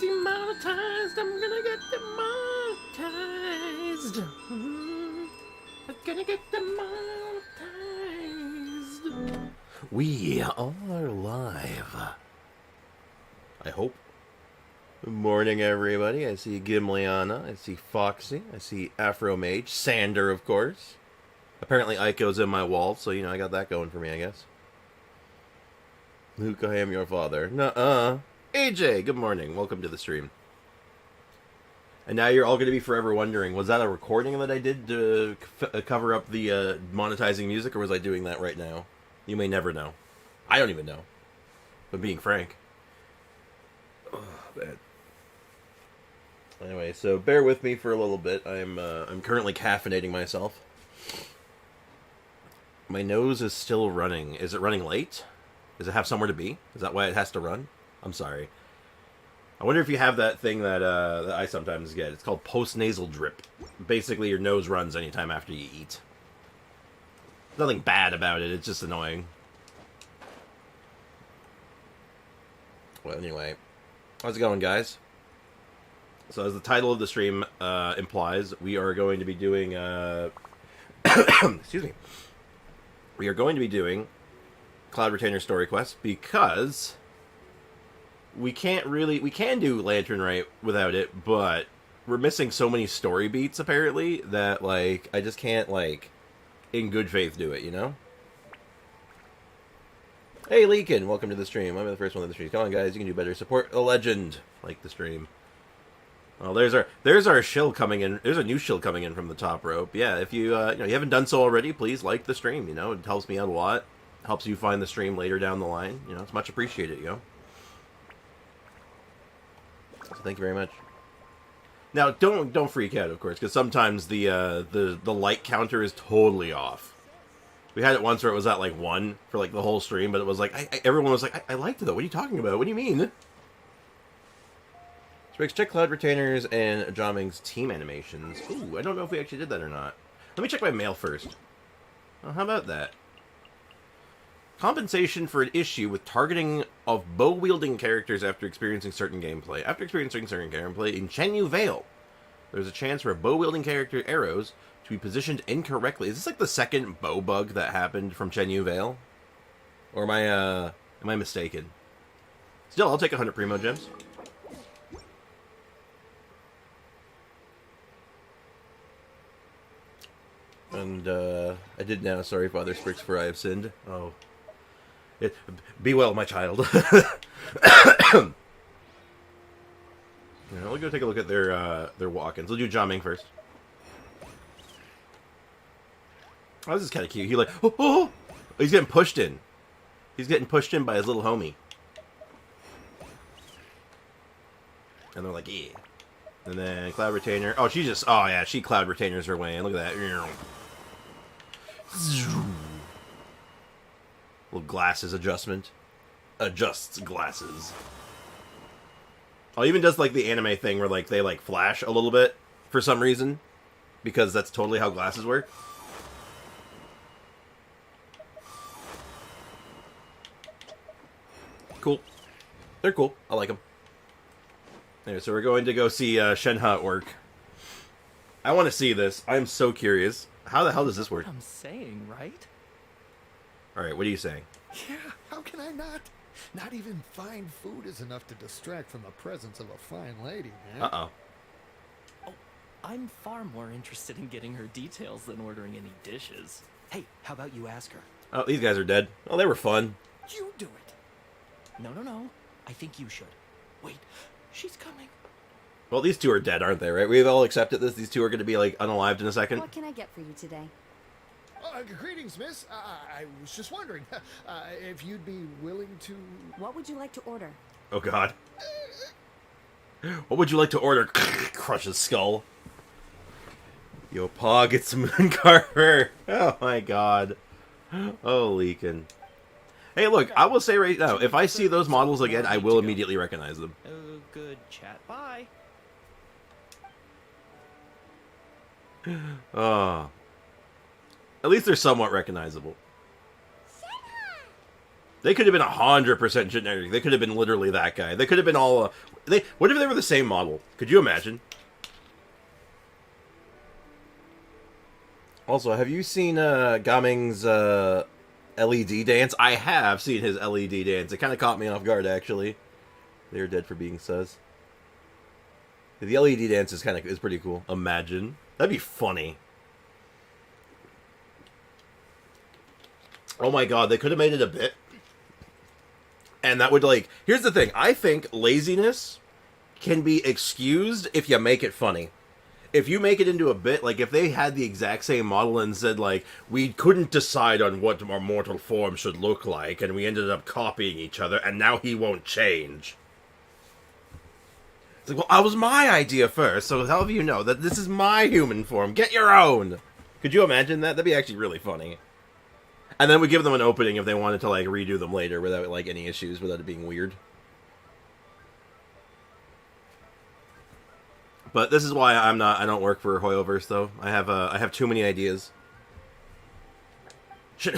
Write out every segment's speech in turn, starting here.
demonetized. I'm gonna get demonetized. I'm gonna get demonetized. We are live. I hope. Good morning, everybody. I see Gimliana. I see Foxy. I see Afro Mage. Sander, of course. Apparently, Aiko's in my wall, so, I got that going for me, I guess. Luke, I am your father. Nuh-uh. AJ, good morning. Welcome to the stream. And now you're all going to be forever wondering, was that a recording that I did to cover up the monetizing music, or was I doing that right now? You may never know. I don't even know. But being frank. Oh, man. Anyway, so bear with me for a little bit. I'm currently caffeinating myself. My nose is still running. Is it running late? Does it have somewhere to be? Is that why it has to run? I'm sorry. I wonder if you have that thing that I sometimes get. It's called post-nasal drip. Basically, your nose runs anytime after you eat. Nothing bad about it. It's just annoying. Well, anyway. How's it going, guys? So, as the title of the stream implies, we are going to be doing... excuse me. We are going to be doing Cloud Retainer Story Quest because we can do Lantern Rite without it, but we're missing so many story beats apparently that I just can't in good faith do it, Hey Leakin, welcome to the stream. I'm the first one on the stream. Come on guys, you can do better. Support a legend. Like the stream. Well, there's our shill coming in. There's a new shill coming in from the top rope. Yeah, if you you haven't done so already, please like the stream. It helps me out a lot. Helps you find the stream later down the line. It's much appreciated. So thank you very much. Now, don't freak out, of course, because sometimes the like counter is totally off. We had it once where it was at 1 for the whole stream, but it was everyone was I liked it though. What are you talking about? What do you mean? Spriggs, check Cloud Retainers and Jomming's team animations. Ooh, I don't know if we actually did that or not. Let me check my mail first. Oh, how about that? Compensation for an issue with targeting of bow-wielding characters after experiencing certain gameplay. After experiencing certain gameplay in Chenyu Vale, there's a chance for bow-wielding character arrows to be positioned incorrectly. Is this the second bow bug that happened from Chenyu Vale? Or am I mistaken? Still, I'll take 100 Primo Gems. And, I did now. Sorry, Father Spriggs, for I have sinned. Oh. Be well, my child. We'll go take a look at their walk-ins. We'll do Jomming first. Oh, this is kind of cute. Oh, he's getting pushed in. He's getting pushed in by his little homie. And they're yeah. And then Cloud Retainer. Oh, she Cloud Retainers her way in. Look at that. Little glasses adjustment. Adjusts glasses. Oh, even does the anime thing where they flash a little bit for some reason. Because that's totally how glasses work. Cool. They're cool. I like them. Anyway, so we're going to go see Shenhe at work. I want to see this. I'm so curious. How the hell does this work? I'm saying, right? Alright, what are you saying? Yeah, how can I not? Not even fine food is enough to distract from the presence of a fine lady, man. Uh-oh. Oh, I'm far more interested in getting her details than ordering any dishes. Hey, how about you ask her? Oh, these guys are dead. Oh, they were fun. You do it. No. I think you should. Wait, she's coming. Well, these two are dead, aren't they, right? We've all accepted this. These two are going to be, unalived in a second. What can I get for you today? Greetings, miss. I was just wondering if you'd be willing to... What would you like to order? Oh, God. What would you like to order? Crush his skull. Yo, Pa, get some Mooncarver. Oh, my God. Oh, Leakin. Hey, look, I will say right now, if I see those models again, I will immediately recognize them. Oh, good chat. Bye. Oh. At least they're somewhat recognizable. They could have been 100% generic. They could have been literally that guy. They could have been all... what if they were the same model? Could you imagine? Also, have you seen Gaming's LED dance? I have seen his LED dance. It kind of caught me off guard, actually. They're dead for being sus. The LED dance is pretty cool. Imagine. That'd be funny. Oh my god, they could have made it a bit. And that would, like... Here's the thing. I think laziness can be excused if you make it funny. If you make it into a bit, like, if they had the exact same model and said, like, we couldn't decide on what our mortal form should look like, and we ended up copying each other, and now he won't change. It's like, well, that was my idea first, so how do you know that this is my human form? Get your own! Could you imagine that? That'd be actually really funny. And then we give them an opening if they wanted to, like, redo them later without, like, any issues, without it being weird. But this is why I don't work for Hoyoverse, though. I have too many ideas. Shit.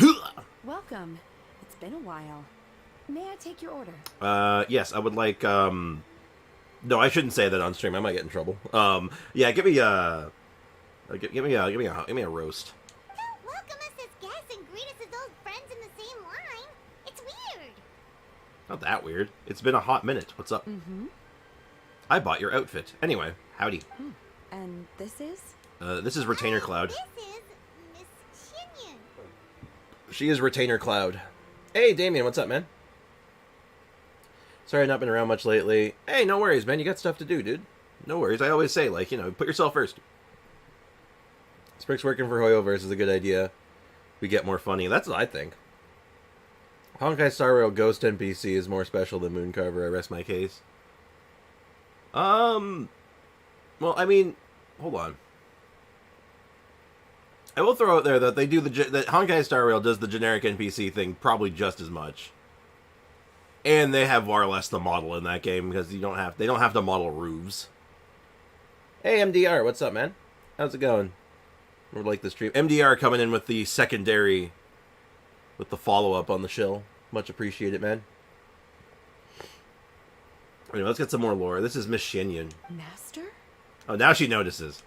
Welcome. It's been a while. May I take your order? Yes, I would like, no, I shouldn't say that on stream. I might get in trouble. Yeah, give me a roast. Don't welcome us as guests and greet us as old friends in the same line. It's weird. Not that weird. It's been a hot minute. What's up? Mm-hmm. I bought your outfit. Anyway, howdy. And this is? This is Retainer Cloud. This is Miss Shinyan. She is Retainer Cloud. Hey, Damien, what's up, man? Sorry I've not been around much lately. Hey, no worries, man. You got stuff to do, dude. No worries. I always say, like, you know, put yourself first. Sprick's working for Hoyoverse is a good idea. We get more funny. That's what I think. Honkai Star Rail Ghost NPC is more special than Mooncarver. I rest my case. Well, I mean, hold on. I will throw out there that they do that Honkai Star Rail does the generic NPC thing probably just as much. And they have far less to model in that game because they don't have to model roofs. Hey MDR, what's up, man? How's it going? Would like the stream. MDR coming in with the secondary, with the follow-up on the shill. Much appreciated, man. Anyway, let's get some more lore. This is Miss Shinyan. Master? Oh, now she notices.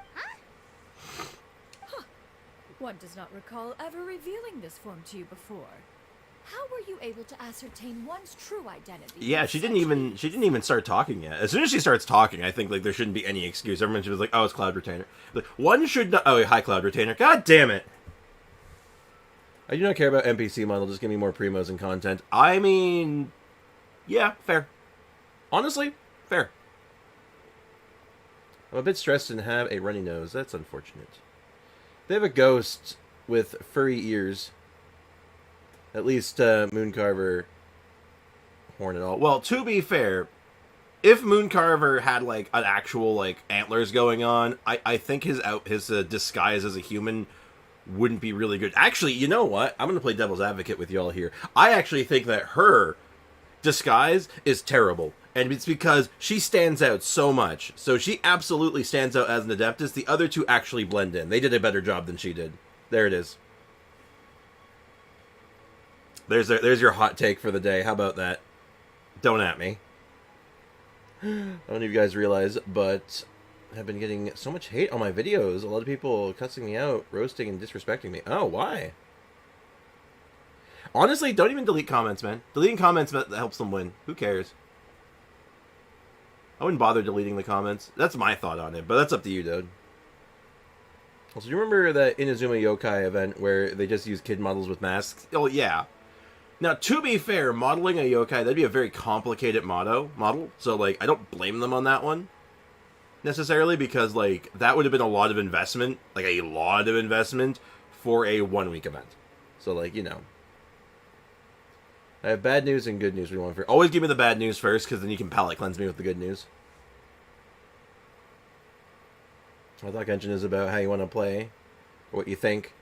One does not recall ever revealing this form to you before. How were you able to ascertain one's true identity? Yeah, she didn't even start talking yet. As soon as she starts talking, I think like there shouldn't be any excuse. Everyone should be like, "Oh, it's Cloud Retainer." Like, one should not. Oh, hi, Cloud Retainer. God damn it! I do not care about NPC model. Just give me more primos and content. I mean, yeah, fair. Honestly, fair. I'm a bit stressed and have a runny nose. That's unfortunate. They have a ghost with furry ears. At least Mooncarver horn and all. Well, to be fair, if Mooncarver had like an actual like antlers going on, I think his disguise as a human wouldn't be really good. Actually, you know what? I'm gonna play devil's advocate with y'all here. I actually think that her disguise is terrible. And it's because she stands out so much. So she absolutely stands out as an Adeptus. The other two actually blend in. They did a better job than she did. There it is. There's your hot take for the day. How about that? Don't at me. I don't know if you guys realize, but I've been getting so much hate on my videos. A lot of people cussing me out, roasting and disrespecting me. Oh, why? Honestly, don't even delete comments, man. Deleting comments helps them win. Who cares? I wouldn't bother deleting the comments. That's my thought on it, but that's up to you, dude. Also, do you remember that Inazuma Yokai event where they just use kid models with masks? Oh, yeah. Now, to be fair, modeling a yokai, that'd be a very complicated model. So, like, I don't blame them on that one, necessarily, because, like, that would have been a lot of investment, like, a lot of investment for a one-week event. So, like, you know. I have bad news and good news we want for. Always give me the bad news first, because then you can palate cleanse me with the good news. I thought Genshin is about how you want to play, or what you think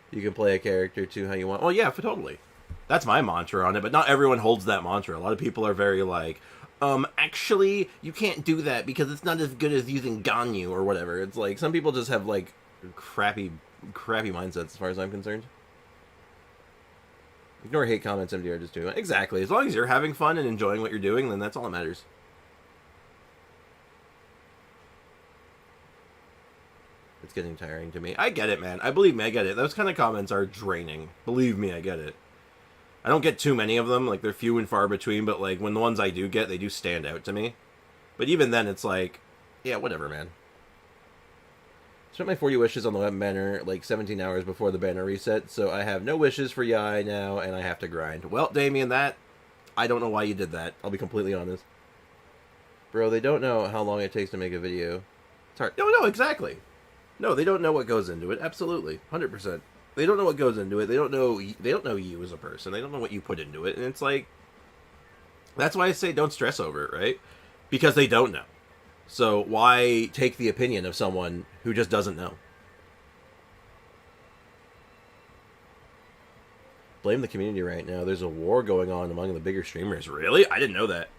you can play a character to how you want. Well, yeah, totally. That's my mantra on it, but not everyone holds that mantra. A lot of people are very like, actually, you can't do that because it's not as good as using Ganyu or whatever. It's like, some people just have, like, crappy mindsets as far as I'm concerned. Ignore hate comments, MDR just doing it. Exactly. As long as you're having fun and enjoying what you're doing, then that's all that matters. It's getting tiring to me. I get it, man. I believe me, I get it. Those kind of comments are draining. Believe me, I get it. I don't get too many of them. Like, they're few and far between, but, like, when the ones I do get, they do stand out to me. But even then, it's like, yeah, whatever, man. Spent my 40 wishes on the web banner like 17 hours before the banner reset, so I have no wishes for Yai now, and I have to grind. Well, Damien, I don't know why you did that. I'll be completely honest. Bro, they don't know how long it takes to make a video. It's hard. No, exactly. No, they don't know what goes into it. Absolutely. 100%. They don't know what goes into it. They don't know you as a person. They don't know what you put into it, and it's like, that's why I say don't stress over it, right? Because they don't know. So why take the opinion of someone who just doesn't know? Blame the community right now. There's a war going on among the bigger streamers. Really? I didn't know that.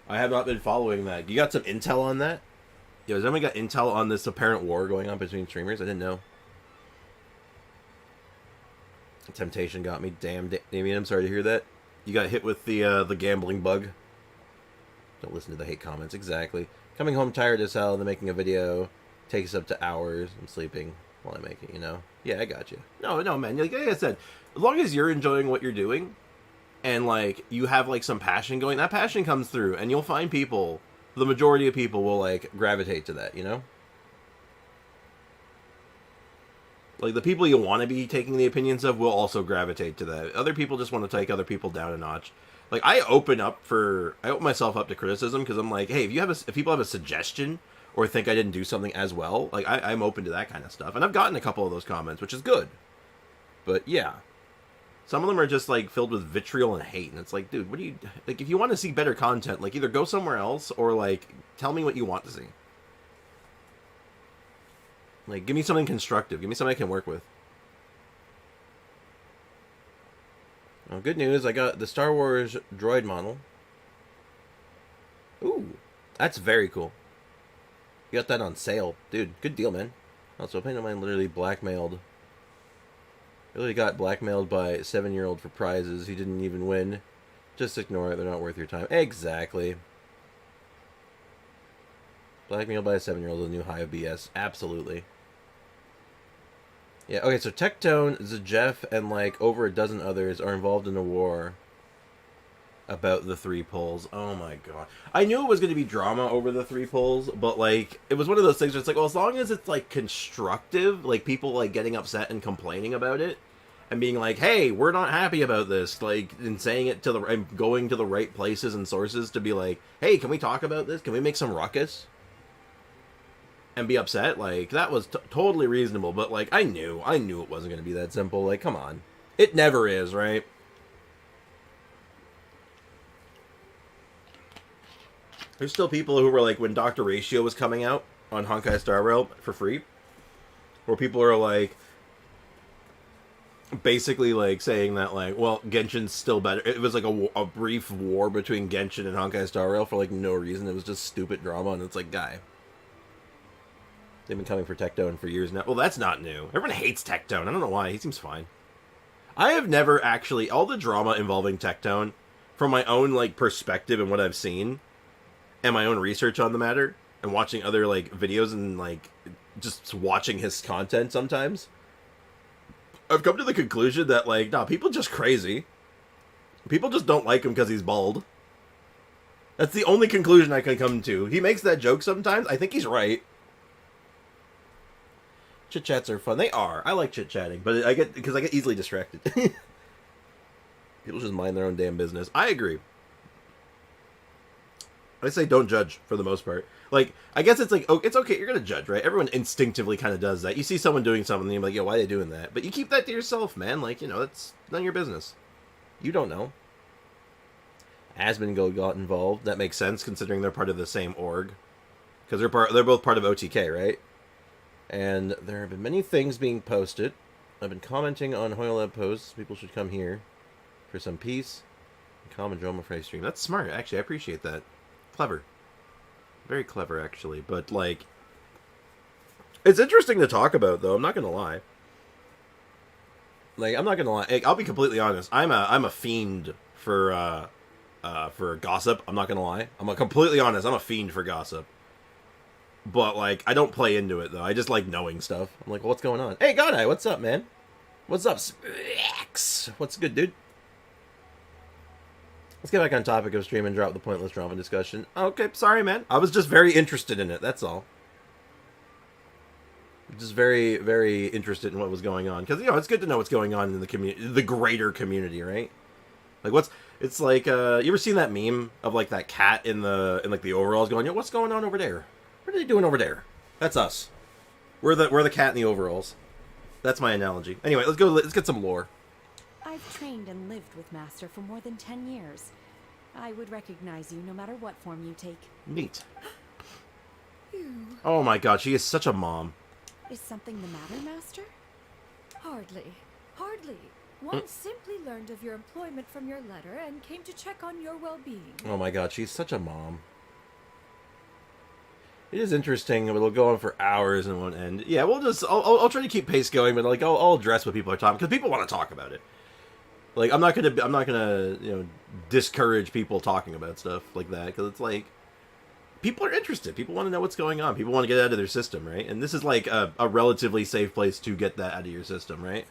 I have not been following that. You got some intel on that? Yo, has anyone got intel on this apparent war going on between streamers? I didn't know. Temptation got me. Damn, Damien, I'm sorry to hear that. You got hit with the gambling bug. Don't listen to the hate comments. Exactly. Coming home tired as hell and then making a video takes up to hours. I'm sleeping while I make it, you know? Yeah, I got you. No, man. Like I said, as long as you're enjoying what you're doing and, like, you have, like, some passion going, that passion comes through and you'll find people, the majority of people will, like, gravitate to that, you know? Like, the people you want to be taking the opinions of will also gravitate to that. Other people just want to take other people down a notch. Like, I open myself up to criticism because I'm like, hey, if people have a suggestion or think I didn't do something as well, like, I'm open to that kind of stuff. And I've gotten a couple of those comments, which is good. But, yeah. Some of them are just, like, filled with vitriol and hate. And it's like, dude, like, if you want to see better content, like, either go somewhere else or, like, tell me what you want to see. Like, give me something constructive. Give me something I can work with. Well, good news, I got the Star Wars droid model. Ooh, that's very cool. You got that on sale. Dude, good deal, man. Also, a friend of mine literally blackmailed. Really got blackmailed by a 7-year-old for prizes he didn't even win. Just ignore it, they're not worth your time. Exactly. Blackmailed by a 7-year-old is a new high of BS. Absolutely. Yeah, okay, so Tectone, Jeff, and, like, over a dozen others are involved in a war about the 3 polls. Oh my god. I knew it was going to be drama over the 3 polls, but, like, it was one of those things where it's like, well, as long as it's, like, constructive, like, people, like, getting upset and complaining about it, and being like, hey, we're not happy about this, like, and saying it to and going to the right places and sources to be like, hey, can we talk about this? Can we make some ruckus? And be upset, like, that was totally reasonable, but, like, I knew it wasn't going to be that simple, like, come on. It never is, right? There's still people who were, like, when Dr. Ratio was coming out on Honkai Star Rail for free, where people are, like, basically, like, saying that, like, well, Genshin's still better. It was, like, a brief war between Genshin and Honkai Star Rail for, like, no reason. It was just stupid drama, and it's like, guy. They've been coming for Tectone for years now. Well, that's not new. Everyone hates Tectone. I don't know why. He seems fine. I have never actually... All the drama involving Tectone, from my own, like, perspective and what I've seen, and my own research on the matter, and watching other, like, videos and, like, just watching his content sometimes, I've come to the conclusion that, like, nah, people just crazy. People just don't like him because he's bald. That's the only conclusion I can come to. He makes that joke sometimes. I think he's right. Chit chats are fun. They are. I like chit chatting, but I get easily distracted. People just mind their own damn business. I agree. I say don't judge for the most part. Like, I guess it's like, oh, it's okay. You're gonna judge, right? Everyone instinctively kind of does that. You see someone doing something, and you're like, yo, why are they doing that? But you keep that to yourself, man. Like, you know, that's none of your business. You don't know. Asmongold got involved. That makes sense considering they're part of the same org, because they're both part of OTK, right? And there have been many things being posted. I've been commenting on Hoylab posts. People should come here for some peace and calm and drama free stream. That's smart, actually. I appreciate that. Clever. Very clever, actually. But, like, it's interesting to talk about, though. I'm not going to lie. Like, I'm not gonna lie. I'll be completely honest. I'm a fiend for gossip. I'm not gonna lie. Completely honest. I'm a fiend for gossip. But like, I don't play into it though. I just like knowing stuff. I'm like, well, what's going on? Hey, Godeye, what's up, man? What's up, Specs? What's good, dude? Let's get back on topic of stream and drop the pointless drama discussion. Okay, sorry, man. I was just very interested in it. That's all. Just very, very interested in what was going on, because it's good to know what's going on in the community, the greater community, right? Like, it's like, you ever seen that meme of like that cat in like the overalls going, what's going on over there? What are they doing over there? That's us. We're the cat in the overalls. That's my analogy. Anyway, let's get some lore. I've trained and lived with Master for more than 10 years. I would recognize you no matter what form you take. Neat. Oh my god, she is such a mom. Is something the matter, Master? Hardly. Hardly. One simply learned of your employment from your letter and came to check on your well-being. Oh my god, she's such a mom. It is interesting, but it'll go on for hours and won't end. Yeah, I'll try to keep pace going, but like I'll address what people are talking, because people want to talk about it. Like I'm not gonna discourage people talking about stuff like that, because it's like people are interested. People want to know what's going on. People want to get it out of their system, right? And this is like a relatively safe place to get that out of your system, right?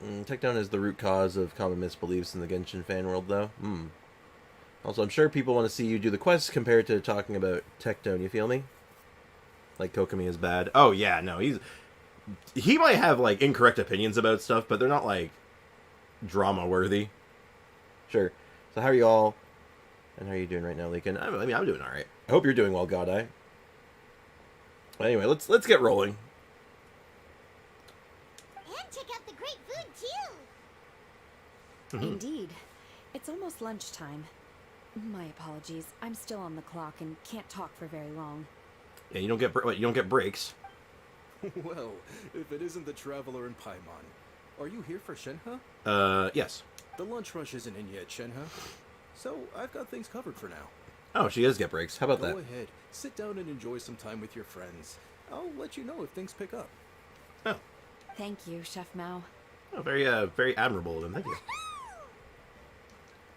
Takedown is the root cause of common misbeliefs in the Genshin fan world, though. Also, I'm sure people want to see you do the quests compared to talking about Tectone, you feel me? Like, Kokomi is bad. Oh, yeah, no, he might have, like, incorrect opinions about stuff, but they're not, like, drama-worthy. Sure. So how are you all? And how are you doing right now, Leakin? I'm doing alright. I hope you're doing well, Godeye. Anyway, let's get rolling. And check out the great food, too! Indeed. It's almost lunchtime. My apologies. I'm still on the clock and can't talk for very long. Yeah, you don't get breaks. Well, if it isn't the Traveler in Paimon. Are you here for Shenhe? Yes. The lunch rush isn't in yet, Shenhe. So, I've got things covered for now. Oh, she does get breaks. How about Go that? ahead, sit down and enjoy some time with your friends. I'll let you know if things pick up. Oh. Thank you, Chef Mao. Oh, very admirable of him. Thank you.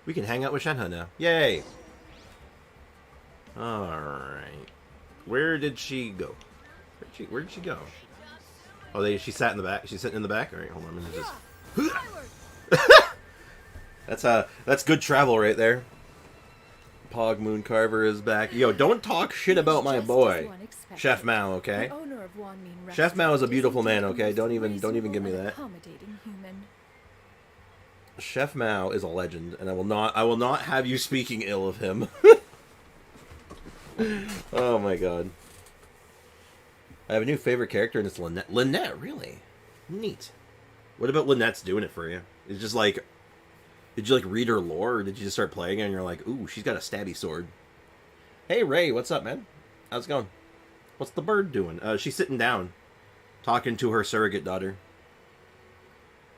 We can hang out with Shenhe now. Yay! Alright. Where did she go? Where did she go? Oh, she sat in the back. She's sitting in the back? Alright, hold on. That's good travel right there. Pog Moon Carver is back. Yo, don't talk shit about my boy, Chef Mao, okay? Chef Mao is a beautiful man, okay? Don't even give me that. Chef Mao is a legend, and I will not have you speaking ill of him. Oh my god. I have a new favorite character, and it's Lynette. Lynette, really? Neat. What about Lynette's doing it for you? It's just like, did you like read her lore, or did you just start playing and you're like, ooh, she's got a stabby sword? Hey Ray, what's up, man? How's it going? What's the bird doing? She's sitting down, talking to her surrogate daughter.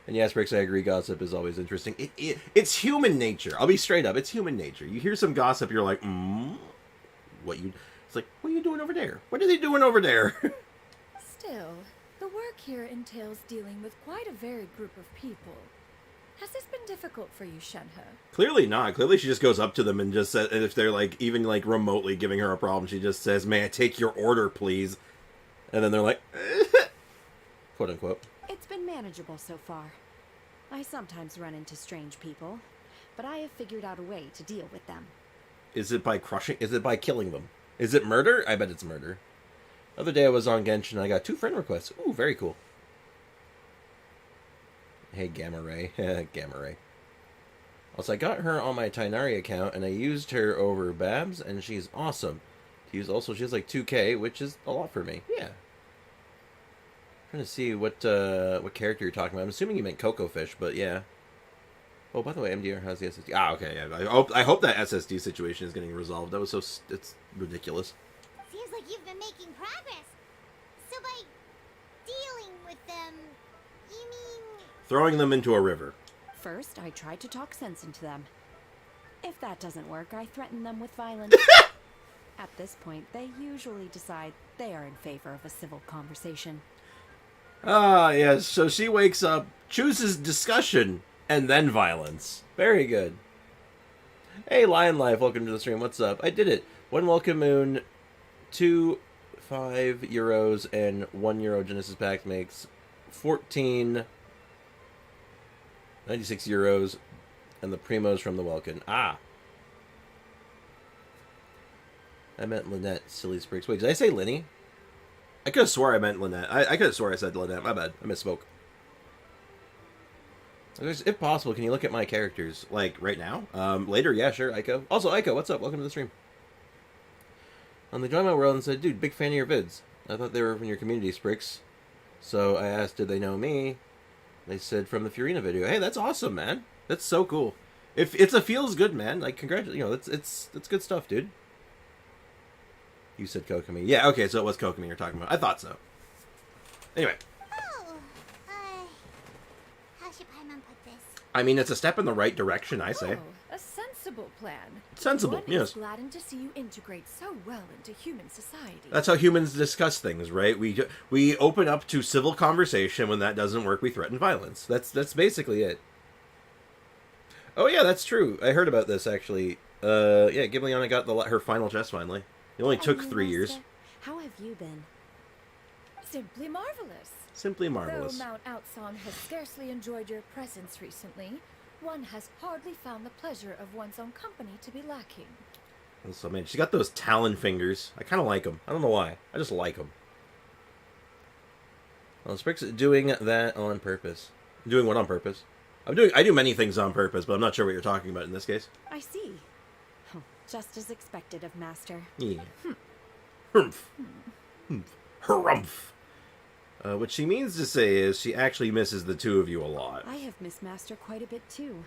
And yes, Bricks, I agree, gossip is always interesting. It's human nature. I'll be straight up. It's human nature. You hear some gossip, you're like, It's like, what are you doing over there? What are they doing over there? Still, the work here entails dealing with quite a varied group of people. Has this been difficult for you, Shenhe? Clearly not. Clearly she just goes up to them and just says, and if they're like, even like remotely giving her a problem, she just says, may I take your order, please? And then they're like, quote unquote. It's been manageable so far. I sometimes run into strange people, but I have figured out a way to deal with them. Is it by crushing? Is it by killing them? Is it murder? I bet it's murder. The other day I was on Genshin and I got 2 friend requests. Ooh, very cool. Hey, Gamma Ray. Gamma Ray. Also, I got her on my Tainari account and I used her over Babs, and she's awesome. She has like 2K, which is a lot for me. Yeah. Trying to see what character you're talking about. I'm assuming you meant Coco Fish, but yeah. Oh, by the way, MDR has the SSD. Ah, okay. Yeah. I hope that SSD situation is getting resolved. That was it's ridiculous. Seems like you've been making progress. So by dealing with them, you mean... Throwing them into a river. First, I try to talk sense into them. If that doesn't work, I threaten them with violence. At this point, they usually decide they are in favor of a civil conversation. Ah, yes. So she wakes up, chooses discussion, and then violence. Very good. Hey, Lion Life, welcome to the stream. What's up? I did it. One welcome moon, 5 euros, and €1 Genesis pack makes 14.96 euros, and the primos from the Welkin. Ah. I meant Lynette, silly sprigs. Wait, did I say Linny? I could have swore I meant Lynette. I could have swore I said Lynette. My bad. I misspoke. If possible, can you look at my characters, like, right now? Later, yeah, sure, Aiko. Also, Aiko, what's up? Welcome to the stream. They joined my world and said, dude, big fan of your vids. I thought they were from your community, Sprix. So I asked, did they know me? They said from the Furina video. Hey, that's awesome, man. That's so cool. If it's a feels good, man. Like, congratulations. You know, it's good stuff, dude. You said Kokomi. Yeah, okay, so it was Kokomi you're talking about. I thought so. Anyway. Oh, how should Paimon put this? I mean, it's a step in the right direction, I say. Oh, a sensible plan. Sensible, One yes. is gladdened to see you integrate so well into human society. That's how humans discuss things, right? We open up to civil conversation. When that doesn't work, we threaten violence. That's basically it. Oh yeah, that's true. I heard about this actually. Yeah, Gibliana got her final chest finally. It only took 3 years. Master, how have you been? Simply marvelous. Simply marvelous. Though Mount Outson has scarcely enjoyed your presence recently, one has hardly found the pleasure of one's own company to be lacking. So man, she's got those talon fingers. I kind of like them. I don't know why. I just like them. Well, Sprix is doing that on purpose. Doing what on purpose? I do many things on purpose, but I'm not sure what you're talking about in this case. I see. Oh, just as expected of Master. Yeah. Humph. Harumph. What she means to say is she actually misses the two of you a lot. I have missed Master quite a bit too.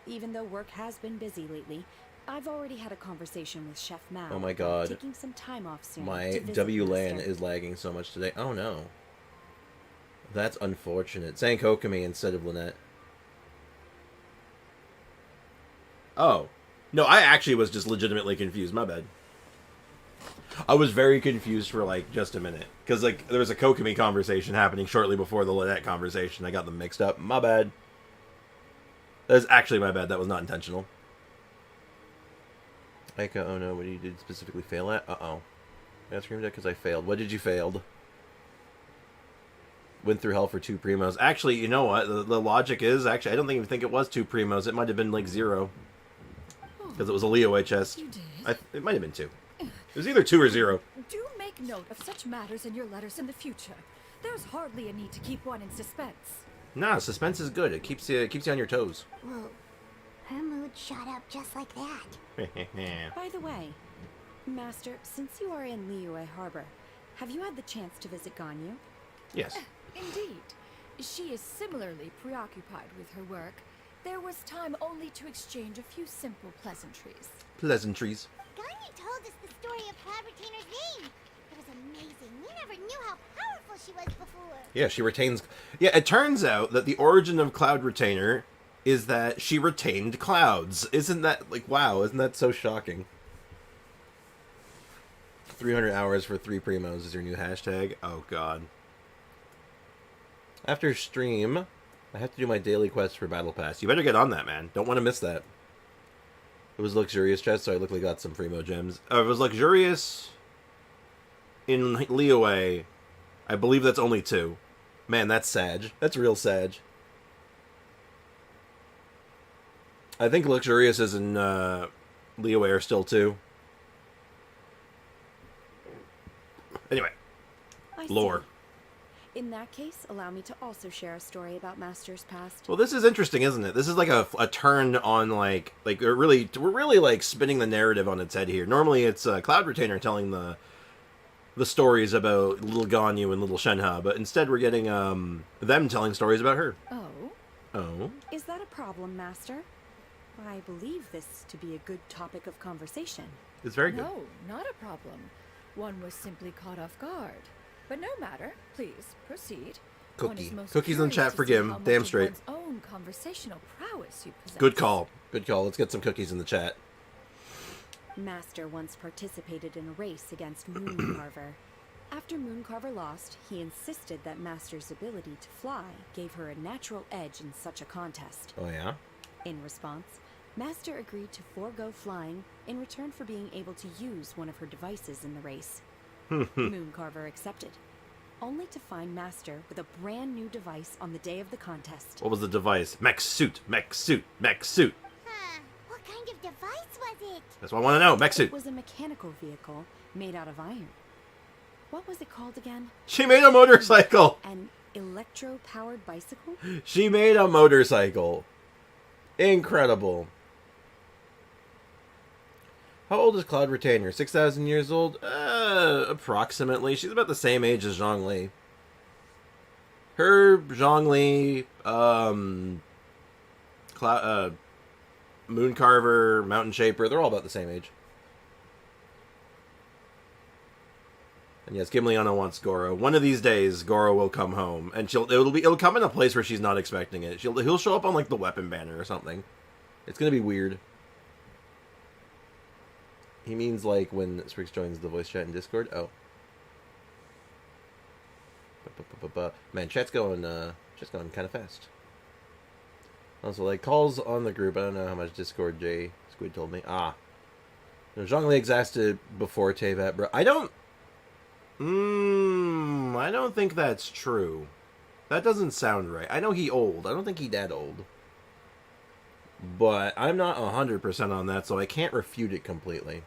Even though work has been busy lately, I've already had a conversation with Chef Mao. Oh my god. Taking some time off soon. My to visit WLAN Master. is lagging so much today. Oh no. That's unfortunate. Saying Kokomi instead of Lynette. Oh. No, I actually was just legitimately confused. My bad. I was very confused for, like, just a minute. Because, like, there was a Kokomi conversation happening shortly before the Lynette conversation. I got them mixed up. My bad. That is actually my bad. That was not intentional. Aika, oh no, what did you specifically fail at? Uh-oh. I got screamed at because I failed. What did you failed? Went through hell for 2 primos. Actually, you know what? The logic is, actually, I don't even think it was 2 primos. It might have been, like, 0. Because it was a Leeway chest. You did? It might have been 2. It was either 2 or 0. Do make note of such matters in your letters in the future. There's hardly a need to keep one in suspense. Nah, suspense is good. It keeps you on your toes. Whoa, her mood shot up just like that. By the way, Master, since you are in Liyue Harbor, have you had the chance to visit Ganyu? Yes. Indeed. She is similarly preoccupied with her work. There was time only to exchange a few simple pleasantries. Pleasantries. Ganyu told us the story of Cloud Retainer's name. It was amazing. We never knew how powerful she was before. Yeah, she retains... Yeah, it turns out that the origin of Cloud Retainer is that she retained clouds. Isn't that, like, wow, isn't that so shocking? 300 hours for 3 primos is your new hashtag. Oh, God. After stream, I have to do my daily quest for Battle Pass. You better get on that, man. Don't want to miss that. It was luxurious chest, so I look like I got some primo gems. It was luxurious in Liyue. I believe that's only 2. Man, that's Sag. That's real Sag. I think luxurious is in Liyue are still 2. Anyway, I lore. see. In that case, allow me to also share a story about Master's past. Well, this is interesting, isn't it? This is like a turn on, like we're really like spinning the narrative on its head here. Normally, it's Cloud Retainer telling the stories about little Ganyu and little Shenhe, but instead we're getting them telling stories about her. Oh? Oh. Is that a problem, Master? I believe this to be a good topic of conversation. It's very good. No, not a problem. One was simply caught off guard. But no matter. Please, proceed. One is Cookie. most Cookies in the curious chat to for see Gim. how much Damn of straight. one's own conversational prowess you possess. Good call. Good call. Let's get some cookies in the chat. Master once participated in a race against Moon Carver. After Mooncarver lost, he insisted that Master's ability to fly gave her a natural edge in such a contest. Oh, yeah? In response, Master agreed to forego flying in return for being able to use one of her devices in the race. Mooncarver accepted, only to find Master with a brand new device on the day of the contest. What was the device? Mech suit, mech suit, mech suit. Huh. What kind of device was it? That's what I want to know. Mech suit. It was a mechanical vehicle made out of iron. What was it called again? She made a motorcycle. An electro-powered bicycle? She made a motorcycle. Incredible. How old is Cloud Retainer? 6,000 years old? Approximately. She's about the same age as Zhongli. Her, Zhongli, Mooncarver, Mountain Shaper, they're all about the same age. And yes, Gimliana wants Goro. One of these days, Goro will come home, and it'll come in a place where she's not expecting it. He'll show up on like the weapon banner or something. It's gonna be weird. He means like when Sprix joins the voice chat in Discord. Oh, man, chat's going kind of fast. Also, like calls on the group. I don't know how much Discord Jay Squid told me. No, Zhongli existed before Teyvat, bro. I don't think that's true. That doesn't sound right. I know he old. I don't think he that old. But I'm not 100% on that, so I can't refute it completely.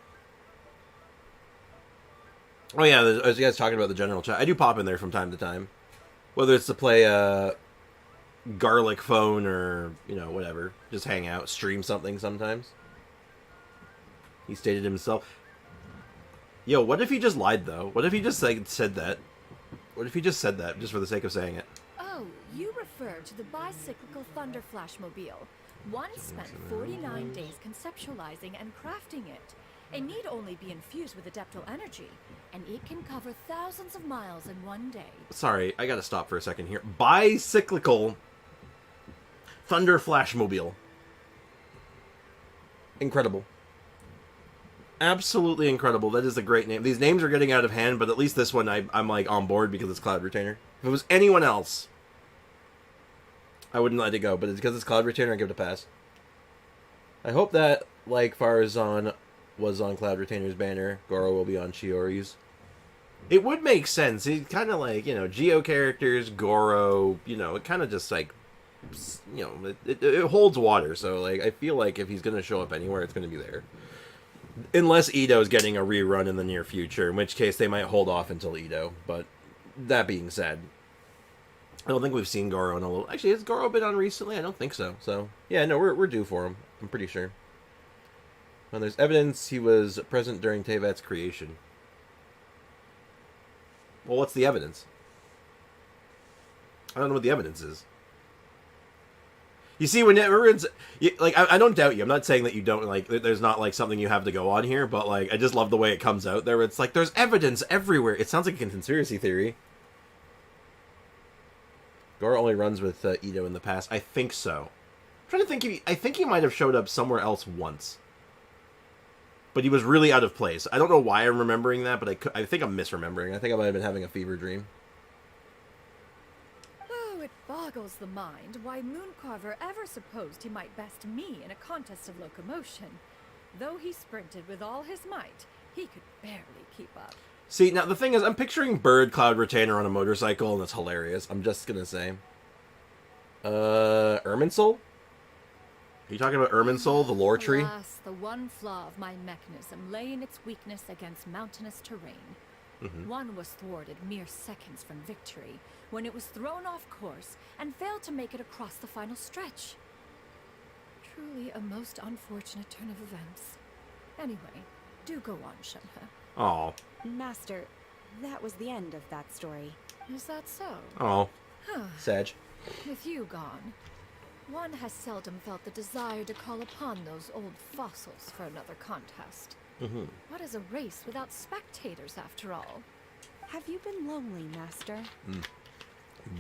Oh yeah, as you guys talking about the general chat, I do pop in there from time to time. Whether it's to play Garlic Phone or, whatever. Just hang out, stream something sometimes. He stated himself. Yo, what if he just lied, though? What if he just said that? What if he just said that, just for the sake of saying it? Oh, you refer to the bicyclical Thunder Flashmobile. One spent 49 days conceptualizing and crafting it. It need only be infused with adeptal energy, and it can cover thousands of miles in one day. Sorry, I gotta stop for a second here. Bicyclical Thunder Flashmobile. Incredible. Absolutely incredible. That is a great name. These names are getting out of hand, but at least this one I'm like on board because it's Cloud Retainer. If it was anyone else, I wouldn't let it go, but it's because it's Cloud Retainer, I give it a pass. I hope that, like Farazan was on Cloud Retainer's banner, Goro will be on Shiori's. It would make sense. It's kind of like, Geo characters, Goro, it kind of just like, it holds water. So, like, I feel like if he's going to show up anywhere, it's going to be there. Unless Ito's getting a rerun in the near future, in which case they might hold off until Ito. But that being said, I don't think we've seen Goro in a little... Actually, has Goro been on recently? I don't think so. So, yeah, no, we're due for him. I'm pretty sure. Well, there's evidence he was present during Teyvat's creation. Well, what's the evidence? I don't know what the evidence is. You see, when everyone's... Like, I don't doubt you. I'm not saying that you don't, like... There's not, like, something you have to go on here, but, like, I just love the way it comes out there. It's like, there's evidence everywhere. It sounds like a conspiracy theory. Goro only runs with Ito in the past. I think so. I'm trying to think. I think he might have showed up somewhere else once. But he was really out of place. I don't know why I'm remembering that, but I think I'm misremembering. I think I might have been having a fever dream. Oh, it boggles the mind why Mooncarver ever supposed he might best me in a contest of locomotion. Though he sprinted with all his might, he could barely keep up. See, now the thing is, I'm picturing Bird Cloud Retainer on a motorcycle, and it's hilarious. I'm just gonna say. Irminsul? Are you talking about Irminsul, the lore tree? Alas, the one flaw of my mechanism lay in its weakness against mountainous terrain. One was thwarted mere seconds from victory, when it was thrown off course and failed to make it across the final stretch. Truly a most unfortunate turn of events. Anyway, do go on, Shenhe. Oh. Master, that was the end of that story. Is that so? Oh. Sag. With you gone, one has seldom felt the desire to call upon those old fossils for another contest. What is a race without spectators, after all? Have you been lonely, Master?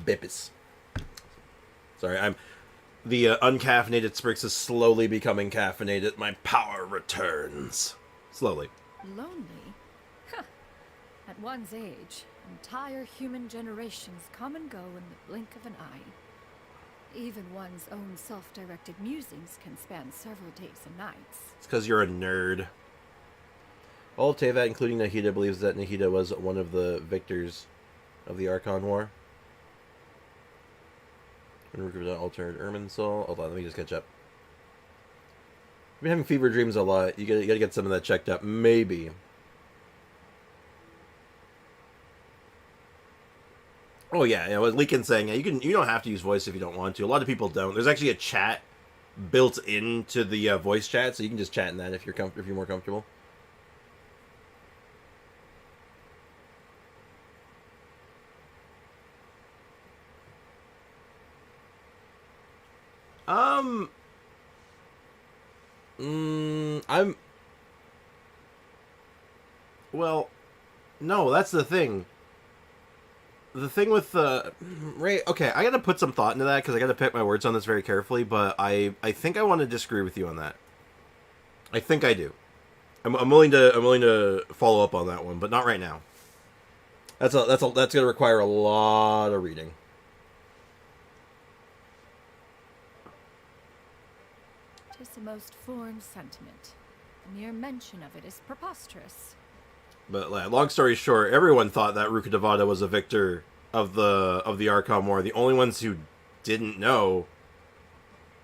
Bippis. Sorry, the uncaffeinated Sprix is slowly becoming caffeinated. My power returns. Slowly. Lonely? Huh. At one's age, entire human generations come and go in the blink of an eye. Even one's own self-directed musings can span several days and nights. It's because you're a nerd. All of Teyvat, including Nahida, believes that Nahida was one of the victors of the Archon War. When Ruka altered Irminsul. Hold on, let me just catch up. I've been having fever dreams a lot. You gotta get some of that checked up. Maybe. Oh yeah, you know, what Leakin's saying, you don't have to use voice if you don't want to. A lot of people don't. There's actually a chat built into the voice chat, so you can just chat in that if you're more comfortable. Well, no, that's the thing. The thing with Ray, okay, I gotta put some thought into that because I gotta pick my words on this very carefully. But I think I want to disagree with you on that. I think I do. I'm willing to follow up on that one, but not right now. That's gonna require a lot of reading. Tis a most foreign sentiment. The mere mention of it is preposterous. But long story short, everyone thought that Ruka Devada was a victor of the Archon War. The only ones who did know,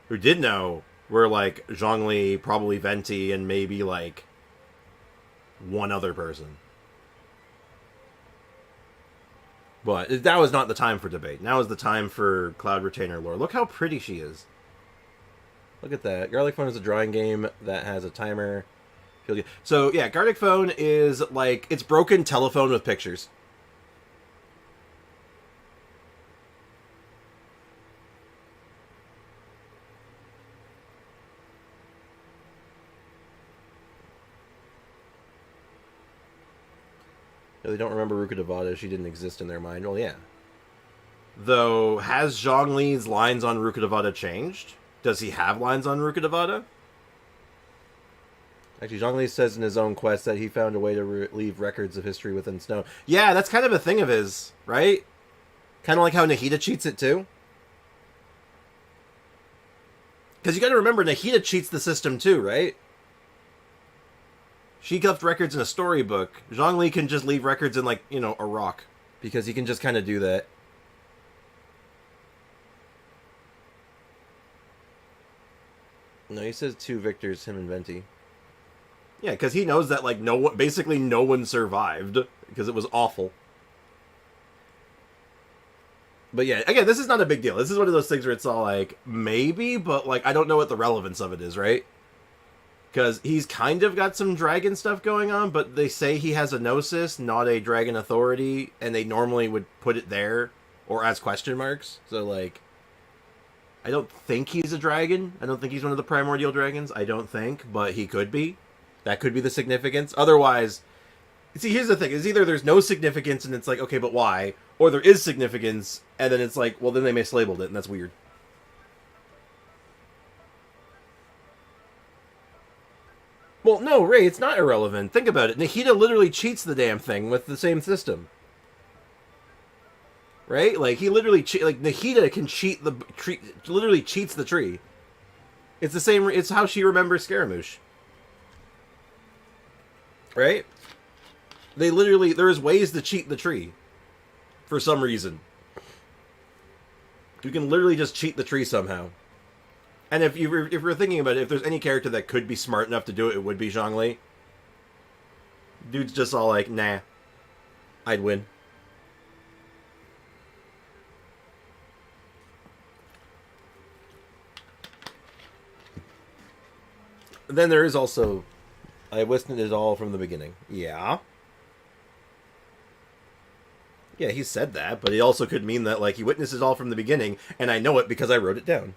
were like Zhongli, probably Venti, and maybe like one other person. But that was not the time for debate. Now is the time for Cloud Retainer lore. Look how pretty she is. Look at that. Garlic Phone is a drawing game that has a timer. So, yeah, Garlic Phone is like, it's broken telephone with pictures. They don't remember Ruka Devada. She didn't exist in their mind. Well, yeah. Though, has Zhongli's lines on Ruka Devada changed? Does he have lines on Ruka Devada? Actually, Zhongli says in his own quest that he found a way to leave records of history within snow. Yeah, that's kind of a thing of his, right? Kind of like how Nahida cheats it too. Because you got to remember, Nahida cheats the system too, right? She left records in a storybook. Zhongli can just leave records in, like, a rock. Because he can just kind of do that. No, he says 2 victors, him and Venti. Yeah, because he knows that, like, basically no one survived. Because it was awful. But yeah, again, this is not a big deal. This is one of those things where it's all like, maybe, but, like, I don't know what the relevance of it is, right? Because he's kind of got some dragon stuff going on, but they say he has a Gnosis, not a dragon authority, and they normally would put it there, or as question marks. So, like, I don't think he's a dragon. I don't think he's one of the primordial dragons. I don't think, but he could be. That could be the significance. Otherwise, see, here's the thing. Is either there's no significance and it's like, okay, but why? Or there is significance, and then it's like, well, then they mislabeled it, and that's weird. Well, no, Ray, it's not irrelevant. Think about it. Nahida literally cheats the damn thing with the same system. Right? Like, he literally, Nahida can cheat the tree, literally cheats the tree. It's the same, it's how she remembers Scaramouche. Right? There's ways to cheat the tree. For some reason. You can literally just cheat the tree somehow. And if you're thinking about it, if there's any character that could be smart enough to do it, it would be Zhongli. Dude's just all like, nah. I'd win. Then there is also, I witnessed it all from the beginning. Yeah. Yeah, he said that, but it also could mean that, like, he witnessed it all from the beginning, and I know it because I wrote it down.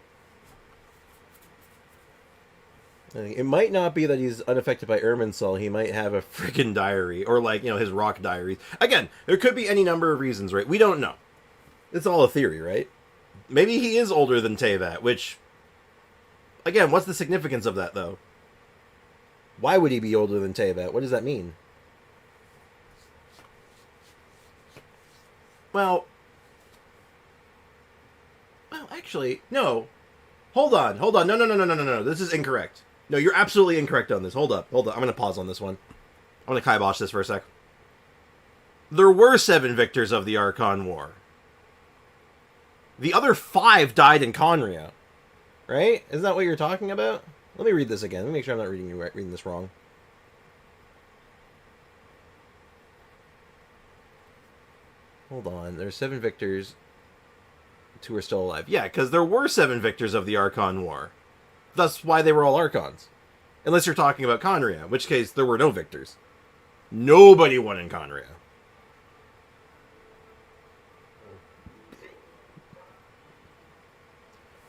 It might not be that he's unaffected by Irminsul. He might have a freaking diary, or, like, his rock diaries. Again, there could be any number of reasons, right? We don't know. It's all a theory, right? Maybe he is older than Teyvat, which, again, what's the significance of that, though? Why would he be older than Teyvat? What does that mean? Well, actually, no. Hold on. No. This is incorrect. No, you're absolutely incorrect on this. Hold up. I'm going to pause on this one. I'm going to kibosh this for a sec. There were 7 victors of the Archon War. The other 5 died in Conria. Right? Isn't that what you're talking about? Let me read this again. Let me make sure I'm not reading this wrong. Hold on. There's 7 victors. 2 are still alive. Yeah, because there were 7 victors of the Archon War. That's why they were all Archons. Unless you're talking about Conria, in which case there were no victors. Nobody won in Conria.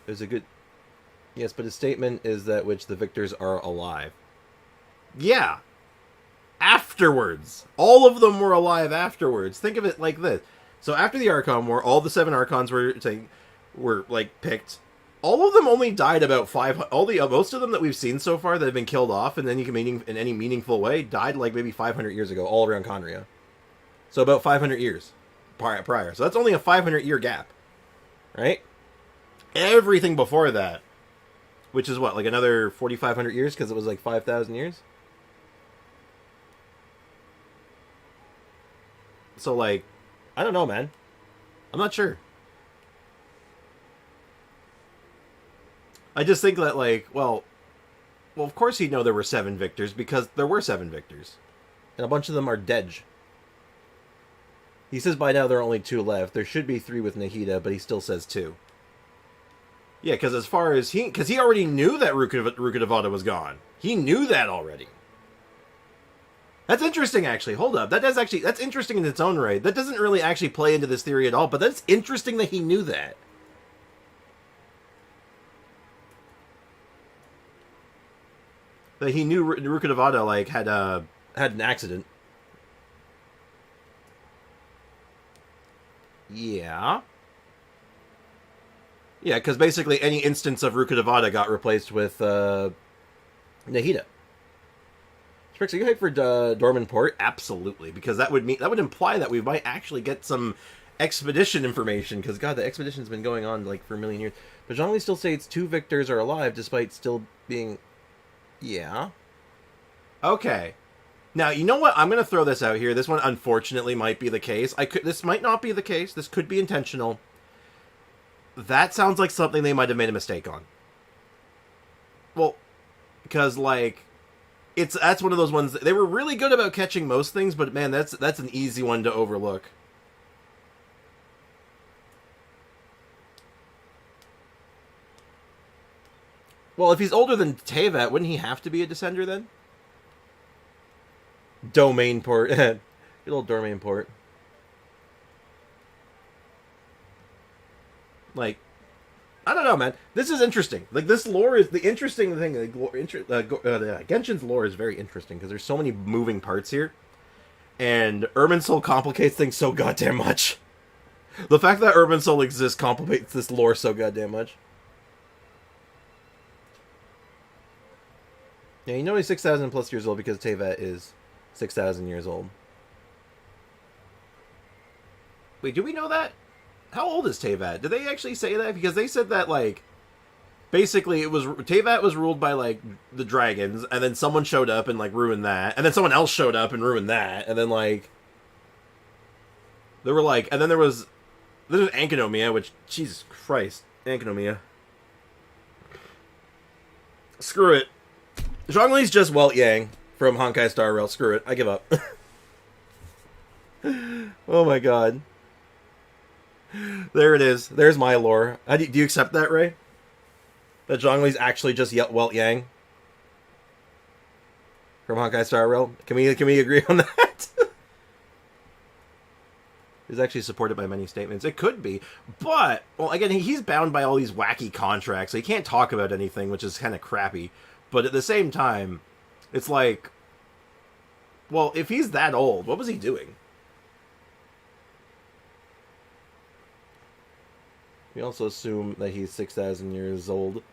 There's a good... Yes, but his statement is that which the victors are alive. Yeah. Afterwards. All of them were alive afterwards. Think of it like this. So after the Archon War, all the 7 Archons were like picked. All of them only died about 5. Most of them that we've seen so far that have been killed off in any meaningful way died like maybe 500 years ago, all around Conria. So about 500 years prior. So that's only a 500-year gap, right? Everything before that, which is what, like another 4,500 years because it was like 5,000 years. So like, I don't know, man. I'm not sure. I just think that, like, well, of course he'd know there were 7 victors, because there were 7 victors. And a bunch of them are dead. He says by now there are only 2 left. There should be 3 with Nahida, but he still says 2. Yeah, because as far as because he already knew that Rukkhadevata was gone. He knew that already. That's interesting, actually. Hold up. That's interesting in its own right. That doesn't really actually play into this theory at all, but that's interesting that he knew that. That he knew Rukkhadevata, like, had an accident. Yeah. Yeah, because basically any instance of Rukkhadevata got replaced with Nahida. Sprix, are you hyped for Dorman Port? Absolutely, because that would imply that we might actually get some expedition information, because God, the expedition's been going on like for a million years. But Zhongli still states 2 victors are alive despite still being... Yeah. Okay. Now, you know what? I'm going to throw this out here. This one, unfortunately, might be the case. This might not be the case. This could be intentional. That sounds like something they might have made a mistake on. Well, because, like, that's one of those ones... They were really good about catching most things, but, man, that's an easy one to overlook. Well, if he's older than Tevat, wouldn't he have to be a descender then? Domain port. Good old domain port. Like, I don't know, man. This is interesting. Like, this lore is the interesting thing. Genshin's lore is very interesting because there's so many moving parts here. And Irminsul complicates things so goddamn much. The fact that Irminsul exists complicates this lore so goddamn much. Yeah, you know he's 6,000 plus years old because Tevat is 6,000 years old. Wait, do we know that? How old is Tevat? Did they actually say that? Because they said that, like, basically Tevat was ruled by, like, the dragons, and then someone showed up and, like, ruined that, and then someone else showed up and ruined that, and then, like, there were, like, and then there's Ankonomia, which, Jesus Christ, Ankonomia. Screw it. Zhongli's just Welt Yang from Honkai Star Rail. Screw it. I give up. Oh my god. There it is. There's my lore. Do you accept that, Ray? That Zhongli's actually just Welt Yang from Honkai Star Rail? Can we agree on that? It's actually supported by many statements. It could be. But, well, again, he's bound by all these wacky contracts, so he can't talk about anything, which is kind of crappy. But at the same time, it's like, well, if he's that old, what was he doing? We also assume that he's 6,000 years old.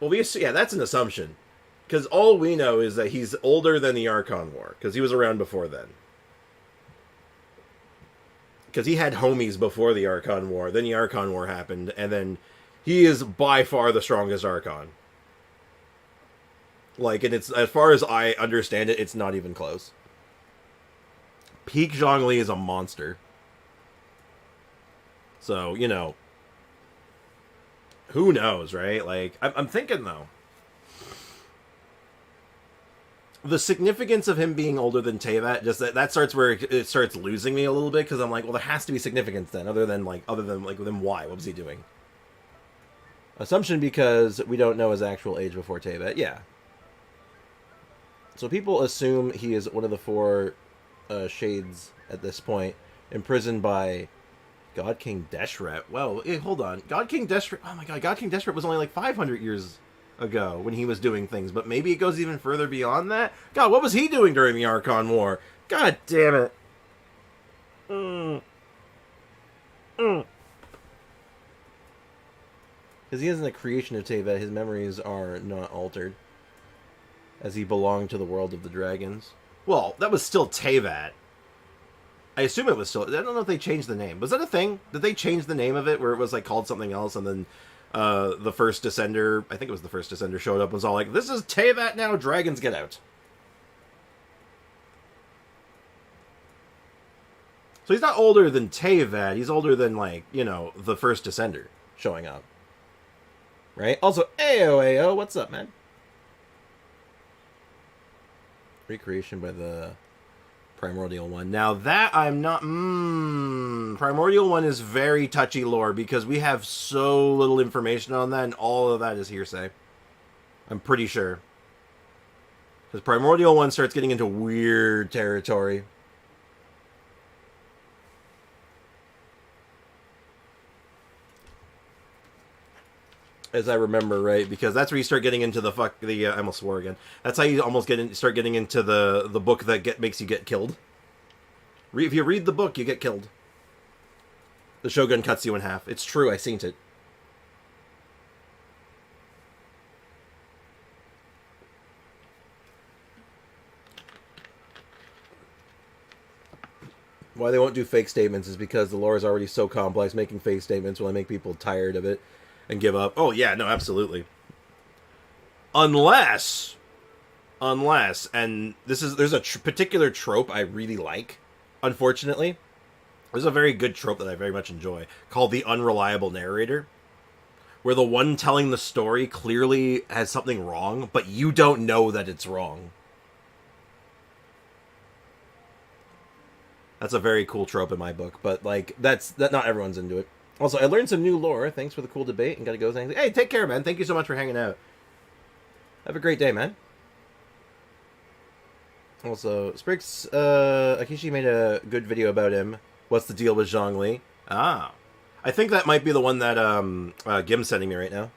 Well, yeah, that's an assumption. Because all we know is that he's older than the Archon War, because he was around before then. because he had homies before the Archon War. Then the Archon War happened, and then he is by far the strongest Archon. Like, and it's, as far as I understand it, it's not even close. Peak Zhongli is a monster. So, you know, who knows, right? Like, I'm thinking, though, the significance of him being older than Teyvat, just that starts where it starts losing me a little bit, because I'm like, well, there has to be significance then, other than then why? What was he doing? Assumption, because we don't know his actual age before Teyvat. Yeah. So people assume he is one of the four shades at this point, imprisoned by God King Deshret. Well, hold on. God King Deshret... Oh my god, God King Deshret was only like 500 years ago when he was doing things, but maybe it goes even further beyond that? God, what was he doing during the Archon War? God damn it. Because he isn't a creation of Teyvat, his memories are not altered, as he belonged to the world of the dragons. Well, that was still Teyvat. I assume it was still... I don't know if they changed the name. Was that a thing? Did they change the name of it, where it was like called something else, and then the first Descender... I think it was the first Descender showed up and was all like, this is Teyvat now, dragons get out. So he's not older than Teyvat, he's older than, like, you know, the first Descender showing up. Right? Also, Ayo, what's up, man? Recreation by the Primordial One. Now that I'm not... Primordial One is very touchy lore, because we have so little information on that, and all of that is hearsay. I'm pretty sure. Because Primordial One starts getting into weird territory. As I remember, right? Because that's where you start getting into I almost swore again. That's how you almost start getting into the book that makes you get killed. If you read the book, you get killed. The Shogun cuts you in half. It's true, I seen it. Why they won't do fake statements is because the lore is already so complex. Making fake statements will make people tired of it and give up. Oh yeah, no, absolutely. Unless, and there's a particular trope I really like, unfortunately. There's a very good trope that I very much enjoy, called the unreliable narrator, where the one telling the story clearly has something wrong, but you don't know that it's wrong. That's a very cool trope in my book, but like that not everyone's into it. Also, I learned some new lore. Thanks for the cool debate, and gotta go. Hey, take care, man. Thank you so much for hanging out. Have a great day, man. Also, Spriggs, Akishi made a good video about him. What's the deal with Zhongli? Ah. I think that might be the one that Gim's sending me right now.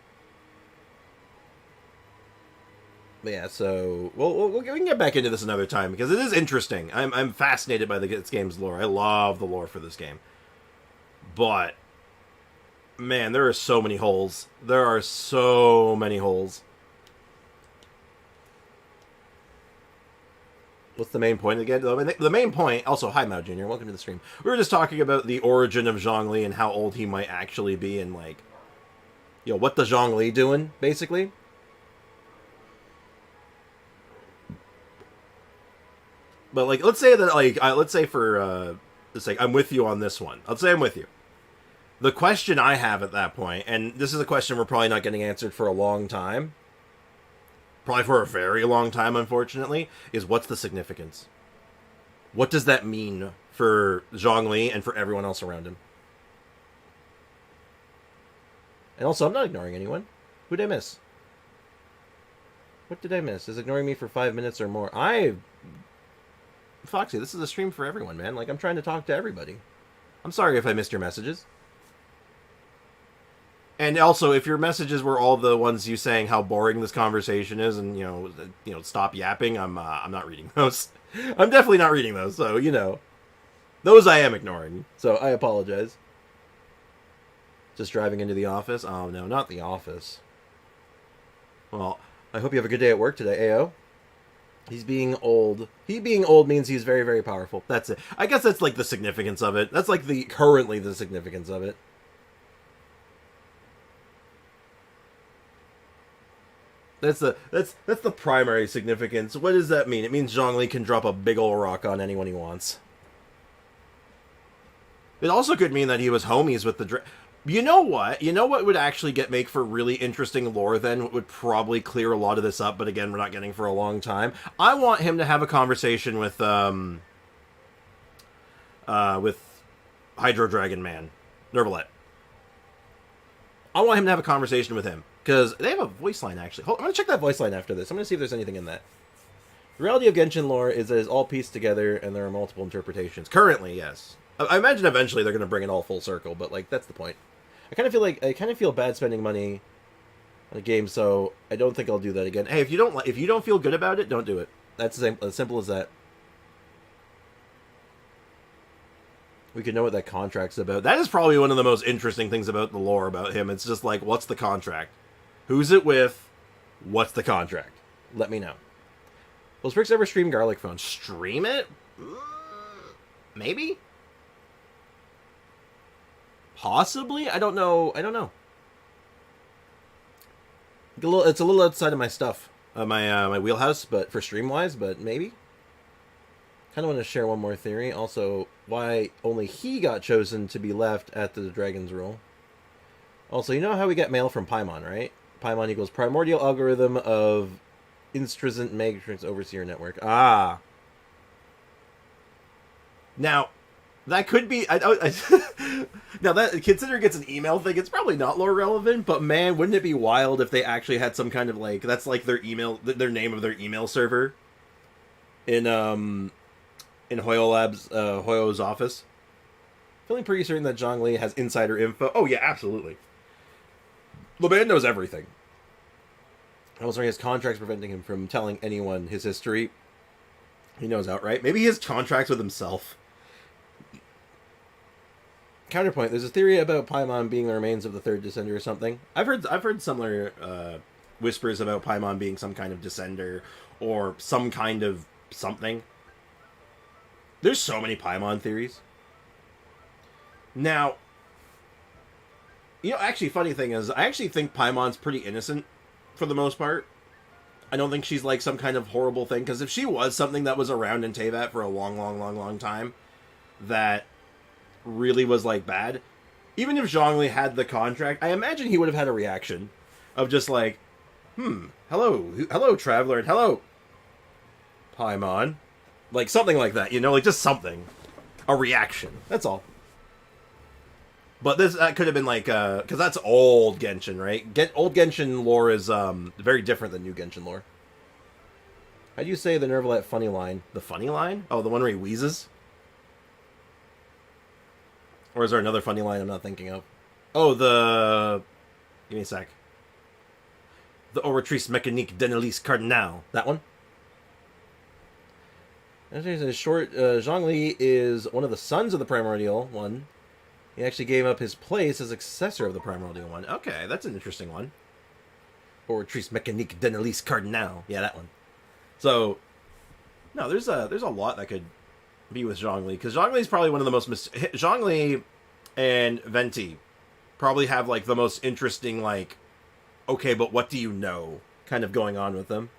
But yeah, so we can get back into this another time, because it is interesting. I'm fascinated by this game's lore. I love the lore for this game. But man, there are so many holes. There are so many holes. What's the main point again? The main point... Also, hi, Mao Jr. Welcome to the stream. We were just talking about the origin of Zhongli and how old he might actually be, and, like... You know, what the Zhongli doing, basically. But, like, let's say that, like... let's say for the sake... I'm with you on this one. Let's say I'm with you. The question I have at that point, and this is a question we're probably not getting answered for a long time, probably for a very long time, unfortunately, is what's the significance? What does that mean for Zhongli and for everyone else around him? And also, I'm not ignoring anyone. Who did I miss? What did I miss? Is ignoring me for 5 minutes or more? Foxy, this is a stream for everyone, man. Like, I'm trying to talk to everybody. I'm sorry if I missed your messages. And also, if your messages were all the ones you saying how boring this conversation is, and you know, stop yapping, I'm not reading those. I'm definitely not reading those. So you know, those I am ignoring. So I apologize. Just driving into the office. Oh no, not the office. Well, I hope you have a good day at work today, AO. He's being old. He being old means he's very, very powerful. That's it. I guess that's like the significance of it. That's like currently the significance of it. That's the primary significance. What does that mean? It means Zhongli can drop a big ol' rock on anyone he wants. It also could mean that he was homies with the You know what? You know what would actually make for really interesting lore then? What would probably clear a lot of this up, but again, we're not getting for a long time. I want him to have a conversation with Hydro Dragon Man, Nervalet. I want him to have a conversation with him. Because they have a voice line, actually. I'm going to check that voice line after this. I'm going to see if there's anything in that. The reality of Genshin lore is that it's all pieced together, and there are multiple interpretations. Currently, yes. I imagine eventually they're going to bring it all full circle, but, like, that's the point. I kind of feel bad spending money on a game, so I don't think I'll do that again. Hey, if you don't feel good about it, don't do it. That's as simple as that. We could know what that contract's about. That is probably one of the most interesting things about the lore about him. It's just like, what's the contract? Who's it with? What's the contract? Let me know. Will Sprix ever stream Garlic Phone? Stream it? Maybe? Possibly? I don't know. It's a little outside of my stuff. My wheelhouse, but for stream-wise, but maybe? Kind of want to share one more theory. Also, why only he got chosen to be left at the Dragon's Rule. Also, you know how we get mail from Paimon, right? Paimon equals primordial algorithm of Instrizent Matrix Overseer Network. Ah. Now, that could be... now, that considering it's an email thing, it's probably not lore relevant, but man, wouldn't it be wild if they actually had some kind of, like... That's like their email... Their name of their email server in Hoyo's office. Feeling pretty certain that Zhongli has insider info. Oh, yeah, absolutely. The man knows everything. I was wondering, his contract's preventing him from telling anyone his history. He knows outright. Maybe he has contracts with himself. Counterpoint, there's a theory about Paimon being the remains of the third descender or something. I've heard similar whispers about Paimon being some kind of descender or some kind of something. There's so many Paimon theories. Now, you know, actually, funny thing is, I actually think Paimon's pretty innocent, for the most part. I don't think she's, like, some kind of horrible thing, because if she was something that was around in Teyvat for a long time, that really was, like, bad, even if Zhongli had the contract, I imagine he would have had a reaction of just, like, hello, Traveler, and hello, Paimon. Like, something like that, you know, like, just something. A reaction. That's all. But that could have been like, because that's old Genshin, right? Old Genshin lore is very different than new Genshin lore. How do you say the Nervalet funny line? The funny line? Oh, the one where he wheezes? Or is there another funny line I'm not thinking of? Oh, give me a sec. The Oratrice Mécanique d'Annelise Cardinal. That one? In short, Zhongli is one of the sons of the Primordial One. He actually gave up his place as successor of the Primordial One. Okay, that's an interesting one. Oratrice Mécanique d'Annelise Cardinal. Yeah, that one. So, no, there's a lot that could be with Zhongli, because Zhongli is probably one of the most... Zhongli and Venti probably have, like, the most interesting, like, okay, but what do you know kind of going on with them.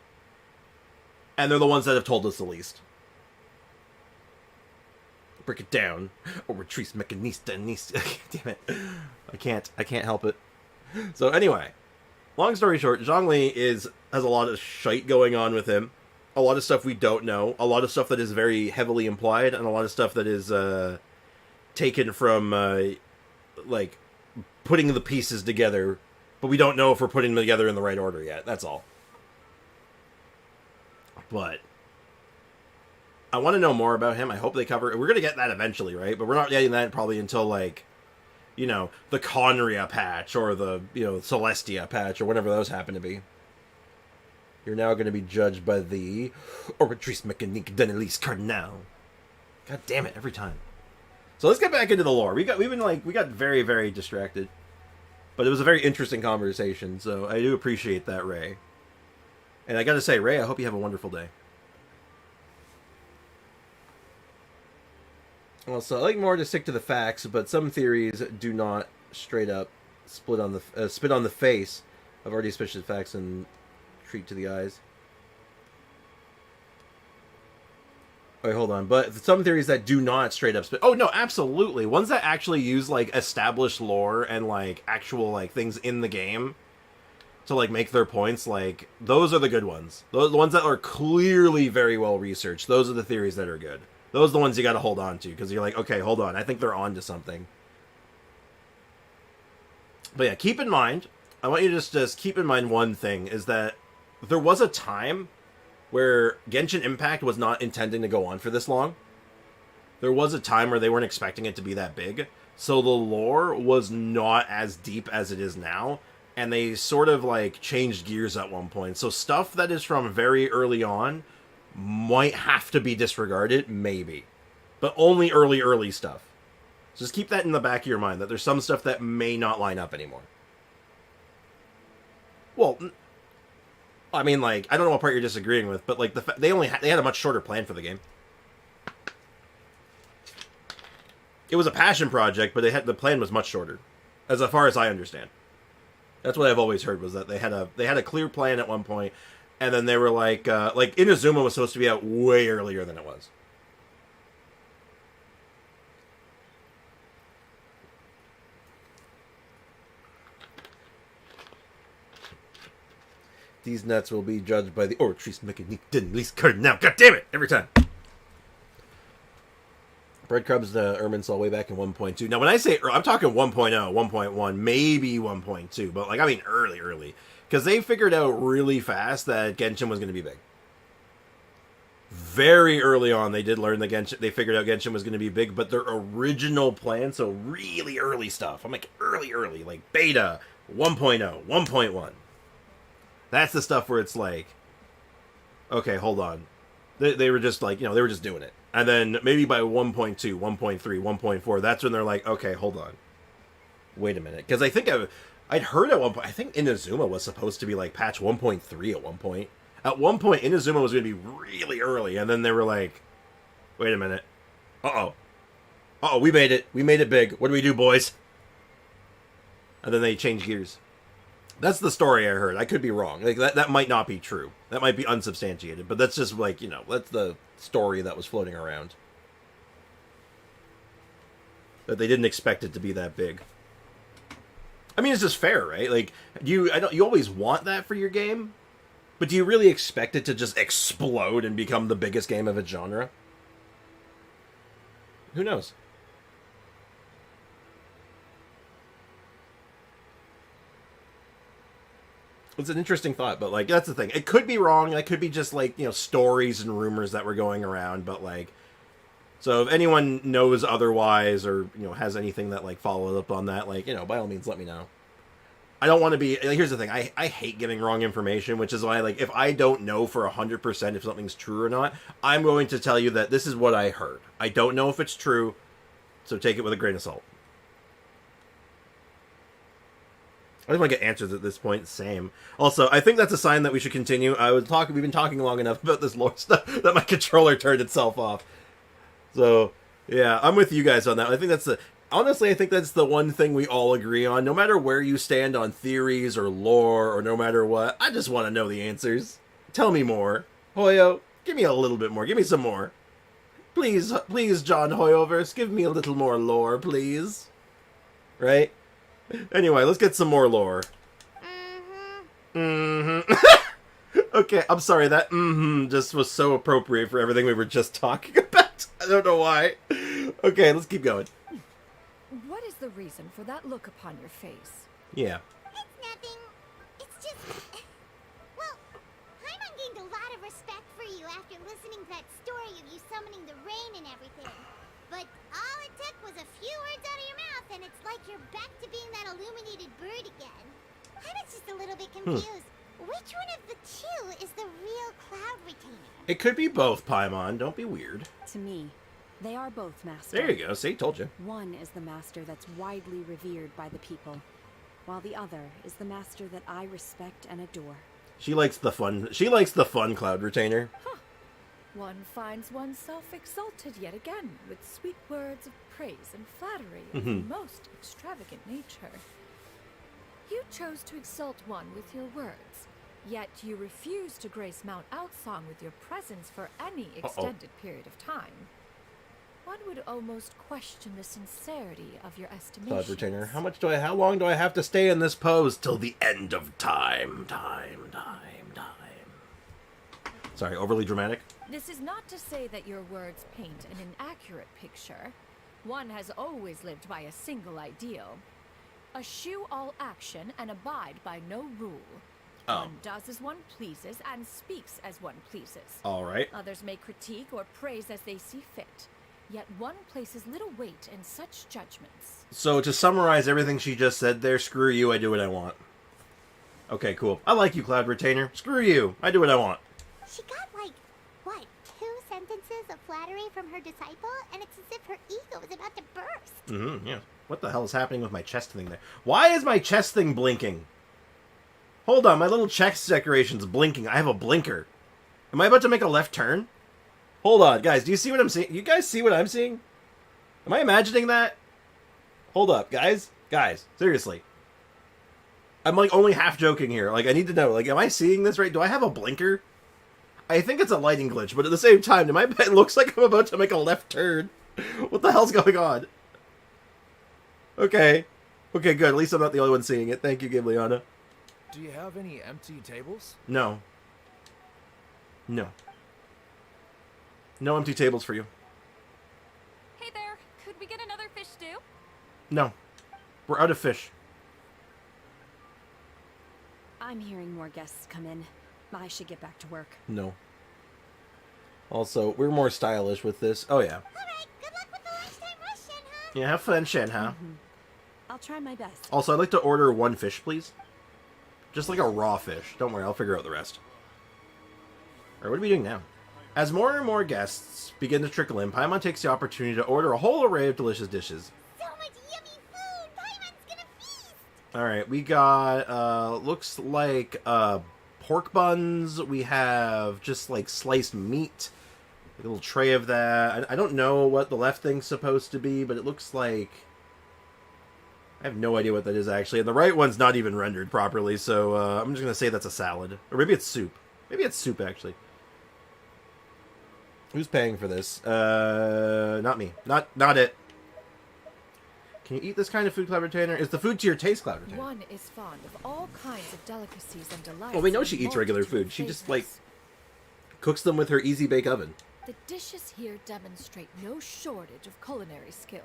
And they're the ones that have told us the least. Break it down. Oratrice Mécanique d'Annelise. Damn it. I can't help it. So anyway, long story short, Zhongli has a lot of shite going on with him. A lot of stuff we don't know. A lot of stuff that is very heavily implied, and a lot of stuff that is taken from like putting the pieces together, but we don't know if we're putting them together in the right order yet. That's all. But I want to know more about him. I hope they cover it. We're going to get that eventually, right? But we're not getting that probably until, like, you know, the Conria patch or the, you know, Celestia patch or whatever those happen to be. You're now going to be judged by the Oratrice Mécanique d'Annelise Cardinal. God damn it, every time. So let's get back into the lore. We got very, very distracted. But it was a very interesting conversation, so I do appreciate that, Ray. And I gotta say, Ray, I hope you have a wonderful day. Well, so I like more to stick to the facts, but some theories do not straight up spit on the face of already suspicious facts and treat to the eyes. Wait, hold on. But some theories that do not straight up spit. Oh no, absolutely. Ones that actually use like established lore and like actual like things in the game to like make their points. Like those are the good ones. Those the ones that are clearly very well researched. Those are the theories that are good. Those are the ones you got to hold on to because you're like, okay, hold on. I think they're on to something. But yeah, keep in mind. I want you to just keep in mind one thing is that there was a time where Genshin Impact was not intending to go on for this long. There was a time where they weren't expecting it to be that big. So the lore was not as deep as it is now. And they sort of like changed gears at one point. So stuff that is from very early on might have to be disregarded, maybe. But only early stuff. So just keep that in the back of your mind, that there's some stuff that may not line up anymore. Well, I mean, like, I don't know what part you're disagreeing with, but like they had a much shorter plan for the game. It was a passion project, but the plan was much shorter, as far as I understand. That's what I've always heard was that they had a clear plan at one point, and then they were like Inazuma was supposed to be out way earlier than it was. These nuts will be judged by the Ortrice Mechanique didn't release card now. God damn it! Every time. Breadcrumbs the Irminsul way back in 1.2. Now, when I say I'm talking 1.0, 1.1, maybe 1.2, but like I mean early. Because they figured out really fast that Genshin was going to be big. Very early on, they did learn that they figured out Genshin was going to be big, but their original plan, so really early stuff, I'm like early, like beta, 1.0, 1.1. That's the stuff where it's like, okay, hold on. They were just like, they were just doing it. And then maybe by 1.2, 1.3, 1.4, that's when they're like, okay, hold on. Wait a minute. Because I think I'd heard at one point, I think Inazuma was supposed to be like patch 1.3 at one point. At one point, Inazuma was going to be really early, and then they were like, wait a minute. Uh-oh, we made it. We made it big. What do we do, boys? And then they changed gears. That's the story I heard. I could be wrong. Like that might not be true. That might be unsubstantiated. But that's just like, that's the story that was floating around. That they didn't expect it to be that big. I mean, it's just fair, right? Like, you always want that for your game, but do you really expect it to just explode and become the biggest game of its genre? Who knows? It's an interesting thought, but like that's the thing. It could be wrong. That could be just like stories and rumors that were going around. But like, so if anyone knows otherwise or has anything that like followed up on that, like by all means let me know. I don't want to be. Here's the thing. I hate giving wrong information, which is why like if I don't know for 100% if something's true or not, I'm going to tell you that this is what I heard. I don't know if it's true, so take it with a grain of salt. I just want to get answers at this point. Same. Also, I think that's a sign that we should continue. We've been talking long enough about this lore stuff that my controller turned itself off. So, yeah, I'm with you guys on that. Honestly, I think that's the one thing we all agree on. No matter where you stand on theories or lore or no matter what, I just want to know the answers. Tell me more. Hoyo, give me a little bit more. Give me some more. Please, John Hoyoverse, give me a little more lore, please. Right? Anyway, let's get some more lore. Okay, I'm sorry, that just was so appropriate for everything we were just talking about. I don't know why. Okay, let's keep going. What is the reason for that look upon your face? Yeah. It's nothing. It's just... Well, Paimon gained a lot of respect for you after listening to that story of you summoning the rain and everything. But all it took was a few words out of your mouth, and it's like you're back to being that illuminated bird again. I was just a little bit confused. Which one of the two is the real Cloud Retainer? It could be both, Paimon. Don't be weird. To me, they are both master. There you go. See, told you. One is the master that's widely revered by the people, while the other is the master that I respect and adore. She likes the fun. She likes the fun Cloud Retainer. Huh. One finds oneself exalted yet again with sweet words of praise and flattery of the most extravagant nature. You chose to exalt one with your words, yet you refuse to grace Mount Outsong with your presence for any extended period of time. One would almost question the sincerity of your estimation. Cloud Retainer, how long do I have to stay in this pose till the end of time? Sorry, overly dramatic? This is not to say that your words paint an inaccurate picture. One has always lived by a single ideal. Eschew all action and abide by no rule. One does as one pleases and speaks as one pleases. All right. Others may critique or praise as they see fit. Yet one places little weight in such judgments. So to summarize everything she just said there, screw you, I do what I want. Okay, cool. I like you, Cloud Retainer. Screw you, I do what I want. She got like, what, 2 sentences of flattery from her disciple? And it's as if her ego is about to burst. Yeah. What the hell is happening with my chest thing there? Why is my chest thing blinking? Hold on, my little chest decoration's blinking. I have a blinker. Am I about to make a left turn? Hold on, guys. Do you see what I'm seeing? You guys see what I'm seeing? Am I imagining that? Hold up, guys. Guys, seriously. I'm like only half joking here. Like, I need to know. Like, am I seeing this right? Do I have a blinker? I think it's a lighting glitch, but at the same time, it looks like I'm about to make a left turn. What the hell's going on? Okay. Okay, good. At least I'm not the only one seeing it. Thank you, Gibliana. Do you have any empty tables? No. No. No empty tables for you. Hey there, could we get another fish stew? No. We're out of fish. I'm hearing more guests come in. I should get back to work. No. Also, we're more stylish with this. Oh, yeah. Alright, good luck with the lunchtime rush, Shenhe. Yeah, have fun, Shenhe. I'll try my best. Also, I'd like to order 1 fish, please. Just like a raw fish. Don't worry, I'll figure out the rest. Alright, what are we doing now? As more and more guests begin to trickle in, Paimon takes the opportunity to order a whole array of delicious dishes. So much yummy food! Paimon's gonna feast! Alright, we got, looks like, pork buns. We have just, like, sliced meat. A little tray of that. I don't know what the left thing's supposed to be, but it looks like... I have no idea what that is, actually. And the right one's not even rendered properly, so I'm just going to say that's a salad. Or maybe it's soup. Maybe it's soup, actually. Who's paying for this? Not me. Not it. Can you eat this kind of food, Cloud Retainer? Is the food to your taste, Cloud Retainer? One is fond of all kinds of delicacies and delights. Well, we know she eats regular food. She just, like, cooks them with her easy bake oven. The dishes here demonstrate no shortage of culinary skill.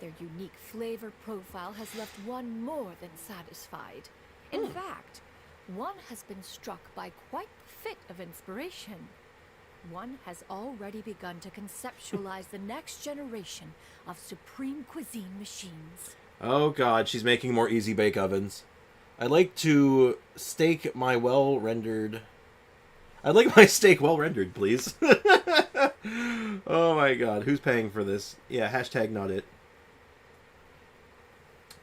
Their unique flavor profile has left one more than satisfied. In fact, one has been struck by quite the fit of inspiration. One has already begun to conceptualize the next generation of supreme cuisine machines. Oh god, she's making more easy bake ovens. I'd like to steak my well-rendered... I'd like my steak well-rendered, please. Oh my god, who's paying for this? Yeah, hashtag not it.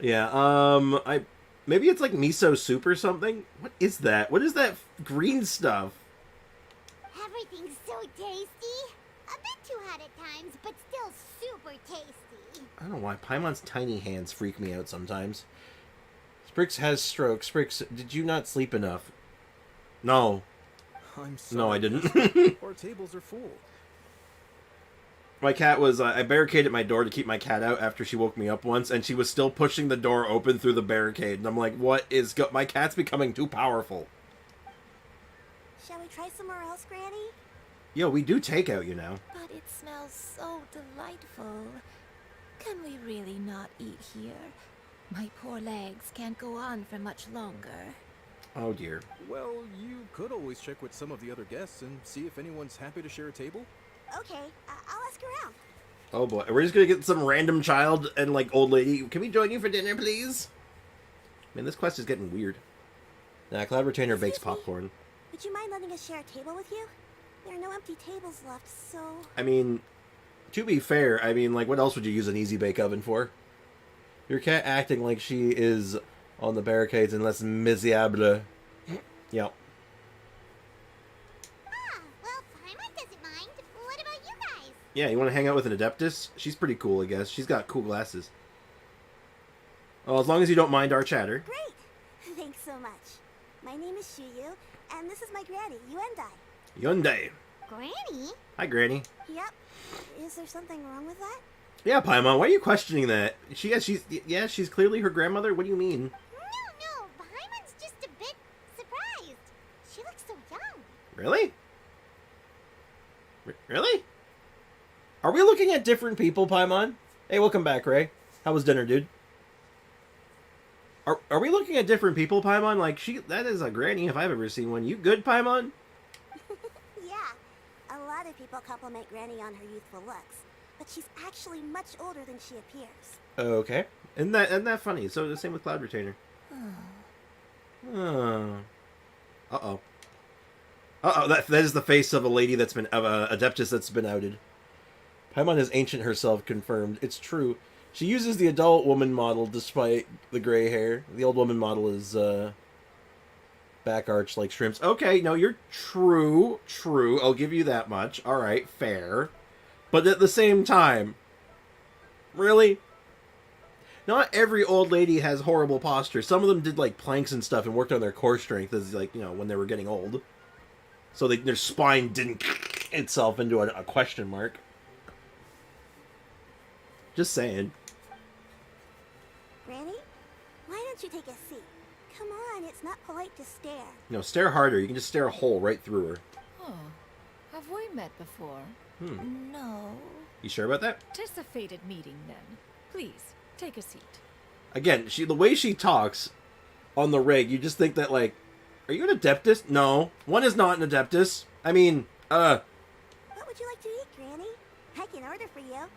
Yeah, maybe it's like miso soup or something? What is that? What is that green stuff? Everything's so tasty. A bit too hot at times, but still super tasty. I don't know why. Paimon's tiny hands freak me out sometimes. Sprix has stroke. Sprix, did you not sleep enough? No. I'm sorry. No, I didn't. Our tables are full. My cat was... I barricaded my door to keep my cat out after she woke me up once, and she was still pushing the door open through the barricade. And I'm like, what is... My cat's becoming too powerful. Shall we try somewhere else, Granny? Yo, we do takeout, you know. But it smells so delightful. Can we really not eat here? My poor legs can't go on for much longer. Oh, dear. Well, you could always check with some of the other guests and see if anyone's happy to share a table. Okay, I'll ask around. Oh, boy. We're just gonna get some random child and, like, old lady. Can we join you for dinner, please? Man, this quest is getting weird. Nah, Cloud Retainer bakes Excuse me? popcorn. Would you mind letting us share a table with you? There are no empty tables left, so... I mean, to be fair, I mean, like, what else would you use an easy bake oven for? Your cat acting like she is on the barricades and less miserable. Yep. Ah, well, Paimon doesn't mind. Yeah, you want to hang out with an Adeptus? She's pretty cool, I guess. She's got cool glasses. Well, as long as you don't mind our chatter. Great! Thanks so much. My name is Shuyu, and this is my granny, Yuendai. Hyundai. Granny? Hi, Granny. Yep. Is there something wrong with that? Yeah, Paimon, why are you questioning that? She's clearly her grandmother. What do you mean? No. Paimon's just a bit surprised. She looks so young. Really? Really? Are we looking at different people, Paimon? Hey, welcome back, Ray. How was dinner, dude? Are we looking at different people, Paimon? Like, that is a granny if I've ever seen one. You good, Paimon? Yeah. A lot of people compliment Granny on her youthful looks, but she's actually much older than she appears. Okay. Isn't that funny? So the same with Cloud Retainer. Uh-oh. Uh-oh, that is the face of a lady of a Adeptus that's been outed. Paimon has Ancient herself confirmed. It's true. She uses the adult woman model despite the gray hair. The old woman model is, back arched like shrimps. Okay, no, you're true. I'll give you that much. Alright, fair. But at the same time, really? Not every old lady has horrible posture. Some of them did, like, planks and stuff and worked on their core strength as, like, when they were getting old. So their spine didn't itself into a question mark. Just saying. Granny? Why don't you take a seat? Come on, it's not polite to stare. No, stare harder. You can just stare a hole right through her. Oh, have we met before? No. You sure about that? 'Tis a fated meeting, then. Please, take a seat. Again, the way she talks on the rig, you just think that, like, are you an Adeptus? No. One is not an Adeptus. I mean, What would you like to eat, Granny? I can order for you.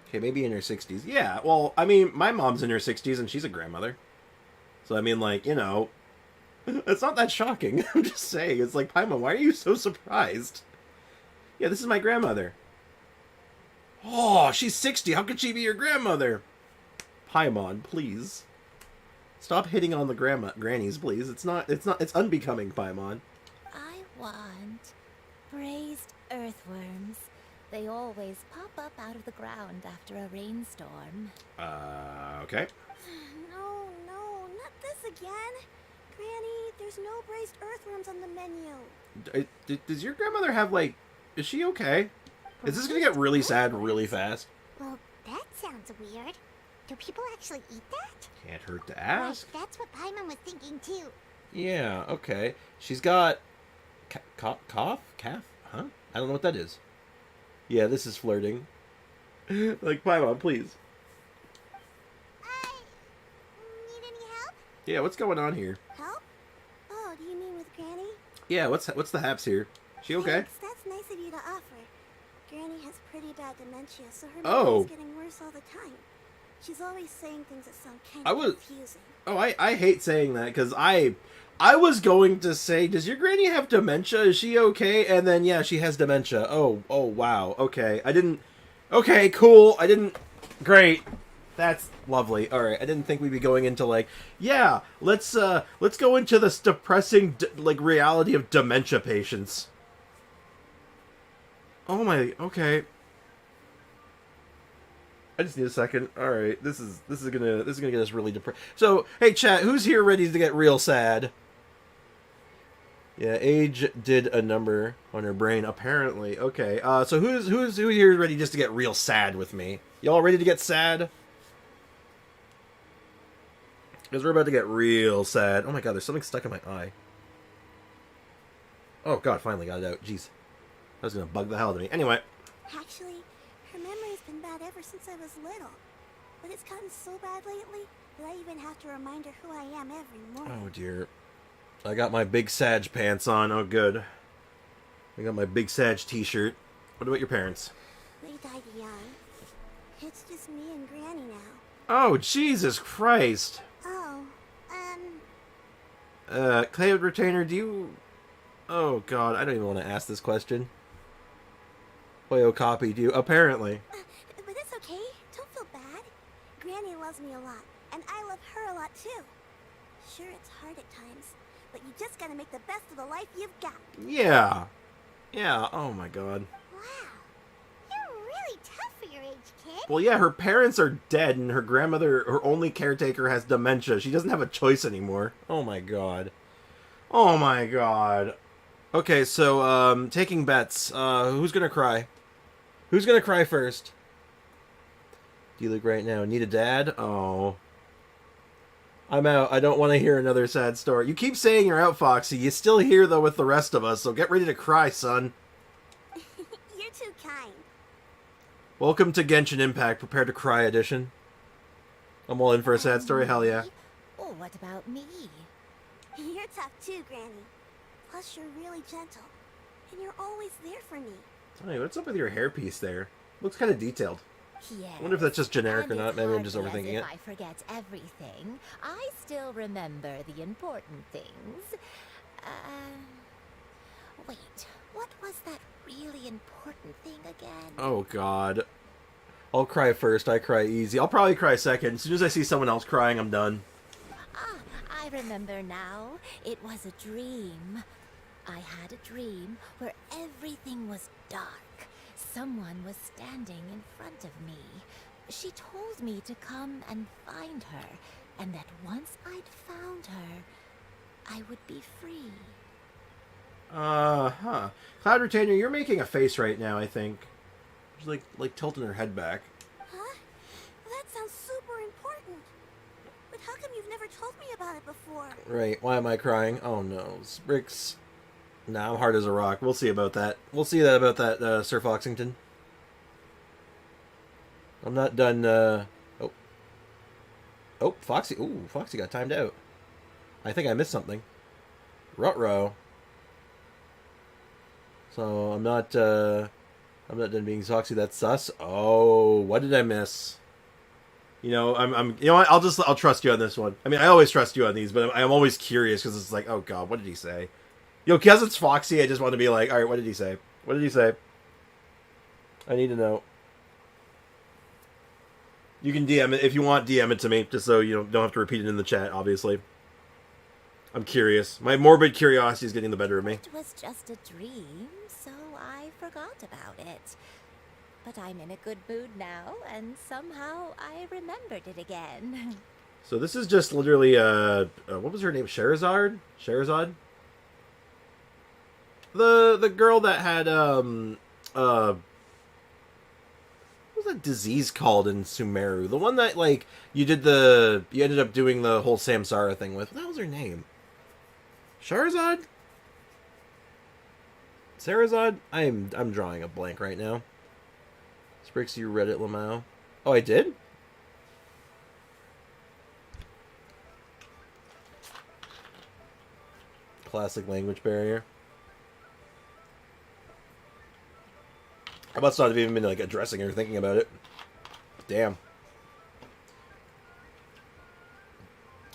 okay, maybe in her 60s. Yeah, well, I mean, my mom's in her 60s and she's a grandmother. So, I mean, like, it's not that shocking. I'm just saying. It's like, Paimon, why are you so surprised? Yeah, this is my grandmother. Oh, she's 60. How could she be your grandmother? Paimon, please. Stop hitting on the grannies, please. It's unbecoming, Paimon. I want braised earthworms. They always pop up out of the ground after a rainstorm. Okay. No, not this again. Granny, there's no braised earthworms on the menu. Does your grandmother have, like... Is she okay? Is this gonna get really sad really fast? Well, that sounds weird. Do people actually eat that? Can't hurt to ask. Right, that's what Paimon was thinking too. Yeah, okay. She's got... Cough? Calf? Huh? I don't know what that is. Yeah, this is flirting. Like, Paimon, please. Need any help? Yeah, what's going on here? Help? Oh, do you mean with Granny? Yeah, what's the haps here? She okay? Thanks, that's nice of you to offer. Granny has pretty bad dementia, so her Oh. memory's getting worse all the time. She's always saying things that sound kind of confusing. Oh, I hate saying that, because I was going to say, does your granny have dementia? Is she okay? And then, yeah, she has dementia. Oh, wow. Okay, okay, cool. Great. That's lovely. All right, I didn't think we'd be going into, like, yeah, let's go into this depressing, reality of dementia patients. Oh my, okay. I just need a second. All right, this is gonna get us really depressed. So, hey, chat, who's here ready to get real sad? Yeah, age did a number on her brain, apparently. Okay, so who here is ready just to get real sad with me? Y'all ready to get sad? Because we're about to get real sad. Oh my god, there's something stuck in my eye. Oh god, finally got it out. Jeez, that was gonna bug the hell out of me. Anyway. Actually, her memory's been bad ever since I was little. But it's gotten so bad lately that I even have to remind her who I am every morning. Oh dear. I got my Big Sag pants on. Oh good. I got my Big Sag t-shirt. What about your parents? They died young. It's just me and Granny now. Oh, Jesus Christ. Oh, Cloud Retainer, do you... Oh god, I don't even want to ask this question. Oyo copy, do you? Apparently. But it's okay. Don't feel bad. Granny loves me a lot, and I love her a lot too. Sure, it's hard at times, but you just gotta make the best of the life you've got. Yeah. Yeah, oh my god. Wow, you're Well, yeah, her parents are dead, and her grandmother, her only caretaker, has dementia. She doesn't have a choice anymore. Oh my god. Oh my god. Okay, so, taking bets. Who's gonna cry? Who's gonna cry first? Do you look right now? Need a dad? Oh. I'm out. I don't want to hear another sad story. You keep saying you're out, Foxy. You're still here, though, with the rest of us, so get ready to cry, son. You're too kind. Welcome to Genshin Impact. Prepare to cry edition. I'm all in for a sad story. Hell yeah. Oh, what about me? You're tough too, Granny. Plus, you're really gentle. And you're always there for me. Hey, what's up with your hairpiece there? Looks kind of detailed. Yes. I wonder if that's just generic and or not. it's Maybe I'm just hardly as overthinking if it. I forget everything. I still remember the important things. Wait, what was that really important thing again? Oh, God. I'll cry first. I cry easy. I'll probably cry second. As soon as I see someone else crying, I'm done. Ah, I remember now. It was a dream. I had a dream where everything was dark. Someone was standing in front of me. She told me to come and find her, and that once I'd found her, I would be free. Huh. Cloud Retainer, you're making a face right now, I think. She's like tilting her head back. Huh? That sounds super important. But how come you've never told me about it before? Right. Why am I crying? Oh, no. Sprix. Nah, I'm hard as a rock. We'll see about that. We'll see about that, Sir Foxington. I'm not done, Oh. Oh, Foxy. Ooh, Foxy got timed out. I think I missed something. Ruh-roh. So, I'm not done being Foxy. That's sus. Oh, what did I miss? You know, you know what? I'll trust you on this one. I mean, I always trust you on these, but I'm always curious because it's like, oh god, what did he say? You know, because it's Foxy, I just want to be like, all right, what did he say? What did he say? I need to know. You can DM it if you want. DM it to me, just so you don't have to repeat it in the chat. Obviously, I'm curious. My morbid curiosity is getting the better of me. It was just a dream, so I forgot about it. But I'm in a good mood now, and somehow I remembered it again. So this is just literally, what was her name? Sherazade? The girl that had, what was that disease called in Sumeru? The one that, like, you ended up doing the whole Samsara thing with. What was her name? Sherazade? Sarazade? I'm drawing a blank right now. Sprix, you read it, Lamau. Oh, I did? Classic language barrier. I must not have even been like addressing or thinking about it. Damn.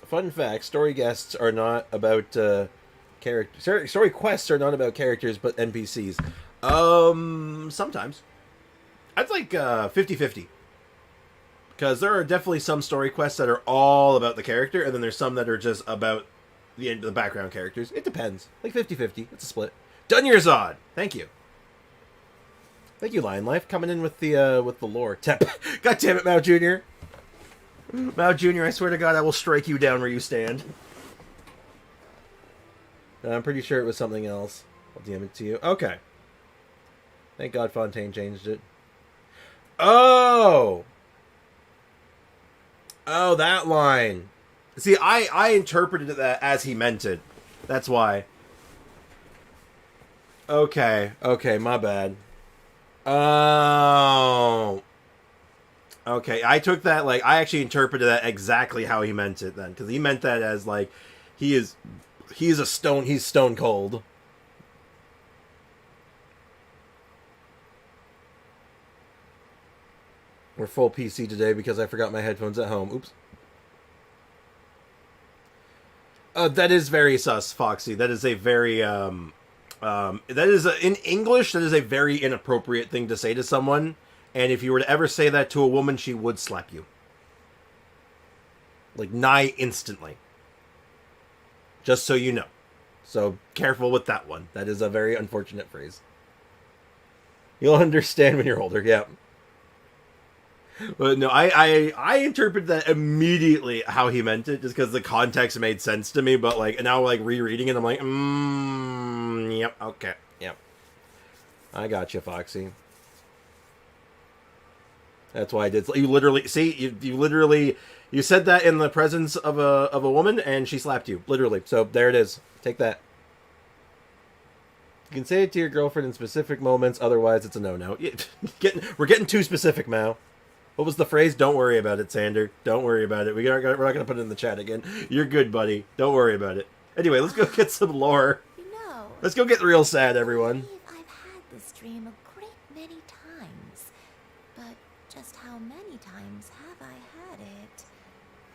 Fun fact: story guests are not about characters. Story quests are not about characters, but NPCs. Sometimes. I'd like 50-50. Because there are definitely some story quests that are all about the character, and then there's some that are just about the background characters. It depends. Like 50-50. It's a split. Dunyerzod! Thank you. Thank you, Lion Life, coming in with the lore. God damn it, Mao Jr. Mao Jr., I swear to God, I will strike you down where you stand. I'm pretty sure it was something else. I'll DM it to you. Okay. Thank God Fontaine changed it. Oh! Oh, that line. See, I interpreted that as he meant it. That's why. Okay, my bad. Oh. Okay, I took that, like, I actually interpreted that exactly how he meant it then. Because he meant that as, like, he's stone cold. We're full PC today because I forgot my headphones at home. Oops. That is very sus, Foxy. That is a very, in English, that is a very inappropriate thing to say to someone. And if you were to ever say that to a woman, she would slap you. Like, nigh instantly. Just so you know. So, careful with that one. That is a very unfortunate phrase. You'll understand when you're older, yeah. But no, I interpret that immediately how he meant it, just because the context made sense to me. But like now, like rereading it, I'm like, yep, okay, yep. I got you, Foxy. That's why I did. You literally see, you literally you said that in the presence of a woman, and she slapped you, literally. So there it is. Take that. You can say it to your girlfriend in specific moments. Otherwise, it's a no-no. We're getting too specific, Mao. What was the phrase? Don't worry about it, Sander. Don't worry about it. We're not going to put it in the chat again. You're good, buddy. Don't worry about it. Anyway, let's go get some lore. You know, Let's go get real sad, everyone. I've had this dream a great many times. But just how many times have I had it?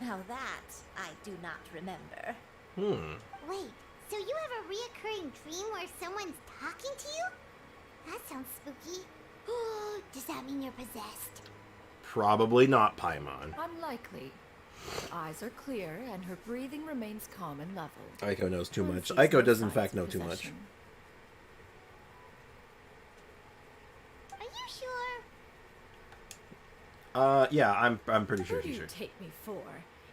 Now that I do not remember. Wait, so you have a reoccurring dream where someone's talking to you? That sounds spooky. Does that mean you're possessed? Probably not, Paimon. Unlikely. Her eyes are clear, and her breathing remains calm and level. Aiko knows too One much. sees Aiko no does, in signs fact, of know too much. possession. Are you sure? Yeah, I'm pretty sure Who do she's you sure. take me for?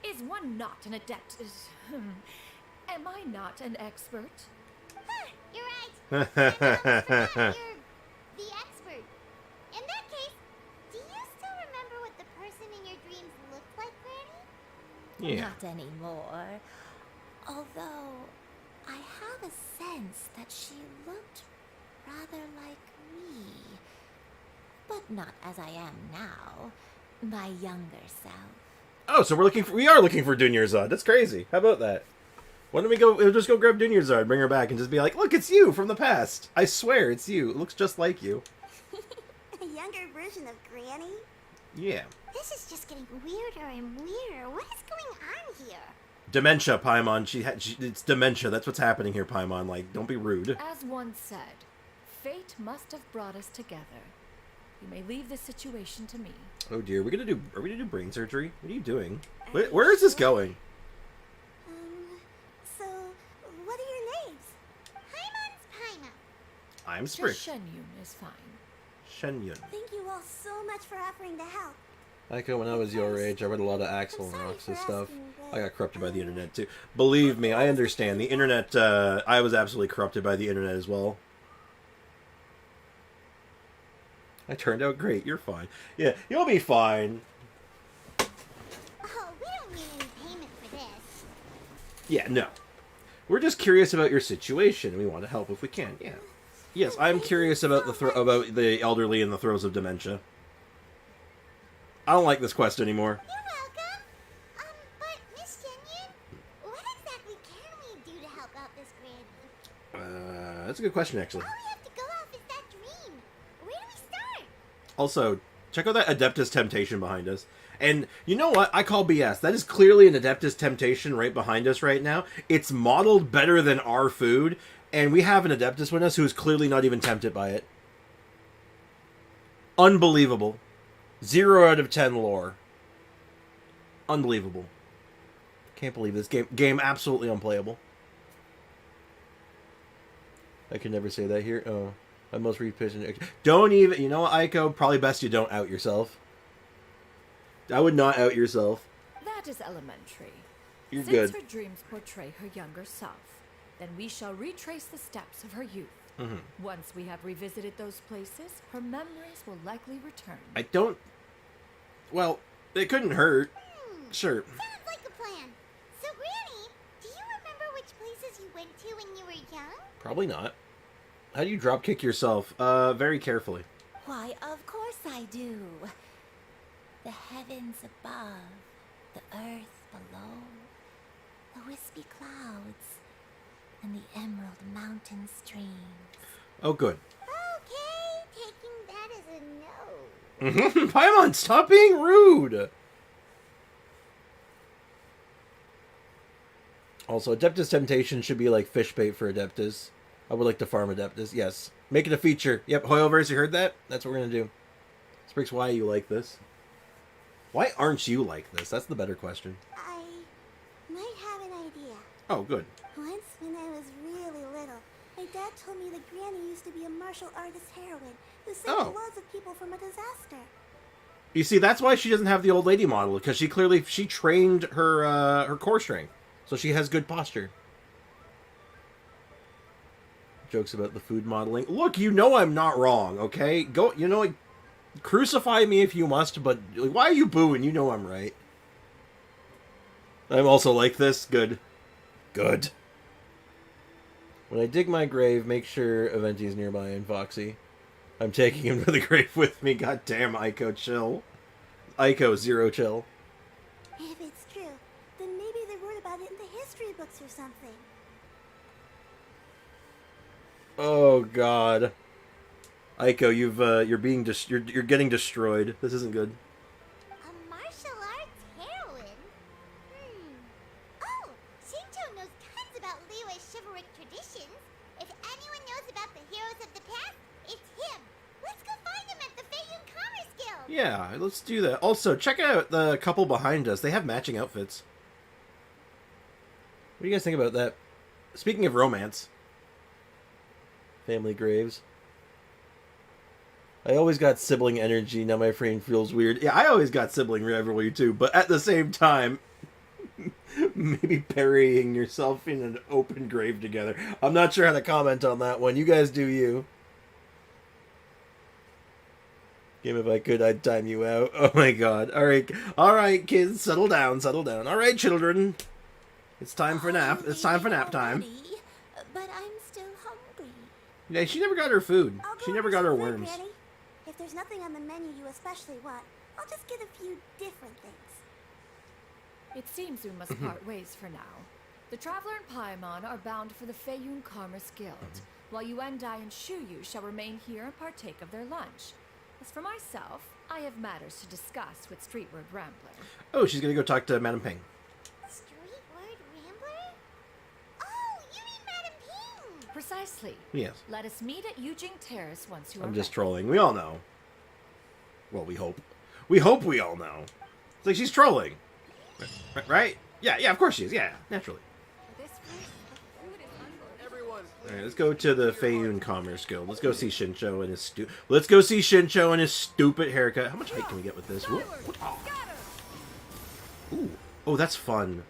Is one not an adept? Am I not an expert? You're right. I almost forgot you're the expert. In that case, do you still remember what the person in your dreams looked like, Granny? Yeah. Not anymore. Although, I have a sense that she looked rather like me. But not as I am now. My younger self. Oh, so we are looking for Dunyarzad. That's crazy. How about that? Why don't we'll just go grab Dunyarzad, bring her back, and just be like, look, it's you from the past. I swear, it's you. It looks just like you. A younger version of Granny? Yeah. This is just getting weirder and weirder. What is going on here? Dementia, Paimon. It's dementia. That's what's happening here, Paimon. Like, don't be rude. As one said, fate must have brought us together. You may leave this situation to me. Oh dear, are we gonna do brain surgery? What are you doing? Where is this going? So, what are your names? Paimon's Paimon. I'm Just Sprig. Shenyun is fine. Shenyun. Thank you all so much for offering to help. Aiko, when I was your age, I read a lot of Axel and I'm sorry Rox's for stuff. asking, I but, got corrupted by the internet too. Believe me, I understand. The internet, I was absolutely corrupted by the internet as well. I turned out great. You're fine. Yeah, you'll be fine. Oh, we don't need any payment for this. Yeah, no. We're just curious about your situation, and we want to help if we can. Yeah. Yes, I'm curious about about the elderly in the throes of dementia. I don't like this quest anymore. You're welcome. But Miss Shenyun, what exactly can we do to help out this Granny? That's a good question, actually. All we have to go off is that dream. Where do we start? Also, check out that Adeptus Temptation behind us. And you know what? I call BS. That is clearly an Adeptus Temptation right behind us right now. It's modeled better than our food, and we have an Adeptus with us who is clearly not even tempted by it. Unbelievable. 0 out of 10 lore. Unbelievable. Can't believe this game absolutely unplayable. I can never say that here. Oh, I must repitch. Don't even. You know what, Aiko? Probably best you don't out yourself. I would not out yourself. That is elementary. You're Since good. her dreams portray her younger self, then we shall retrace the steps of her youth. Once we have revisited those places, her memories will likely return. I don't. Well, it couldn't hurt. Sure. Sounds like a plan. So, Granny, do you remember which places you went to when you were young? Probably not. How do you drop kick yourself? Very carefully. Why, of course I do. The heavens above, the earth below, the wispy clouds, and the emerald mountain streams. Oh, good. Okay, taking that as a no. Paimon, stop being rude! Also, Adeptus Temptation should be like fish bait for Adeptus. I would like to farm Adeptus, yes. Make it a feature. Yep, Hoyoverse, you heard that? That's what we're gonna do. Spriggs, why are you like this? Why aren't you like this? That's the better question. I might have an idea. Oh, good. Once, when I was really little, my dad told me that Granny used to be a martial artist heroine who saved Oh. loads of people from a disaster. You see, that's why she doesn't have the old lady model, because she trained her core strength, so she has good posture. Jokes about the food modeling. Look, you know I'm not wrong, okay? Go, you know, like, crucify me if you must, but like, why are you booing? You know I'm right. I'm also like this. Good. Good. When I dig my grave, make sure Aventi's nearby and Foxy. I'm taking him to the grave with me. God damn, Aiko, chill. Aiko, zero chill. If it's true, then maybe they wrote about it in the history books or something. Oh God, Aiko, you're getting destroyed. This isn't good. A martial arts heroine? Oh, Shinto knows tons about Liyue's chivalric traditions. If anyone knows about the heroes of the past, it's him. Let's go find him at the Feiyun Commerce Guild. Yeah, let's do that. Also, check out the couple behind us. They have matching outfits. What do you guys think about that? Speaking of romance. Family graves. I always got sibling energy, now my brain feels weird. Yeah, I always got sibling rivalry too, but at the same time, maybe burying yourself in an open grave together. I'm not sure how to comment on that one. You guys do you. Game, if I could, I'd time you out. Oh my God. Alright, kids, settle down. Alright, children. It's time for nap. It's time for nap time. But I'm still hungry. Yeah, she never got her food. She never got her worms. Granny. If there's nothing on the menu you especially want, I'll just get a few different things. It seems we must part ways for now. The Traveler and Paimon are bound for the Feiyun Commerce Guild, while Yuendai and Shuyu shall remain here and partake of their lunch. As for myself, I have matters to discuss with Streetward Rambler. Oh, she's gonna go talk to Madame Ping. Streetward Rambler? Oh, you mean Madame Ping! Precisely. Yes. Let us meet at Yujing Terrace once you are I'm just ready. trolling. We all know. Well, we hope. We hope we all know. It's like she's trolling. Right? Yeah, of course she is. Yeah, naturally. This place, the food is unbelievable. Everyone, Alright, let's go to the Feiyun Commerce Guild. Let's go see Shincho and his stupid haircut. How much height can we get with this? Whoop. Oh. Ooh. Oh, that's fun.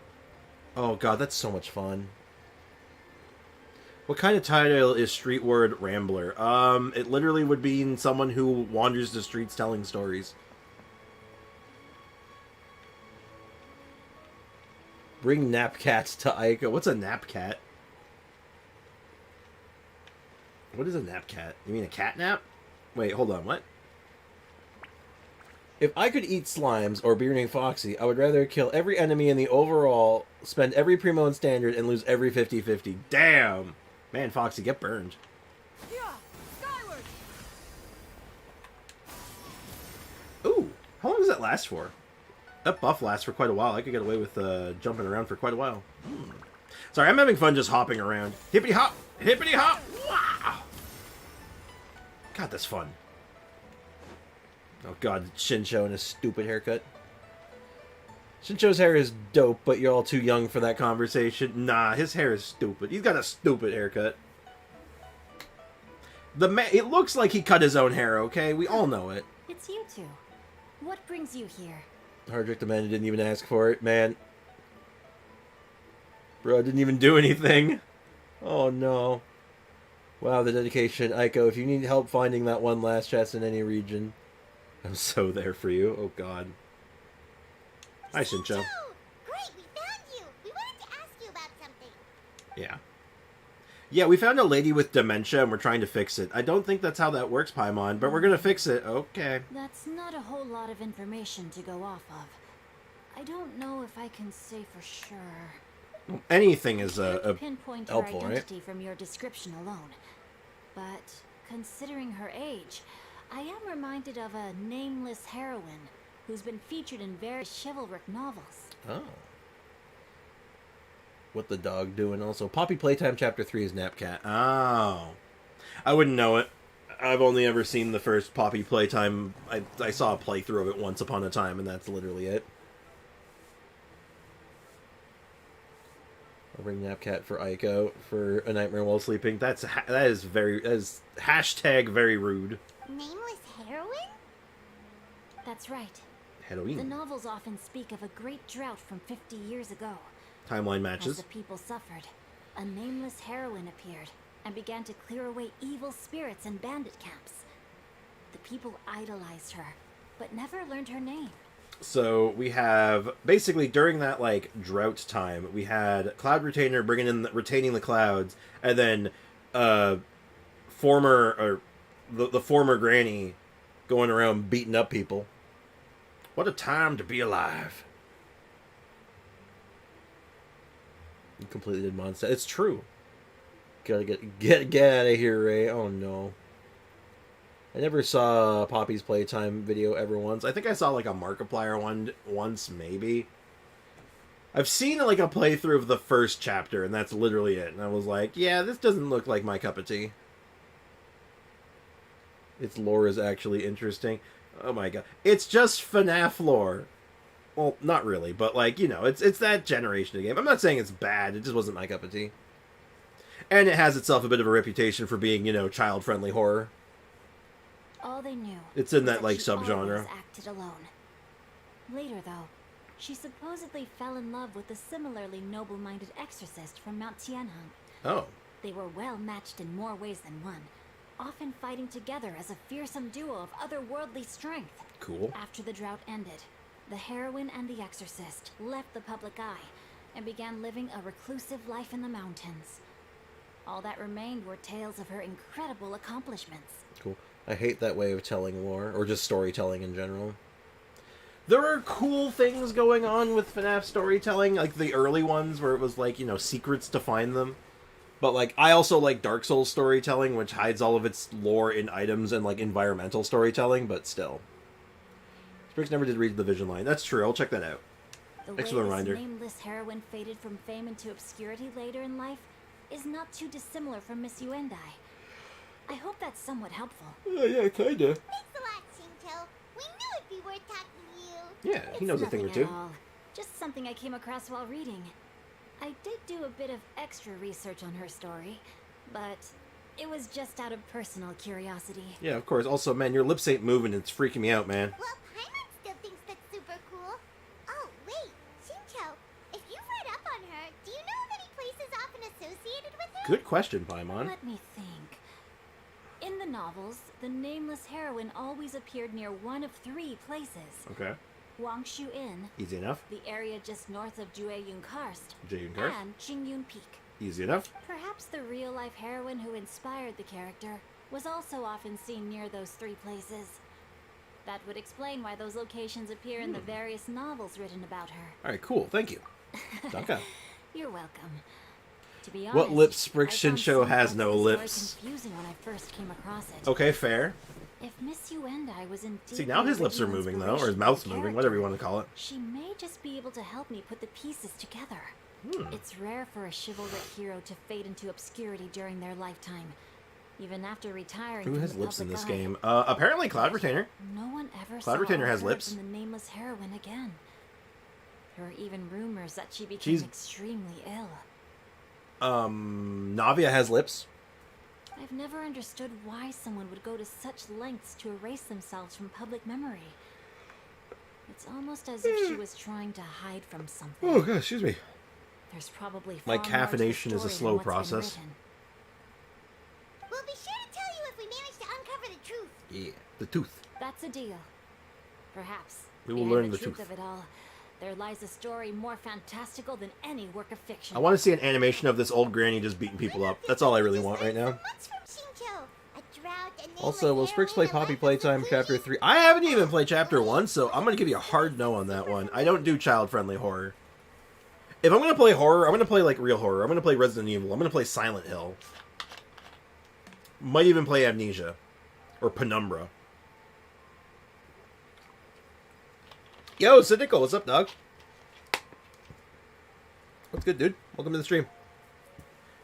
Oh God, that's so much fun. What kind of title is Streetward Rambler? It literally would be someone who wanders the streets telling stories. Bring napcats to Aiko. What's a napcat? What is a napcat? You mean a cat nap? Wait, hold on, what? If I could eat slimes or be named Foxy, I would rather kill every enemy in the overall, spend every primo and standard, and lose every 50-50. Damn! Man, Foxy, get burned. Yeah, skyward. Ooh, how long does that last for? That buff lasts for quite a while. I could get away with jumping around for quite a while. Sorry, I'm having fun just hopping around. Hippity hop! Hippity hop! Wow! God, that's fun. Oh God, Shincho and his stupid haircut. Shincho's hair is dope, but you're all too young for that conversation. Nah, his hair is stupid. He's got a stupid haircut. It looks like he cut his own hair, okay? We all know it. It's you two. What brings you here? Hardrick the man didn't even ask for it, man. Bro, didn't even do anything. Oh no. Wow, the dedication. Aiko, if you need help finding that one last chest in any region, I'm so there for you. Oh God. Hi, Shincho. Great, we found you! We wanted to ask you about something. Yeah. Yeah, we found a lady with dementia and we're trying to fix it. I don't think that's how that works, Paimon, but we're gonna fix it. Okay. That's not a whole lot of information to go off of. I don't know if I can say for sure. Anything is Can't pinpoint her helpful, right? identity from your description alone. But considering her age, I am reminded of a nameless heroine who's been featured in various chivalric novels. Oh. What the dog doing also? Poppy Playtime Chapter 3 is Napcat. Oh. I wouldn't know it. I've only ever seen the first Poppy Playtime. I saw a playthrough of it once upon a time, and that's literally it. I'll bring Napcat for Aiko for A Nightmare While Sleeping. That is hashtag very rude. Nameless heroine? That's right. The Halloween. novels often speak of a great drought from 50 years ago. Timeline As matches. the people suffered, a nameless heroine appeared and began to clear away evil spirits in bandit camps. The people idolized her, but never learned her name. So we have basically during that like drought time, we had Cloud Retainer retaining the clouds, and then the former granny going around beating up people. What a time to be alive! You completely did Mondstadt. It's true. Gotta get out of here, Ray. Oh no. I never saw Poppy's Playtime video ever once. I think I saw like a Markiplier one once, maybe. I've seen like a playthrough of the first chapter, and that's literally it. And I was like, yeah, this doesn't look like my cup of tea. Its lore is actually interesting. Oh my god. It's just FNAF lore. Well, not really, but like, you know, it's that generation of game. I'm not saying it's bad, it just wasn't my cup of tea. And it has itself a bit of a reputation for being, you know, child-friendly horror. All they knew. It's in was that, like, she subgenre. always acted alone. Later, though, she supposedly fell in love with a similarly noble-minded exorcist from Mount Tianheng. Oh. They were well matched in more ways than one, often fighting together as a fearsome duo of otherworldly strength. Cool. After the drought ended, the heroine and the exorcist left the public eye and began living a reclusive life in the mountains. All that remained were tales of her incredible accomplishments. Cool. I hate that way of telling lore, or just storytelling in general. There are cool things going on with FNAF storytelling, like the early ones where it was like, you know, secrets to find them. But like, I also like Dark Souls storytelling, which hides all of its lore in items and like environmental storytelling, but still. Spriggs never did read the Vision line. That's true, I'll check that out. The Thanks way for the this reminder. nameless heroine faded from fame into obscurity later in life is not too dissimilar from Miss Yuendai. I hope that's somewhat helpful. Yeah, kinda. Thanks a lot, Shinto. We knew it'd be worth talking to you. Yeah, he knows a thing or Nothing two. at all. Just something I came across while reading. I did do a bit of extra research on her story, but it was just out of personal curiosity. Yeah, of course. Also, man, your lips ain't moving. It's freaking me out, man. Well, Paimon still thinks that's super cool. Oh, wait, Shinto, if you've read up on her, do you know of any places often associated with her? Good question, Paimon. Let me think. In the novels, the nameless heroine always appeared near one of three places. Okay. Wangshu Inn, Easy enough. the area just north of Jueyun Karst, Jayun Karst. and Qingyun Peak. Easy enough. Perhaps the real-life heroine who inspired the character was also often seen near those three places. That would explain why those locations appear in the various novels written about her. Alright, cool. Thank you. Danke. You're welcome. To be honest, What lips Spriggs I found Shinsho some has parts no of the story lips? confusing when I first came across it. Okay, fair. If Miss Yuendai was indeed See, now the his lips are original moving, though, or his inspiration mouth's for the moving, whatever you character, want to call it. she may just be able to help me put the pieces together. It's rare for a chivalric hero to fade into obscurity during their lifetime, even after retiring Who from has the lips in public this eye. game? Apparently Cloud Retainer. No one ever Cloud saw Retainer or has heard lips. from the nameless heroine again. There were even rumors that she became She's- extremely ill. Navia has lips. I've never understood why someone would go to such lengths to erase themselves from public memory. It's almost as if she was trying to hide from something. Oh, God, excuse me. There's probably My far more to the caffeination is a story slow than what's been process. written. We'll be sure to tell you if we manage to uncover the truth. Yeah. The tooth. That's a deal. Perhaps. We will behind learn the truth truth. of it all, there lies a story more fantastical than any work of fiction. I want to see an animation of this old granny just beating people up. That's all I really want right now. What's from Shinto? A drought, a nameless Also, will Spriggs play heroine, a Poppy life of Playtime seclusion? Chapter 3? I haven't even played Chapter 1, so I'm going to give you a hard no on that one. I don't do child-friendly horror. If I'm going to play horror, I'm going to play, like, real horror. I'm going to play Resident Evil. I'm going to play Silent Hill. Might even play Amnesia. Or Penumbra. Yo, Cynical, what's up, dog? What's good, dude? Welcome to the stream.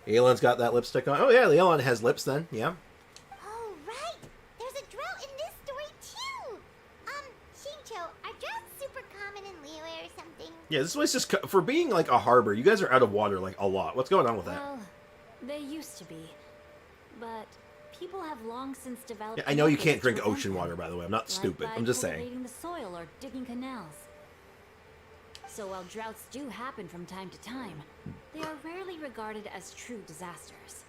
Aeon's got that lipstick on. Oh, yeah, Aeon has lips then. Yeah. Oh, right. There's a drought in this story, too. Shincho, are droughts super common in Liyue or something? Yeah, this place just... For being, like, a harbor, you guys are out of water, like, a lot. What's going on with that? Well, they used to be. But people have long long since developed. Yeah, I know you methods can't to drink prevent ocean them, water, by the way. I'm not like stupid. by I'm just saying. cultivating the soil or digging canals. So while droughts do happen from time to time, they are rarely regarded as true disasters.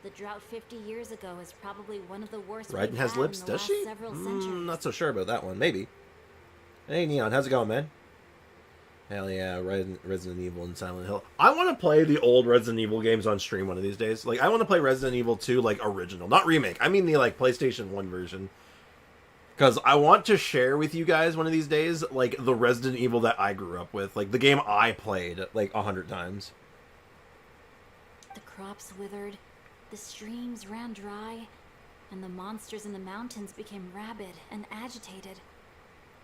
The drought 50 years ago is probably one of the worst Raiden we've has had lips, in the does last she? several centuries. Not so sure about that one. Maybe. Hey, Neon, how's it going, man? Hell yeah, Resident Evil and Silent Hill. I want to play the old Resident Evil games on stream one of these days. Like, I want to play Resident Evil 2, like, original. Not remake. I mean the, like, PlayStation 1 version. Because I want to share with you guys one of these days, like, the Resident Evil that I grew up with. Like, the game I played, like, 100 times. The crops withered, the streams ran dry, and the monsters in the mountains became rabid and agitated.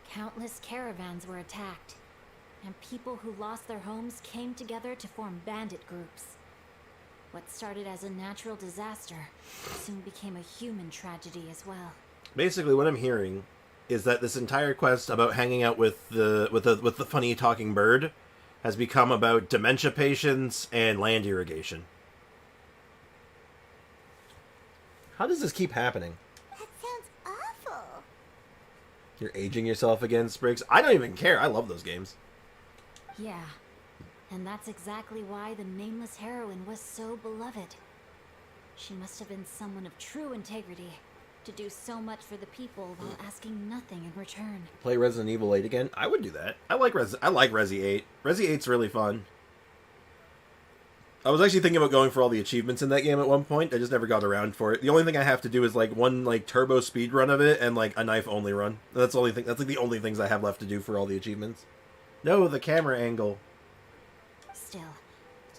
Countless caravans were attacked, and people who lost their homes came together to form bandit groups. What started as a natural disaster soon became a human tragedy as well. Basically, what I'm hearing is that this entire quest about hanging out with the funny talking bird has become about dementia patients and land irrigation. How does this keep happening? That sounds awful. You're aging yourself again, Spriggs? I don't even care. I love those games. Yeah, and that's exactly why the nameless heroine was so beloved. She must have been someone of true integrity, to do so much for the people while asking nothing in return. Play Resident Evil 8 again? I would do that. I like Resi 8. Resi 8's really fun. I was actually thinking about going for all the achievements in that game at one point. I just never got around for it. The only thing I have to do is like one like turbo speed run of it and like a knife only run. That's the only thing. That's like the only things I have left to do for all the achievements. No, the camera angle. Still,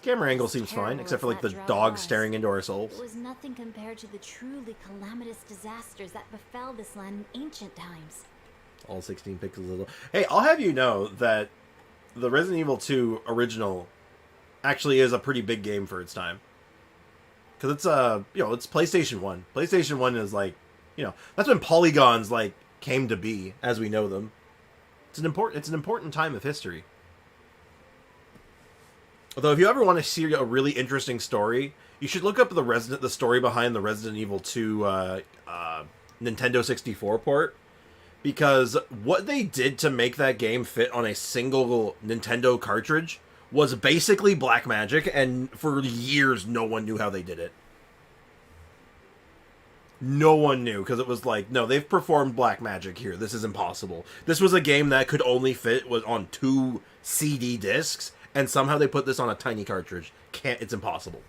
This camera angle seems fine, except for like the dog staring into our souls. it was nothing compared to the truly calamitous disasters that befell this land in ancient times. All 16 pixels. Hey, I'll have you know that the Resident Evil 2 original actually is a pretty big game for its time. Because it's it's PlayStation 1. PlayStation 1 is like, that's when polygons like came to be as we know them. It's an important time of history. Although if you ever want to see a really interesting story, you should look up the story behind the Resident Evil 2 Nintendo 64 port. Because what they did to make that game fit on a single Nintendo cartridge was basically black magic, and for years no one knew how they did it. No one knew, because it was like, no, they've performed black magic here. This is impossible. This was a game that could only fit on 2 CD discs, and somehow they put this on a tiny cartridge. It's impossible.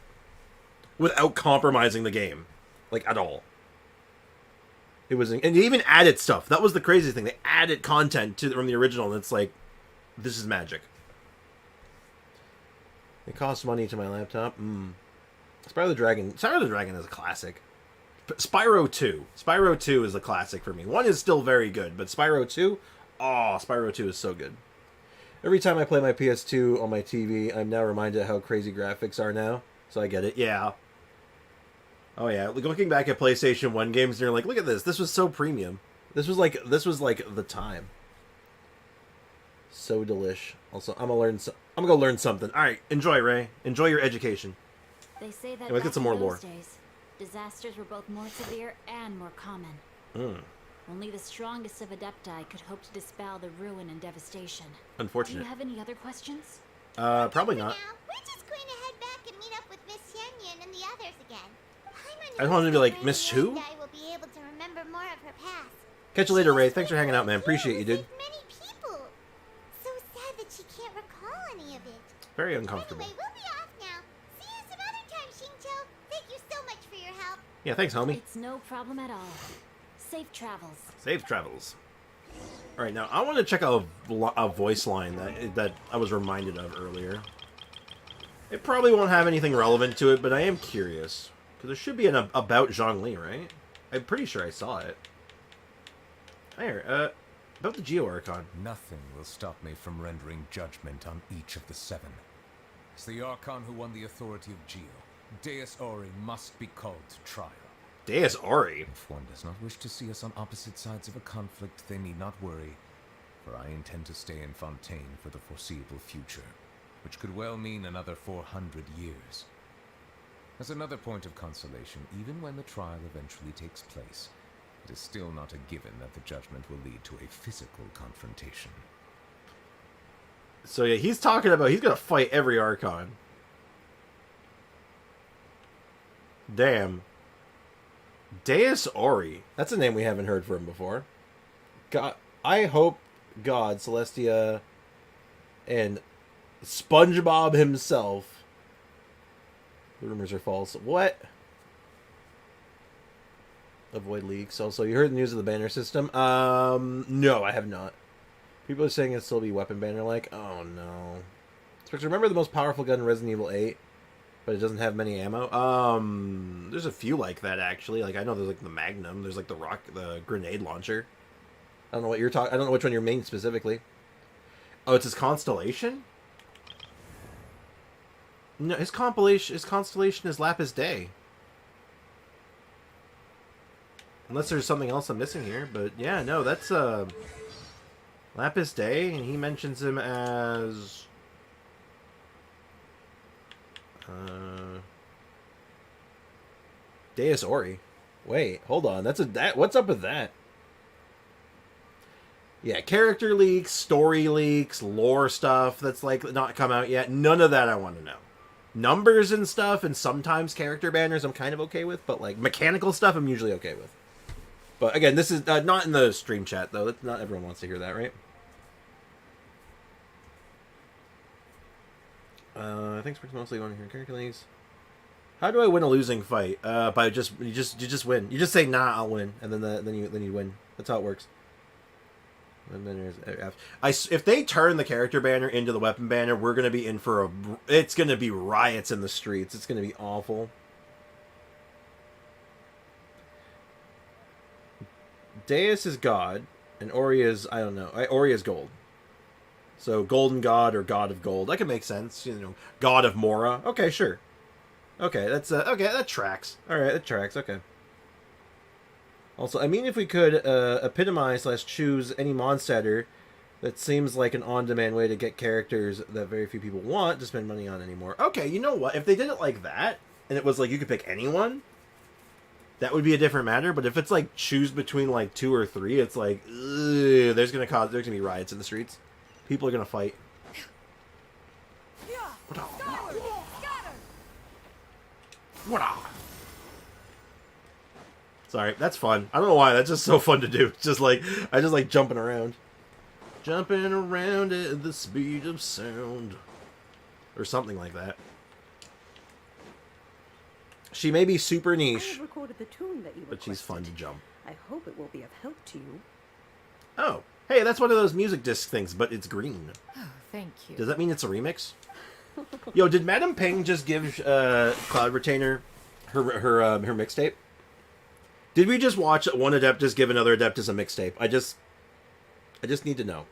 Without compromising the game. Like, at all. It was, and they even added stuff. That was the crazy thing. They added content from the original, and it's like, this is magic. It costs money to my laptop. Spyro the Dragon. Spyro the Dragon is a classic. Spyro 2. Spyro 2 is a classic for me. 1 is still very good, but Spyro 2? Oh, Spyro 2 is so good. Every time I play my PS2 on my TV, I'm now reminded how crazy graphics are now. So I get it. Yeah. Oh yeah. Looking back at PlayStation 1 games, and you're like, look at this. This was so premium. This was like the time. So delish. Also, I'm gonna go learn something. All right, enjoy, Ray. Enjoy your education. They say that Let's get back some in more those lore. days, disasters were both more severe and more common. Only the strongest of Adepti could hope to dispel the ruin and devastation. Do Unfortunate. you have any other questions? Probably For not. now, we're just going to head back and meet up with Miss Yen and the others again. I just wanted to be like, Miss Who? I will be able to remember more of her past. Catch you later, Ray. Thanks for hanging out, man. Appreciate you, dude. Saved many people. So sad that she can't recall any of it. Very uncomfortable. Anyway, we'll be off now. See you some other time, Xingqiu. Thank you so much for your help. Yeah, thanks, homie. It's no problem at all. Safe travels. Safe travels. All right, now I want to check out a voice line that I was reminded of earlier. It probably won't have anything relevant to it, but I am curious. Because there should be an about Zhongli, right? I'm pretty sure I saw it. Here, about the Geo Archon. Nothing will stop me from rendering judgment on each of the 7. As the Archon who won the authority of Geo, Deus Ori must be called to trial. Deus Ori? If one does not wish to see us on opposite sides of a conflict, they need not worry, for I intend to stay in Fontaine for the foreseeable future, which could well mean another 400 years. As another point of consolation, even when the trial eventually takes place, it is still not a given that the judgment will lead to a physical confrontation. So yeah, he's talking about he's gonna fight every Archon. Damn. Deus Ori. That's a name we haven't heard from before. God, I hope God, Celestia, and SpongeBob himself. The rumors are false. What? Avoid leaks. Also, you heard the news of the banner system? No, I have not. People are saying it'll still be weapon banner like. Oh no. Spectre, remember the most powerful gun in Resident Evil 8? But it doesn't have many ammo? There's a few like that actually. Like I know there's like the Magnum, there's like the grenade launcher. I don't know what you're talking. I don't know which one you're meaning specifically. Oh, it's his constellation? No, his constellation is Lapis Day. Unless there's something else I'm missing here, but yeah, no, that's Lapis Day, and he mentions him as Deus Ori. Wait, hold on. What's up with that? Yeah, character leaks, story leaks, lore stuff that's like not come out yet. None of that I want to know. Numbers and stuff, and sometimes character banners I'm kind of okay with, but like mechanical stuff I'm usually okay with. But again, this is not in the stream chat though. Not everyone wants to hear that, right? I think Spring's mostly going to hear character leaks. How do I win a losing fight? By you just win. You just say nah, I'll win, and then you win. That's how it works. And then if they turn the character banner into the weapon banner, we're gonna be in for it's gonna be riots in the streets. It's gonna be awful. Deus is God, and Ori is I don't know. Ori is gold. So golden god or god of gold. That could make sense. You know, god of Mora. Okay, sure. Okay, that's okay. That tracks. All right, that tracks. Okay. Also, I mean, if we could epitomize / choose any Mondstatter that seems like an on-demand way to get characters that very few people want to spend money on anymore. Okay, you know what? If they did it like that, and it was like you could pick anyone, that would be a different matter. But if it's like choose between like 2 or 3, it's like ugh, there's gonna be riots in the streets. People are gonna fight. Sorry, that's fun. I don't know why. That's just so fun to do. It's just like I just like jumping around, jumping around at the speed of sound, or something like that. She may be super niche, I have recorded the tune that you but she's fun to jump. I hope it will be of help to you. Oh, hey, that's one of those music disc things, but it's green. Oh, thank you. Does that mean it's a remix? Yo, did Madam Ping just give Cloud Retainer her mixtape? Did we just watch one Adeptus give another Adeptus a mixtape? I just need to know.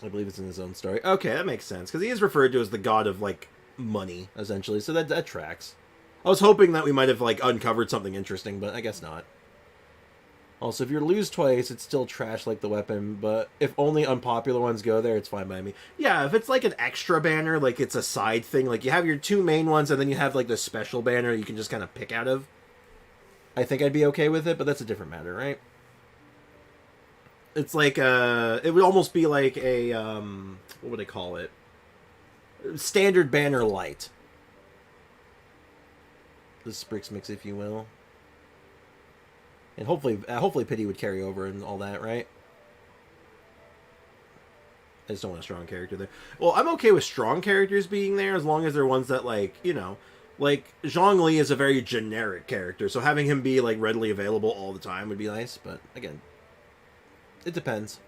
I believe it's in his own story. Okay, that makes sense, because he is referred to as the god of, like, money, essentially, so that tracks. I was hoping that we might have, like, uncovered something interesting, but I guess not. Also, if you lose twice, it's still trash like the weapon, but if only unpopular ones go there, it's fine by me. Yeah, if it's like an extra banner, like it's a side thing, like you have your 2 main ones and then you have like the special banner you can just kind of pick out of, I think I'd be okay with it, but that's a different matter, right? It's like, it would almost be like a, what would I call it? Standard banner light. The Sprix mix, if you will. And hopefully Pity would carry over and all that, right? I just don't want a strong character there. Well, I'm okay with strong characters being there as long as they're ones that, like, you know, like, Zhongli is a very generic character, so having him be, like, readily available all the time would be nice, but, again, it depends.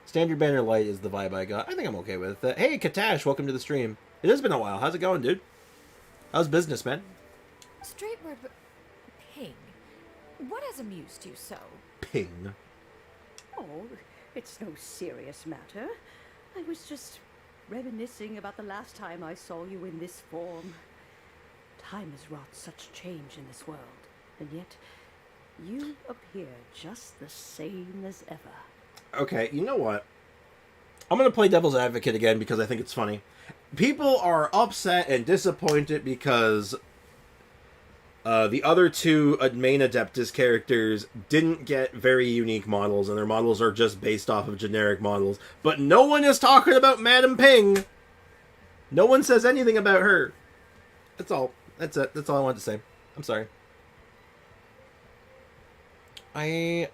Standard Banner Light is the vibe I got. I think I'm okay with that. Hey, Katash, welcome to the stream. It has been a while. How's it going, dude? How's business, man? Straight word, but Ping. What has amused you so? Ping. Oh, it's no serious matter. I was just reminiscing about the last time I saw you in this form. Time has wrought such change in this world, and yet you appear just the same as ever. Okay, you know what? I'm going to play devil's advocate again because I think it's funny. People are upset and disappointed because the other two main Adeptus characters didn't get very unique models, and their models are just based off of generic models. But no one is talking about Madam Ping. No one says anything about her. That's all. That's it. That's all I wanted to say. I'm sorry. I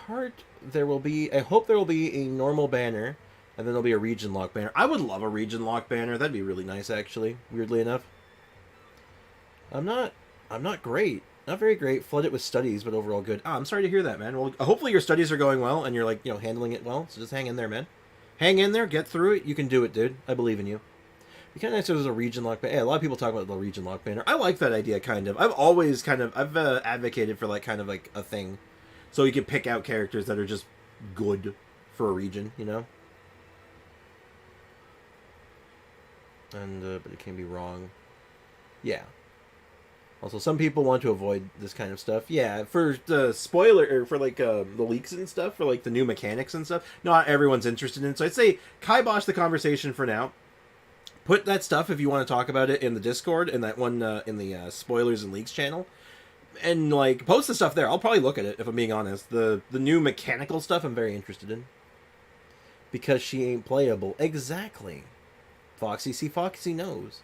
hope there will be a normal banner, and then there'll be a region lock banner. I would love a region lock banner. That'd be really nice, actually. Weirdly enough, I'm not great. Not very great. Flooded with studies, but overall good. I'm sorry to hear that, man. Well, hopefully your studies are going well, and you're like, handling it well. So just hang in there, man. Hang in there. Get through it. You can do it, dude. I believe in you. It'd be kind of nice if there was a region lock banner. Yeah, a lot of people talk about the region lock banner. I like that idea, kind of. I've advocated for like a thing. So you can pick out characters that are just good for a region, And, but it can be wrong. Yeah. Also, some people want to avoid this kind of stuff. Yeah, for the spoiler, or for the leaks and stuff, for the new mechanics and stuff, not everyone's interested in it. So I'd say kibosh the conversation for now. Put that stuff, if you want to talk about it, in the Discord, in that one, in the spoilers and leaks channel. And, post the stuff there. I'll probably look at it, if I'm being honest. The new mechanical stuff I'm very interested in. Because she ain't playable. Exactly. Foxy, see, Foxy knows.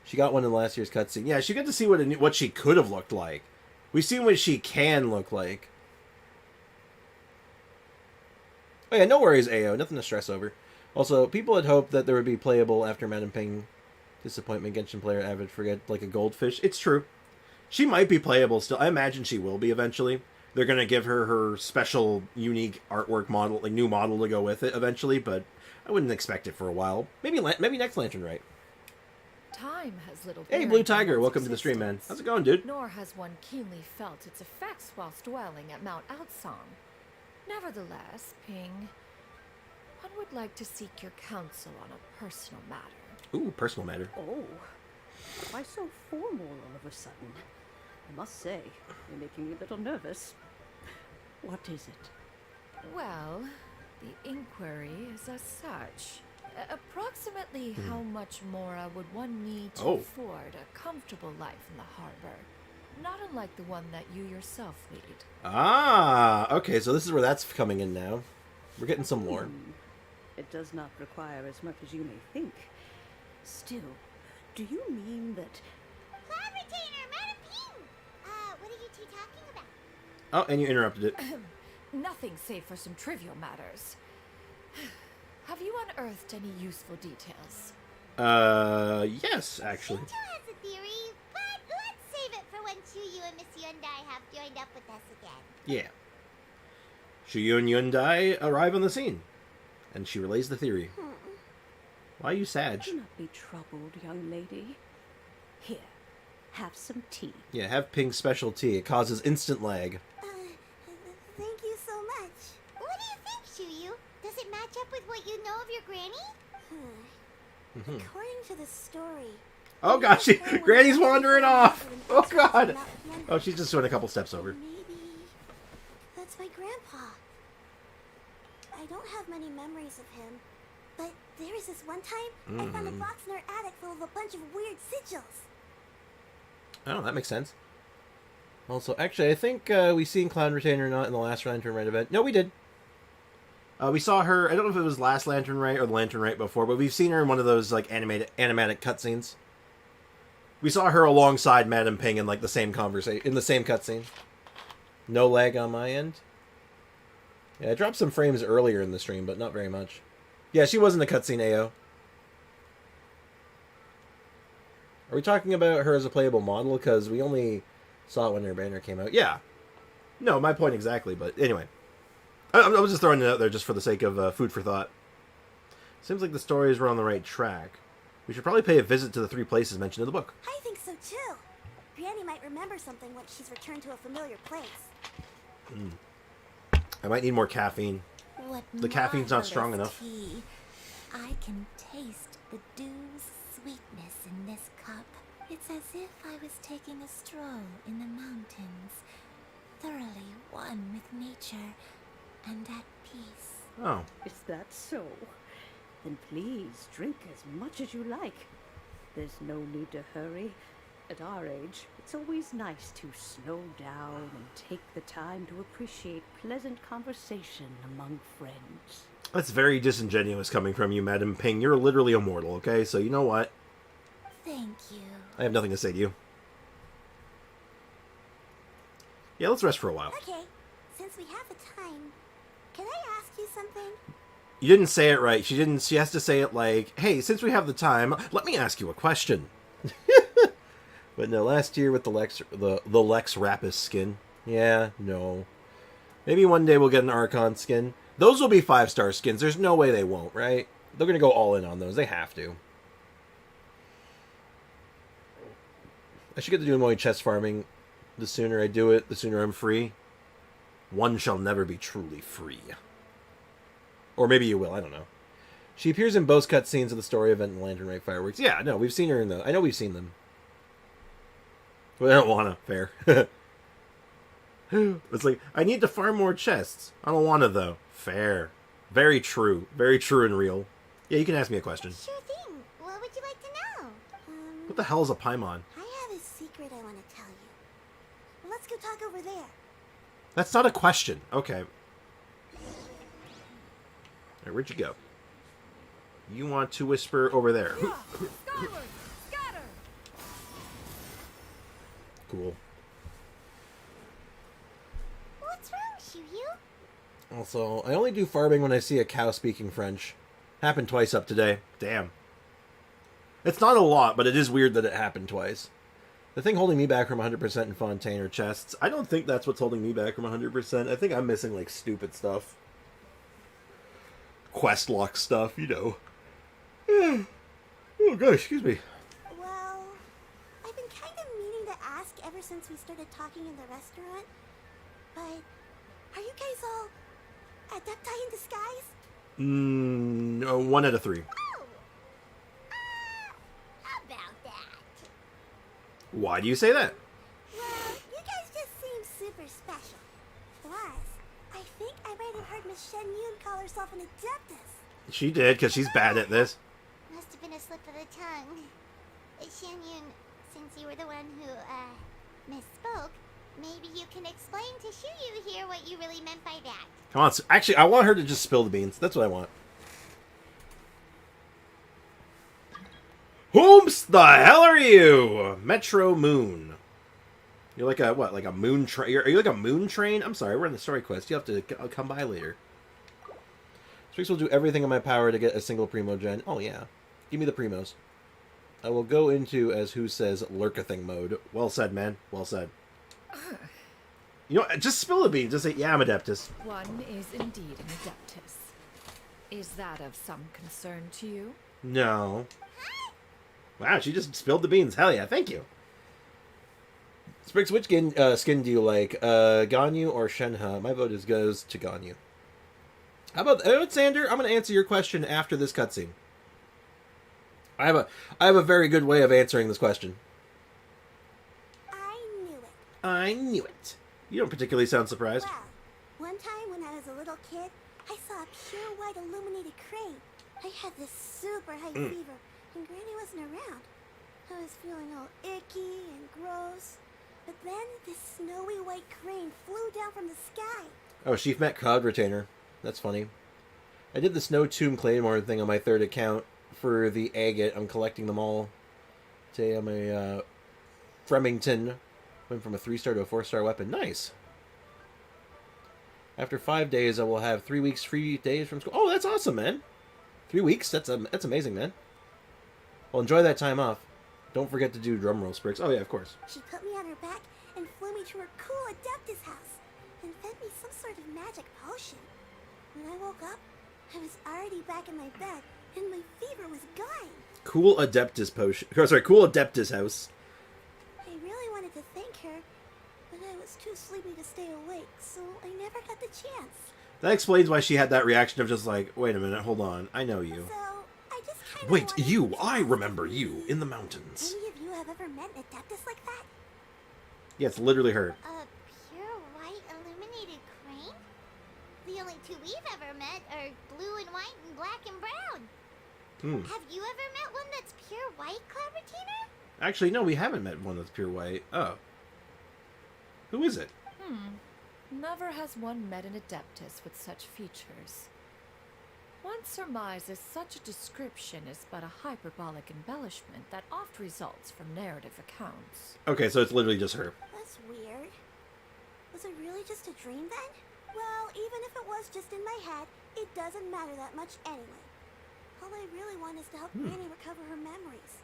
She got one in last year's cutscene. Yeah, she got to see what she could have looked like. We've seen what she can look like. Oh yeah, no worries, AO. Nothing to stress over. Also, people had hoped that there would be playable after Madam Ping. Disappointment, Genshin player avid forget like a goldfish. It's true. She might be playable still. I imagine she will be eventually. They're going to give her special, unique artwork model, new model to go with it eventually, but I wouldn't expect it for a while. Maybe next Lantern Rite. Time has little. Hey, Blue Tiger, welcome to the stream, man. How's it going, dude? Nor has one keenly felt its effects whilst dwelling at Mount Outsong. Nevertheless, Ping, one would like to seek your counsel on a personal matter. Ooh, personal matter. Oh, why so formal all of a sudden? I must say, you're making me a little nervous. What is it? Well, the inquiry is as such. Approximately how much more would one need to afford a comfortable life in the harbor? Not unlike the one that you yourself lead. Ah, okay, so this is where that's coming in now. We're getting some lore. It does not require as much as you may think. Still, do you mean that... Cloud Retainer, Madam Ping! What are you two talking about? Oh, and you interrupted it. Nothing save for some trivial matters. Have you unearthed any useful details? Yes, actually. Shinto has a theory, but let's save it for when Chuyu and Miss Yundai have joined up with us again. Yeah. Chuyu and Yundai arrive on the scene, and she relays the theory. Why are you sad? Do not be troubled, young lady. Here, have some tea. Yeah, have Ping's special tea. It causes instant lag. Thank you so much. What do you think, Chuyu? Does it match up with what you know of your granny? According to the story... Oh gosh, Granny's wandering off! Oh god! Oh, she's just doing a couple steps over. Maybe... that's my grandpa. I don't have many memories of him, but there was this one time I found a box in our attic full of a bunch of weird sigils. Oh, that makes sense. Also, actually, I think we seen Cloud Retainer or not in the last Lantern Rite event. No, we did. We saw her, I don't know if it was last Lantern Rite or the Lantern Rite before, but we've seen her in one of those, animatic cutscenes. We saw her alongside Madam Ping in, the same conversation, in the same cutscene. No lag on my end. Yeah, I dropped some frames earlier in the stream, but not very much. Yeah, she was in the cutscene, AO. Are we talking about her as a playable model? Because we only saw it when her banner came out. Yeah. No, my point exactly, but anyway. I was just throwing it out there just for the sake of food for thought. Seems like the stories were on the right track. We should probably pay a visit to the 3 places mentioned in the book. I think so too. Granny might remember something once she's returned to a familiar place. I might need more caffeine. What the caffeine's not strong marvelous enough. Tea. I can taste the dew's sweetness in this cup. It's as if I was taking a stroll in the mountains, thoroughly one with nature and at peace. Oh. Is that so? Then please drink as much as you like. There's no need to hurry. At our age, it's always nice to slow down and take the time to appreciate pleasant conversation among friends. That's very disingenuous coming from you, Madam Ping. You're literally immortal, okay? So you know what? Thank you. I have nothing to say to you. Yeah, let's rest for a while. Okay, since we have the time, can I ask you something? You didn't say it right. She didn't. She has to say it like, "Hey, since we have the time, let me ask you a question." But no, last year with the Lex Rapus skin. Yeah, no. Maybe one day we'll get an Archon skin. Those will be 5-star skins. There's no way they won't, right? They're gonna go all in on those. They have to. I should get to doing more chest farming. The sooner I do it, the sooner I'm free. One shall never be truly free. Or maybe you will, I don't know. She appears in both cutscenes of the story event and Lantern Rite fireworks. Yeah, no, we've seen her in the... I know we've seen them. But I don't wanna. Fair. It's like, I need to farm more chests. I don't wanna, though. Fair. Very true. Very true and real. Yeah, you can ask me a question. Sure thing. What would you like to know? What the hell is a Paimon? I have a secret I want to tell you. Let's go talk over there. That's not a question. Okay. Right, where'd you go? You want to whisper over there. Cool. What's wrong, Shiryu? Also, I only do farming when I see a cow speaking French. Happened twice up today. Damn. It's not a lot, but it is weird that it happened twice. The thing holding me back from 100% in Fontaine are chests. I don't think that's what's holding me back from 100%. I think I'm missing, like, stupid stuff. Quest lock stuff, you know. Oh, gosh, excuse me. Well, I've been kind of meaning to ask ever since we started talking in the restaurant. But are you guys all adepti in disguise? No, 1 out of 3. Oh! How about that? Why do you say that? Well, you guys just seem super special. Plus, I think I might have heard Miss Shen Yun call herself an adeptus. She did, because she's bad at this. Must have been a slip of the tongue. Shen Yun, since you were the one who, misspoke, maybe you can explain to Shiryu here what you really meant by that. Come on, actually, I want her to just spill the beans. That's what I want. Whomst the hell are you? Metro Moon. You're like a, what, like a moon train? Are you like a moon train? I'm sorry, we're in the story quest. You have to come by later. Strix will do everything in my power to get a single Primo Gen. Oh, yeah. Give me the Primos. I will go into, as who says, Lurkithing mode. Well said, man. Well said. You know, just spill the beans. Just say, yeah, I'm Adeptus. One is indeed an Adeptus. Is that of some concern to you? No. Wow, she just spilled the beans. Hell yeah, thank you. Spriggs, which skin do you like? Ganyu or Shenhe? My vote goes to Ganyu. How about Sander? I'm going to answer your question after this cutscene. I have a very good way of answering this question. I knew it. I knew it. You don't particularly sound surprised. Well, one time when I was a little kid, I saw a pure white illuminated crane. I had this super high fever, and Granny wasn't around. I was feeling all icky and gross. But then this snowy white crane flew down from the sky. Oh, Sheaf met Cloud Retainer. That's funny. I did the Snow Tomb Claymore thing on my 3rd account for the agate. I'm collecting them all. Today I'm a Fremington. Went from a 3-star to a 4-star weapon. Nice. After 5 days, I will have 3 weeks free days from school. Oh, that's awesome, man. 3 weeks? That's amazing, man. Well, enjoy that time off. Don't forget to do drum roll, Spriggs. Oh, yeah, of course. She put me on her back and flew me to her cool Adeptus house and fed me some sort of magic potion. When I woke up, I was already back in my bed and my fever was gone. Cool Adeptus potion. Oh, sorry, cool Adeptus house. I really wanted to thank her, but I was too sleepy to stay awake, so I never got the chance. That explains why she had that reaction of just like, wait a minute, hold on, I know you. So, I just kind of Wait, you, I remember you, in the mountains. Any of you have ever met an Adeptus like that? Yeah, it's literally her. A pure white illuminated crane? The only two we've ever met are white and black and brown. Have you ever met one that's pure white, Clabbertina? Actually, no, we haven't met one that's pure white. Oh. Who is it? Never has one met an Adeptus with such features. One surmises such a description is but a hyperbolic embellishment that oft results from narrative accounts. Okay, so it's literally just her. That's weird. Was it really just a dream then? Well, even if it was just in my head, it doesn't matter that much anyway. All I really want is to help Granny recover her memories.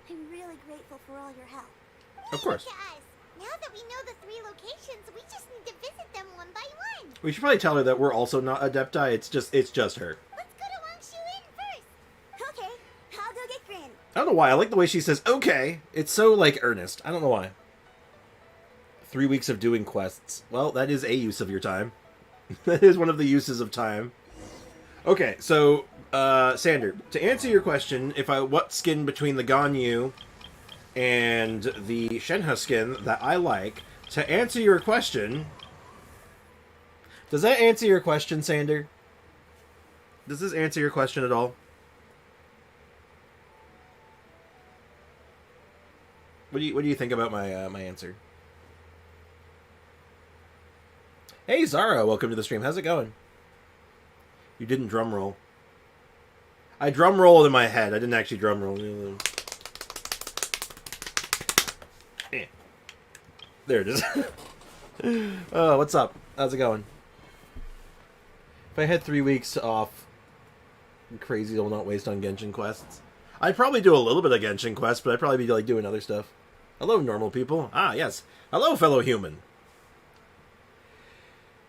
I'm really grateful for all your help. Of course. Guys, now that we know the 3 locations, we just need to visit them one by one. We should probably tell her that we're also not Adepti. It's just her. Let's go to Wangshu Inn first. Okay, I'll go get Granny. I don't know why. I like the way she says, okay. It's so, like, earnest. I don't know why. 3 weeks of doing quests. Well, that is a use of your time. That is one of the uses of time. Okay, so, Sander, to answer your question, what skin between the Ganyu and the Shenhe skin that I like, to answer your question... Does that answer your question, Sander? Does this answer your question at all? What do you think about my my answer? Hey Zara, welcome to the stream. How's it going? You didn't drum roll. I drum rolled in my head. I didn't actually drum roll. There it is. Oh, what's up? How's it going? If I had 3 weeks off, crazy will not waste on Genshin quests. I'd probably do a little bit of Genshin quests, but I'd probably be like doing other stuff. Hello, normal people. Ah, yes. Hello, fellow human.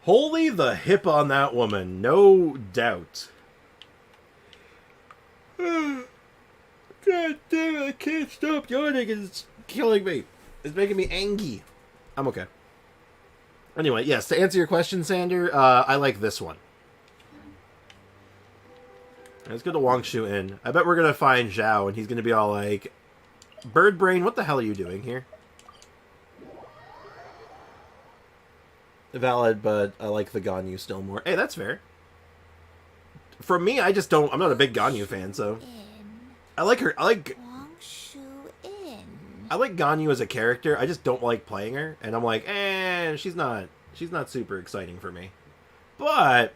Holy the hip on that woman, no doubt. God damn it, I can't stop yawning. It's killing me. It's making me angry. I'm okay. Anyway, yes, to answer your question, Sander, I like this one. Let's go to Wangshu Inn. I bet we're going to find Zhao, and he's going to be all like, Bird Brain, what the hell are you doing here? Valid, but I like the Ganyu still more. Hey, that's fair. For me, I just don't... I'm not a big Ganyu fan, so... I like her... I like Ganyu as a character. I just don't like playing her. And I'm like, she's not super exciting for me. But...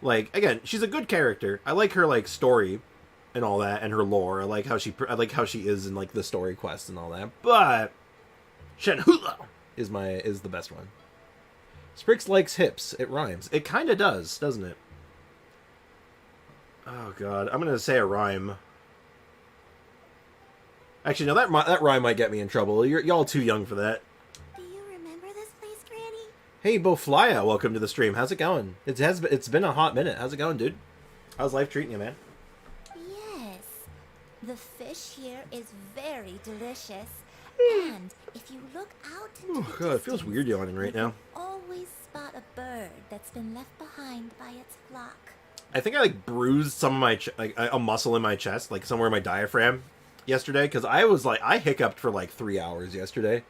Like, again, she's a good character. I like her, like, story and all that, and her lore. I like how she is in, like, the story quests and all that. But Shenhula is the best one. Sprix likes hips. It rhymes. It kind of does, doesn't it? Oh, God. I'm going to say a rhyme. Actually, no, that rhyme might get me in trouble. Y'all too young for that. Hey, Boflya, welcome to the stream. How's it going? It's been a hot minute. How's it going, dude? How's life treating you, man? Yes. The fish here is very delicious. And if you look out into Oh, God, it feels weird yawning right now. always spot a bird that's been left behind by its flock. I think I, like, bruised some of my... a muscle in my chest, like, somewhere in my diaphragm yesterday, because I hiccuped for, like, 3 hours yesterday.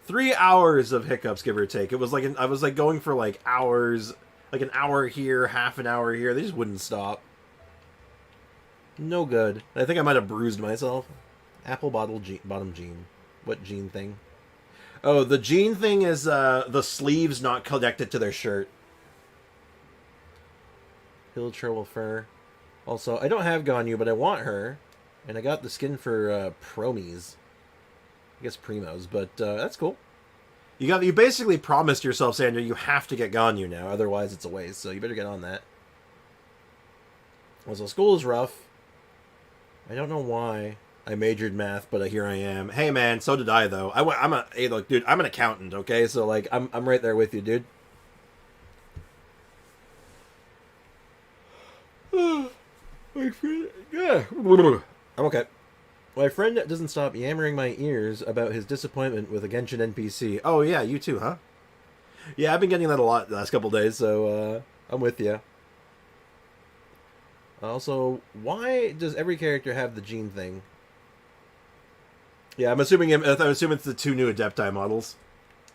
3 hours of hiccups, give or take. It was like I was like going for like hours, like an hour here, half an hour here. They just wouldn't stop. No good. I think I might have bruised myself. Apple bottom jean. What jean thing? Oh, the jean thing is the sleeves not connected to their shirt. Hill Trail fur. Also, I don't have Ganyu, but I want her, and I got the skin for Promies. I guess Primos, but that's cool. You basically promised yourself, Sandra, you have to get Ganyu now, otherwise it's a waste, so you better get on that. Also, school is rough. I don't know why I majored math, but here I am. Hey man, so did I though. Hey look, dude, I'm an accountant, okay? So like I'm right there with you, dude. My friend, yeah. I'm okay. My friend doesn't stop yammering my ears about his disappointment with a Genshin NPC. Oh, yeah, you too, huh? Yeah, I've been getting that a lot the last couple days, so I'm with you. Also, why does every character have the gene thing? Yeah, I'm assuming it's the 2 new Adepti models.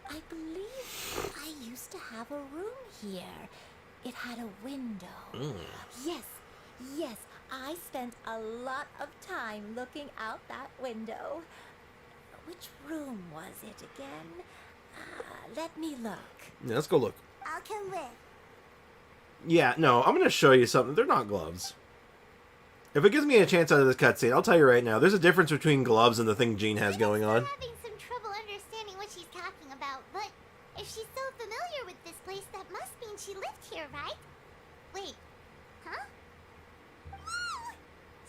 I believe I used to have a room here. It had a window. Mm. Yes, I spent a lot of time looking out that window. Which room was it again? Let me look. Yeah, let's go look. I'll come with. Yeah, no, I'm going to show you something. They're not gloves. If it gives me a chance out of this cutscene, I'll tell you right now, there's a difference between gloves and the thing Jean has going on. I'm having some trouble understanding what she's talking about, but if she's so familiar with this place, that must mean she lived here, right? Wait, huh? Whoa!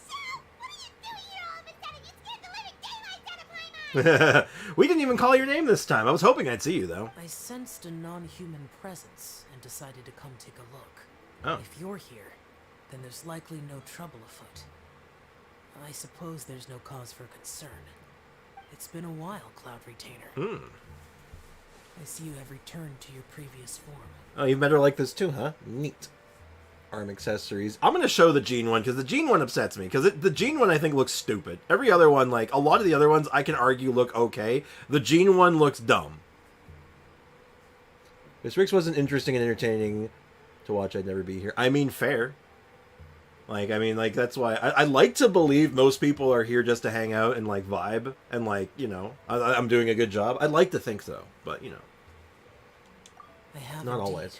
Shell, what are you doing here all of a sudden? You scared the living daylights out of Paimon! We didn't even call your name this time. I was hoping I'd see you, though. I sensed a non-human presence and decided to come take a look. Oh. If you're here, then there's likely no trouble afoot. I suppose there's no cause for concern. It's been a while, Cloud Retainer. I see you have returned to your previous form. Oh, you've met her like this too, huh? Neat. Arm accessories. I'm going to show the Jean one, because the Jean one upsets me. Because the Jean one, I think, looks stupid. Every other one, like, a lot of the other ones, I can argue look okay. The Jean one looks dumb. Miss Rix wasn't interesting and entertaining to watch. I'd never be here. I mean, fair. Like, that's why I like to believe most people are here just to hang out and, like, vibe. And, like, you know, I'm doing a good job. I'd like to think so. But, you know. I have Not indeed. always.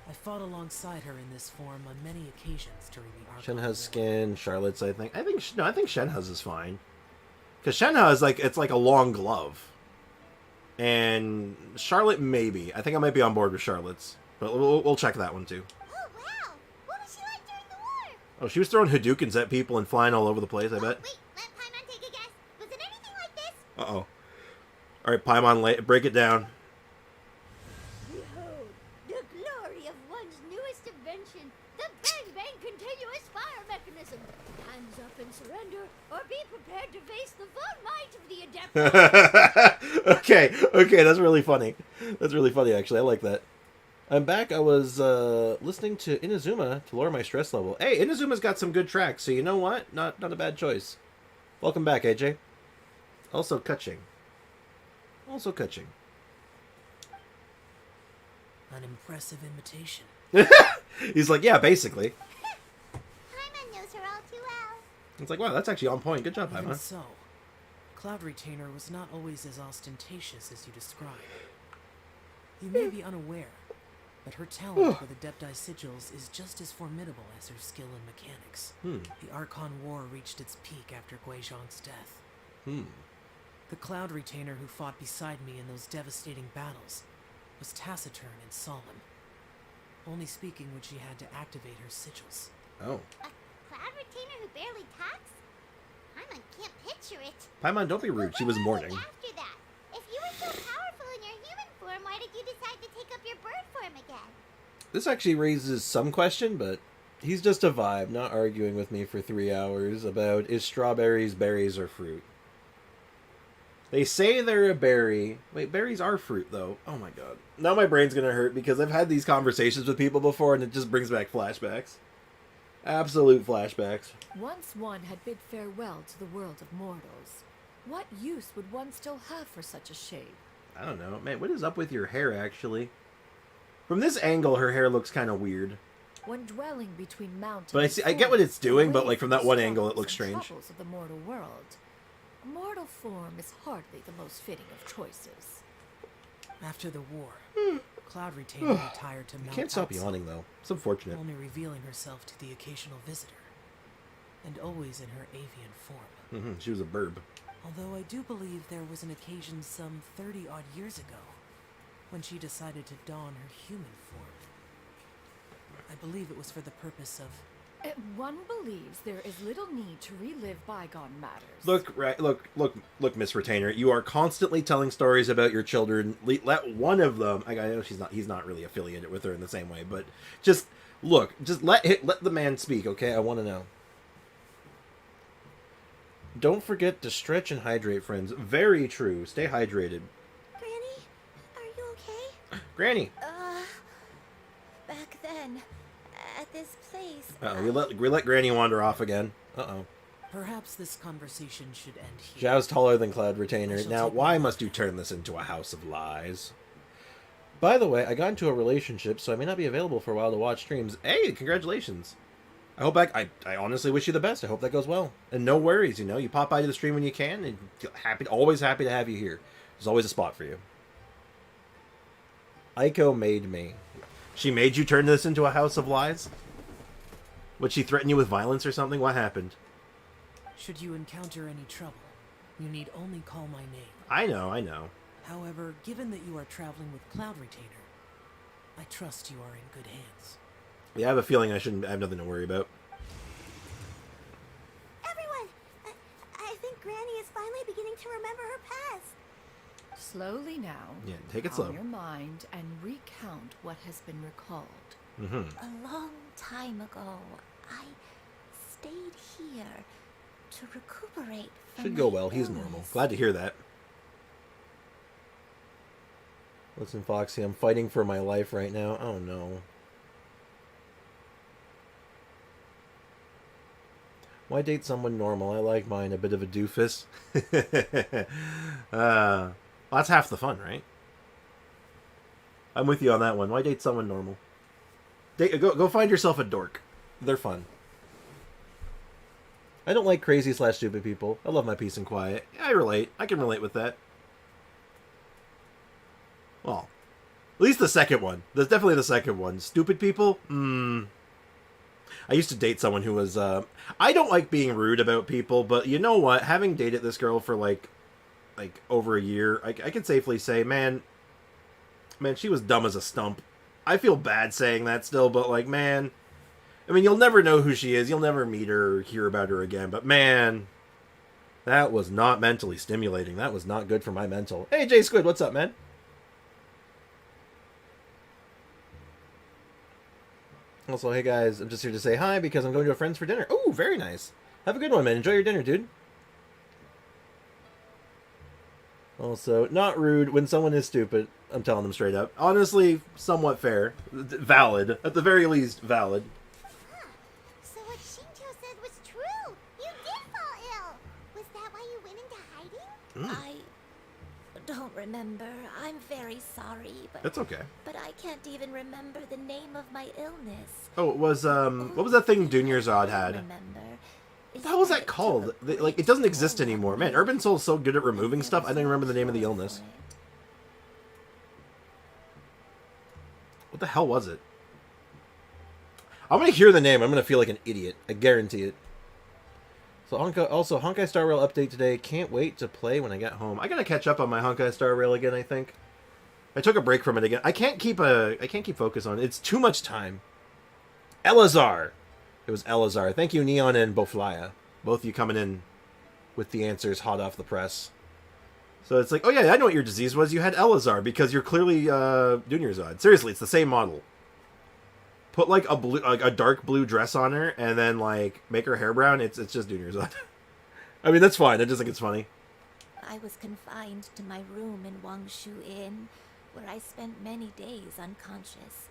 I fought alongside her in this form on many occasions during the Archon Shenha's War. skin, Charlotte's, I think Shenha's is fine. Because Shenha is like, it's like a long glove. And Charlotte, maybe. I think I might be on board with Charlotte's. But we'll check that one too. Oh, wow! What was she like during the war? Oh, she was throwing Hadoukens at people and flying all over the place, I bet. Wait, let Paimon take a guess. Was it anything like this? Uh-oh. Alright, Paimon, break it down. Behold, the glory of one's newest invention, the Bang Bang continuous fire mechanism. Hands up and surrender, or be prepared to face the full might of the adept. Okay, that's really funny. That's really funny, actually. I like that. I'm back. I was listening to Inazuma to lower my stress level. Hey, Inazuma's got some good tracks, so you know what? Not a bad choice. Welcome back, AJ. Also Kutching. An impressive imitation. He's like, yeah, basically. Paimon knows her all too well. It's like, wow, that's actually on point. Good job, Even Paimon. so, Cloud Retainer was not always as ostentatious as you describe. You may be unaware, but her talent with Adepti sigils is just as formidable as her skill in mechanics. The Archon War reached its peak after Guizhong's death. The Cloud Retainer who fought beside me in those devastating battles was taciturn and solemn, only speaking when she had to activate her sigils. Oh. A Cloud Retainer who barely talks? Paimon can't picture it. Paimon, don't be rude. She was mourning. After that, if you were so powerful in your human form, why did you decide to take up your bird form again? This actually raises some question, but he's just a vibe, not arguing with me for 3 hours about is strawberries berries or fruit. They say they're a berry. Wait, berries are fruit, though. Oh my god. Now my brain's gonna hurt because I've had these conversations with people before and it just brings back flashbacks. Absolute flashbacks. Once one had bid farewell to the world of mortals, what use would one still have for such a shape? I don't know. Man, what is up with your hair, actually? From this angle, her hair looks kind of weird. When dwelling between mountains, But I get what it's doing, but away like from the that one angle, it struggles looks and strange. troubles of the mortal world, a mortal form is hardly the most fitting of choices. After the war, Cloud Retainer retired to I Mount can't stop Outside, yawning, though. It's unfortunate. only revealing herself to the occasional visitor, and always in her avian form. She was a burb. Although I do believe there was an occasion some 30-odd years ago when she decided to don her human form. I believe it was for the purpose of... One believes there is little need to relive bygone matters. Look, Miss Retainer. You are constantly telling stories about your children. Let one of them. I know he's not really affiliated with her in the same way, but just let the man speak, okay? I want to know. Don't forget to stretch and hydrate, friends. Very true. Stay hydrated. Granny, are you okay? Granny. Back then, at this place. We let Granny wander off again. Perhaps this conversation should end here. Zhao's taller than Cloud Retainer. I shall Now, take why my- must you turn this into a house of lies? By the way, I got into a relationship, so I may not be available for a while to watch streams. Hey, congratulations. I hope I honestly wish you the best. I hope that goes well. And no worries, you know, you pop by to the stream when you can, and always happy to have you here. There's always a spot for you. Aiko made me. She made you turn this into a house of lies? Would she threaten you with violence or something? What happened? Should you encounter any trouble, you need only call my name. I know. However, given that you are traveling with Cloud Retainer, I trust you are in good hands. Yeah, I have a feeling I have nothing to worry about. Everyone! I think Granny is finally beginning to remember her past. Slowly now. Yeah, take it calm slow. your mind and recount what has been recalled. A long time ago, I stayed here to recuperate from Should go my well. He's illness. normal. Glad to hear that. Listen, Foxy, I'm fighting for my life right now. Oh, no. Why date someone normal? I like mine. A bit of a doofus. Well, that's half the fun, right? I'm with you on that one. Why date someone normal? Go find yourself a dork. They're fun. I don't like crazy/stupid people. I love my peace and quiet. I relate. I can relate with that. Well, at least the second one. That's definitely the second one. Stupid people? I used to date someone who was, I don't like being rude about people, but you know what? Having dated this girl for, like over a year, I can safely say, man, she was dumb as a stump. I feel bad saying that still, but, like, man, I mean, you'll never know who she is. You'll never meet her or hear about her again, but, man, that was not mentally stimulating. That was not good for my mental. Hey, Jay Squid, what's up, man? Also, hey guys, I'm just here to say hi because I'm going to a friend's for dinner. Oh, very nice. Have a good one, man. Enjoy your dinner, dude. Also, not rude when someone is stupid. I'm telling them straight up. Honestly, somewhat fair. Valid. At the very least, valid. So what Shinto said was true. You did fall ill. Was that why you went into hiding? I don't remember. I'm very sorry, but That's okay. But I can't even remember the name of my illness. Oh, it was, what was that thing Dunyarzad had? What the hell was that called? Like, it doesn't exist anymore. Man, Urban Soul's so good at removing stuff, I don't remember the name of the illness. What the hell was it? I'm gonna hear the name, I'm gonna feel like an idiot. I guarantee it. So Honkai Star Rail update today. Can't wait to play when I get home. I gotta catch up on my Honkai Star Rail again, I think. I took a break from it again. I can't keep focus on it. It's too much time. Elazar! It was Elazar. Thank you, Neon and Boflaya. Both of you coming in with the answers hot off the press. So it's like, oh yeah, I know what your disease was. You had Elazar because you're clearly Dunyarzad. Seriously, it's the same model. Put like a dark blue dress on her and then like make her hair brown. It's just Dunyarzad. I mean, that's fine. I just think it's funny. I was confined to my room in Wangshu Inn, where I spent many days unconscious.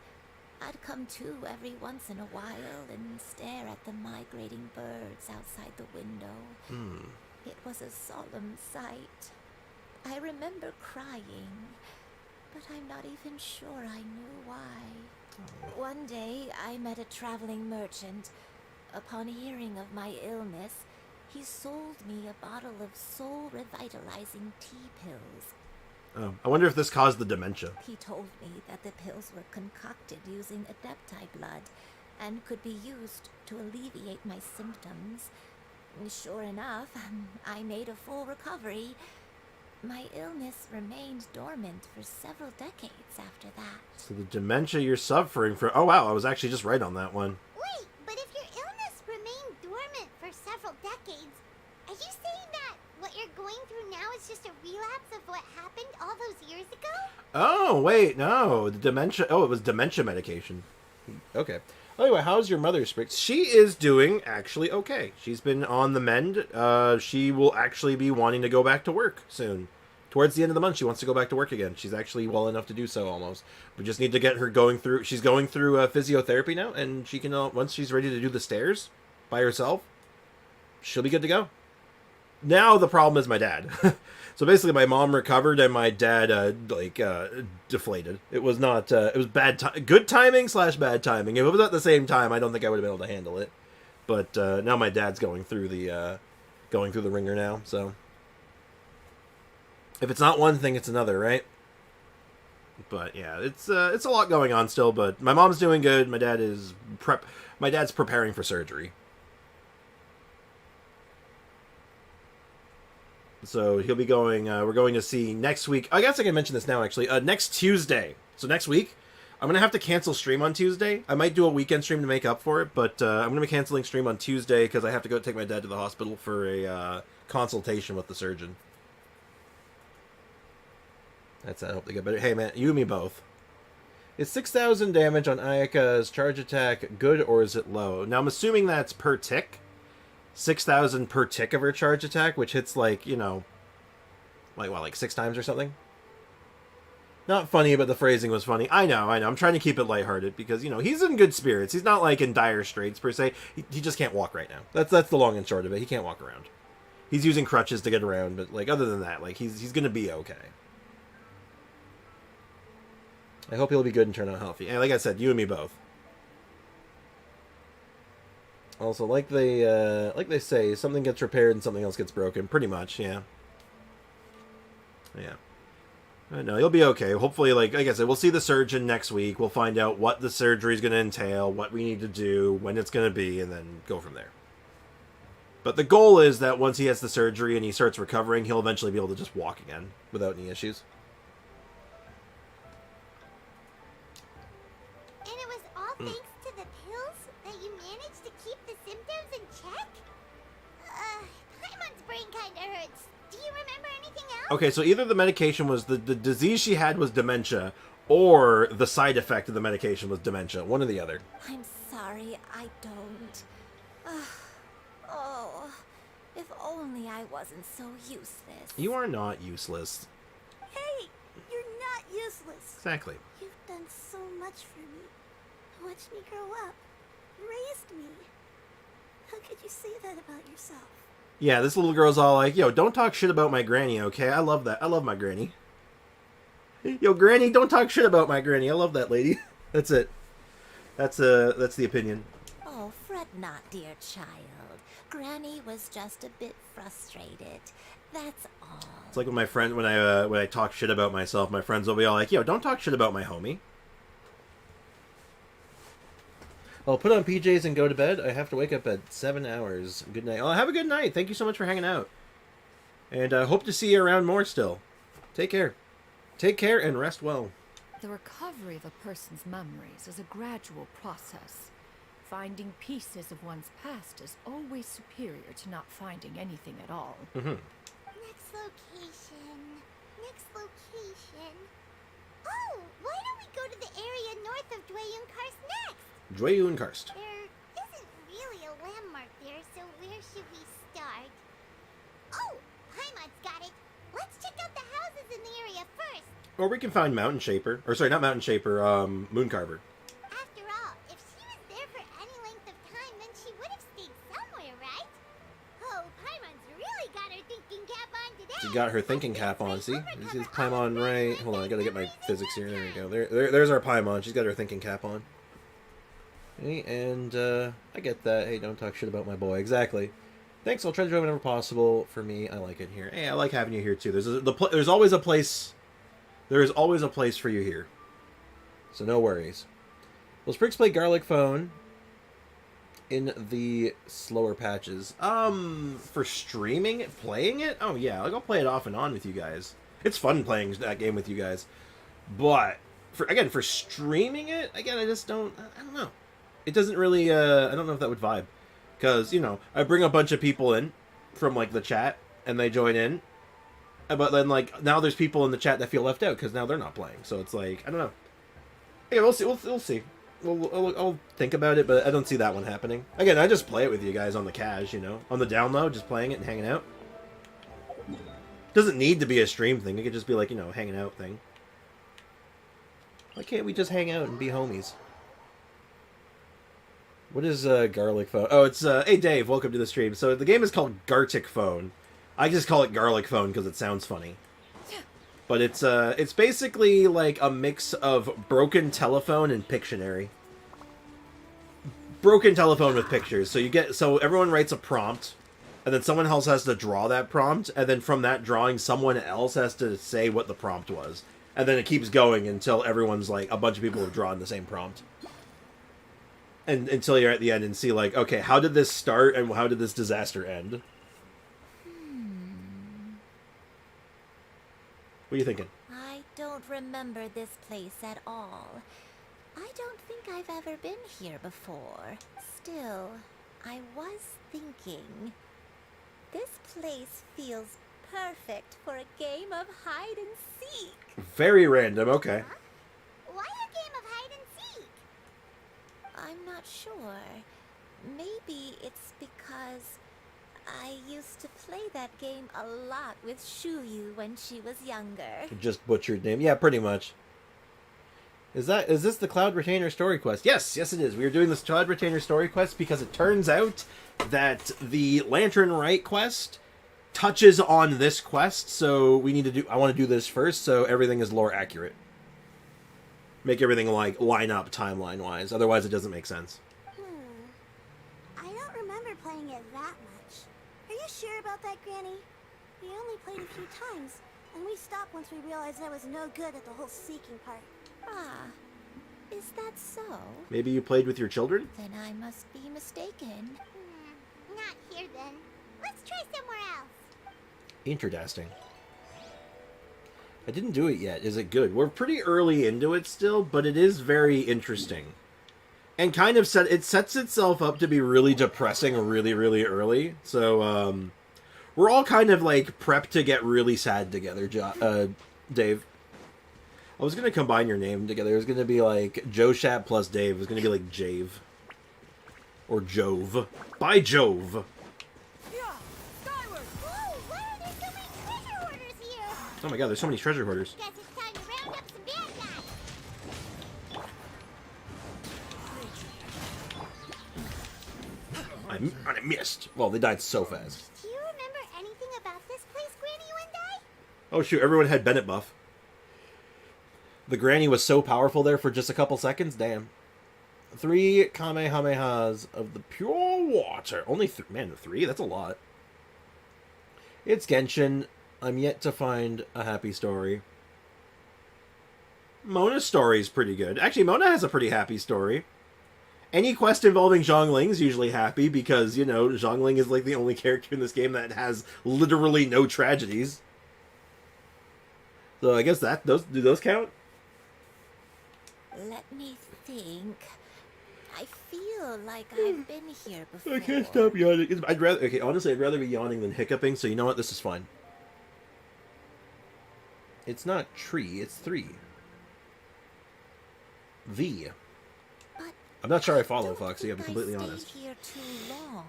I'd come to every once in a while and stare at the migrating birds outside the window. It was a solemn sight. I remember crying, but I'm not even sure I knew why. One day, I met a traveling merchant. Upon hearing of my illness, he sold me a bottle of soul-revitalizing tea pills. Oh, I wonder if this caused the dementia. He told me that the pills were concocted using Adepti blood and could be used to alleviate my symptoms. Sure enough, I made a full recovery. My illness remained dormant for several decades after that. So the dementia you're suffering from... Oh, wow, I was actually just right on that one. Wait, but if your illness remained dormant for several decades, are you saying that what you're going through now is just a relapse of what happened all those years ago? Oh, wait, no. The dementia... Oh, it was dementia medication. Okay. Anyway, how's your mother, Sprix? She is doing actually okay. She's been on the mend. She will actually be wanting to go back to work soon. Towards the end of the month, she wants to go back to work again. She's actually well enough to do so, almost. We just need to get her going through... She's going through physiotherapy now, and she can... once she's ready to do the stairs by herself, she'll be good to go. Now the problem is my dad. So basically, my mom recovered and my dad deflated. It was not. It was good timing / bad timing. If it was at the same time, I don't think I would have been able to handle it. But now my dad's going through the ringer now. So if it's not one thing, it's another, right? But yeah, it's a lot going on still. But my mom's doing good. My dad's preparing for surgery. So he'll be going, we're going to see next week. I guess I can mention this now, actually. Next Tuesday. So next week, I'm going to have to cancel stream on Tuesday. I might do a weekend stream to make up for it, but I'm going to be canceling stream on Tuesday because I have to go take my dad to the hospital for a consultation with the surgeon. I hope they get better. Hey, man, you and me both. Is 6,000 damage on Ayaka's charge attack good or is it low? Now, I'm assuming that's per tick. 6,000 per tick of her charge attack, which hits like 6 times or something? Not funny, but the phrasing was funny. I know. I'm trying to keep it lighthearted because, he's in good spirits. He's not like in dire straits per se. He just can't walk right now. That's the long and short of it. He can't walk around. He's using crutches to get around, but other than that, he's going to be okay. I hope he'll be good and turn out healthy. And like I said, you and me both. Also, like they say, something gets repaired and something else gets broken. Pretty much, yeah. Yeah. No, he'll be okay. Hopefully, like I said, we'll see the surgeon next week. We'll find out what the surgery is going to entail, what we need to do, when it's going to be, and then go from there. But the goal is that once he has the surgery and he starts recovering, he'll eventually be able to just walk again without any issues. And it was all thanks to the pills that you managed to keep the symptoms in check? Paimon's brain kinda hurts. Do you remember anything else? Okay, so either the medication was the disease she had was dementia, or the side effect of the medication was dementia. One or the other. I'm sorry, I don't. Oh, if only I wasn't so useless. You are not useless. Hey, you're not useless. Exactly. You've done so much for me. Watched me grow up. Raised me. How could you say that about yourself? Yeah, this little girl's all like, yo, don't talk shit about my granny, okay? I love that. I love my granny. Yo, granny, don't talk shit about my granny. I love that lady. That's it. That's the opinion. Oh, fret not, dear child. Granny was just a bit frustrated. That's all. It's like when my friend, when I talk shit about myself, my friends will be all like, yo, don't talk shit about my homie. I'll put on PJs and go to bed. I have to wake up at 7 hours. Good night. Oh, have a good night. Thank you so much for hanging out. And I hope to see you around more still. Take care. Take care and rest well. The recovery of a person's memories is a gradual process. Finding pieces of one's past is always superior to not finding anything at all. Mm-hmm. Next location. Next location. Oh, why don't we go to the area north of Dwayunkarst next? Dwayunkarst. There isn't really a landmark there, so where should we start? Oh, Paimon's got it. Let's check out the houses in the area first. Or we can find Mountain Shaper. Or sorry, not Mountain Shaper, Mooncarver. After all, if she was there for any length of time, then she would have stayed somewhere, right? Oh, Paimon's really got her thinking cap on today. She got her thinking cap on, see? This is Paimon right. Hold on, I gotta get my physics here. There we go. There's our Paimon. She's got her thinking cap on. Okay, and I get that. Hey, don't talk shit about my boy. Exactly. Thanks, I'll try to do it whenever possible. For me, I like it here. Hey, I like having you here too. There's always a place. There is always a place for you here. So no worries. Will Spriggs play Garlic Phone in the slower patches? For streaming it, playing it? Oh yeah, I'll play it off and on with you guys. It's fun playing that game with you guys. But for streaming it, again, I don't know. It doesn't really, I don't know if that would vibe. Because, I bring a bunch of people in from, the chat, and they join in. But then, now there's people in the chat that feel left out, because now they're not playing. So it's I don't know. Yeah, we'll see. We'll see. I'll think about it, but I don't see that one happening. Again, I just play it with you guys on the cash, on the download, just playing it and hanging out. Doesn't need to be a stream thing. It could just be, hanging out thing. Why can't we just hang out and be homies? What is Garlic Phone? Oh, it's hey Dave, welcome to the stream. So the game is called Gartic Phone. I just call it garlic phone because it sounds funny. But it's basically like a mix of broken telephone and Pictionary. Broken telephone with pictures. So everyone writes a prompt, and then someone else has to draw that prompt, and then from that drawing, someone else has to say what the prompt was. And then it keeps going until everyone's like, a bunch of people have drawn the same prompt. And until you're at the end and see like, okay, how did this start and how did this disaster end? What are you thinking? I don't remember this place at all. I don't think I've ever been here before. Still, I was thinking, this place feels perfect for a game of hide and seek. Very random, okay. Why a game of hide and seek? I'm not sure. Maybe it's because I used to play that game a lot with Shuyu when she was younger. Just butchered name. Yeah, pretty much. Is this the Cloud Retainer story quest? Yes, it is. We are doing this Cloud Retainer story quest because it turns out that the Lantern Rite quest touches on this quest, so I want to do this first so everything is lore accurate. Make everything like line up timeline wise, otherwise it doesn't make sense. I don't remember playing it that much. Are you sure about that, Granny? We only played a few times, and we stopped once we realized I was no good at the whole seeking part. Ah, is that so? Maybe you played with your children? Then I must be mistaken. Not here then. Let's try somewhere else. Interesting. I didn't do it yet. Is it good? We're pretty early into it still, but it is very interesting. And kind of sets itself up to be really depressing really, really early. So, we're all kind of like prepped to get really sad together, Dave. I was going to combine your name together. It was going to be like Joe Shat plus Dave. It was going to be like Jave. Or Jove. By Jove. Oh my god, there's so many treasure hoarders. Guess it's time to round up some bad guys. I missed. Well, they died so fast. Do you remember anything about this place, Granny Wendai? Oh shoot, everyone had Bennett buff. The granny was so powerful there for just a couple seconds. Damn. 3 Kamehamehas of the pure water. Only man, 3? That's a lot. It's Genshin. I'm yet to find a happy story. Mona's story is pretty good. Actually, Mona has a pretty happy story. Any quest involving Zhongling is usually happy because, you know, Zhongling is like the only character in this game that has literally no tragedies. So I guess do those count? Let me think. I feel like I've been here before. I can't stop yawning. Honestly, I'd rather be yawning than hiccuping, so you know what? This is fine. It's not tree, it's 3. V. But I'm not sure I follow, Foxy, I'm completely honest. Here too long.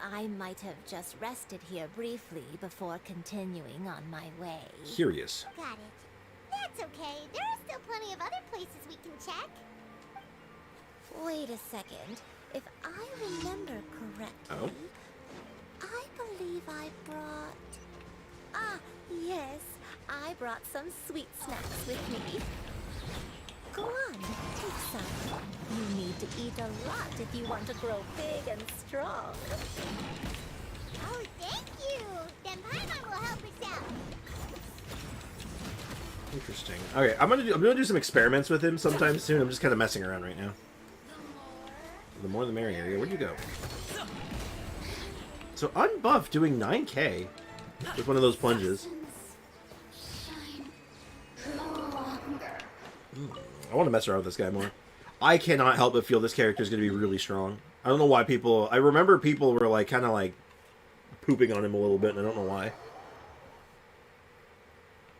I might have just rested here briefly before continuing on my way. Curious. Got it. That's okay. There are still plenty of other places we can check. Wait a second. If I remember correctly, I believe I brought... Ah, yes. I brought some sweet snacks with me. Go on, take some. You need to eat a lot if you want to grow big and strong. Oh, thank you! Then Paimon will help us out. Interesting. Okay, I'm gonna do some experiments with him sometime soon. I'm just kind of messing around right now. The more the merrier. Where'd you go? So unbuffed doing 9k with one of those plunges. I want to mess around with this guy more. I cannot help but feel this character is going to be really strong. I don't know why people... I remember people were like kind of like pooping on him a little bit, and I don't know why.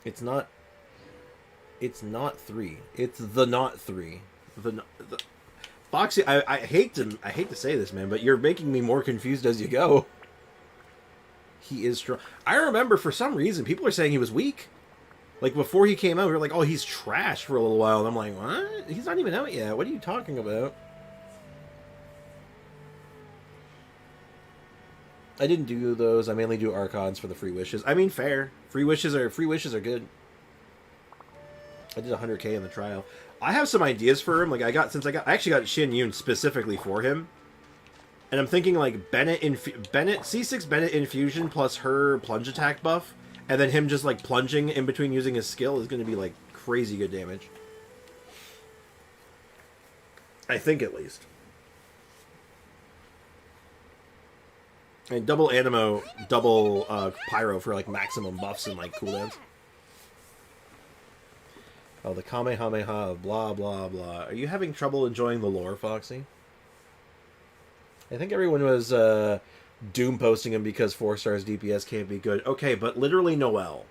It's not 3. It's the not 3. Foxy, I hate to say this, man, but you're making me more confused as you go. He is strong. I remember for some reason people are saying he was weak. Like, before he came out, we were like, oh, he's trash for a little while. And I'm like, what? He's not even out yet. What are you talking about? I didn't do those. I mainly do Archons for the free wishes. I mean, fair. Free wishes are good. I did 100k in the trial. I have some ideas for him. Like I actually got Shin Yun specifically for him. And I'm thinking like C6 Bennett infusion plus her plunge attack buff, and then him just like plunging in between using his skill is going to be like crazy good damage. I think at least. And double Animo, double Pyro for like maximum buffs and like cooldowns. Oh, the Kamehameha of blah blah blah. Are you having trouble enjoying the lore, Foxy? I think everyone was doom posting him because 4 stars DPS can't be good. Okay, but literally Noelle.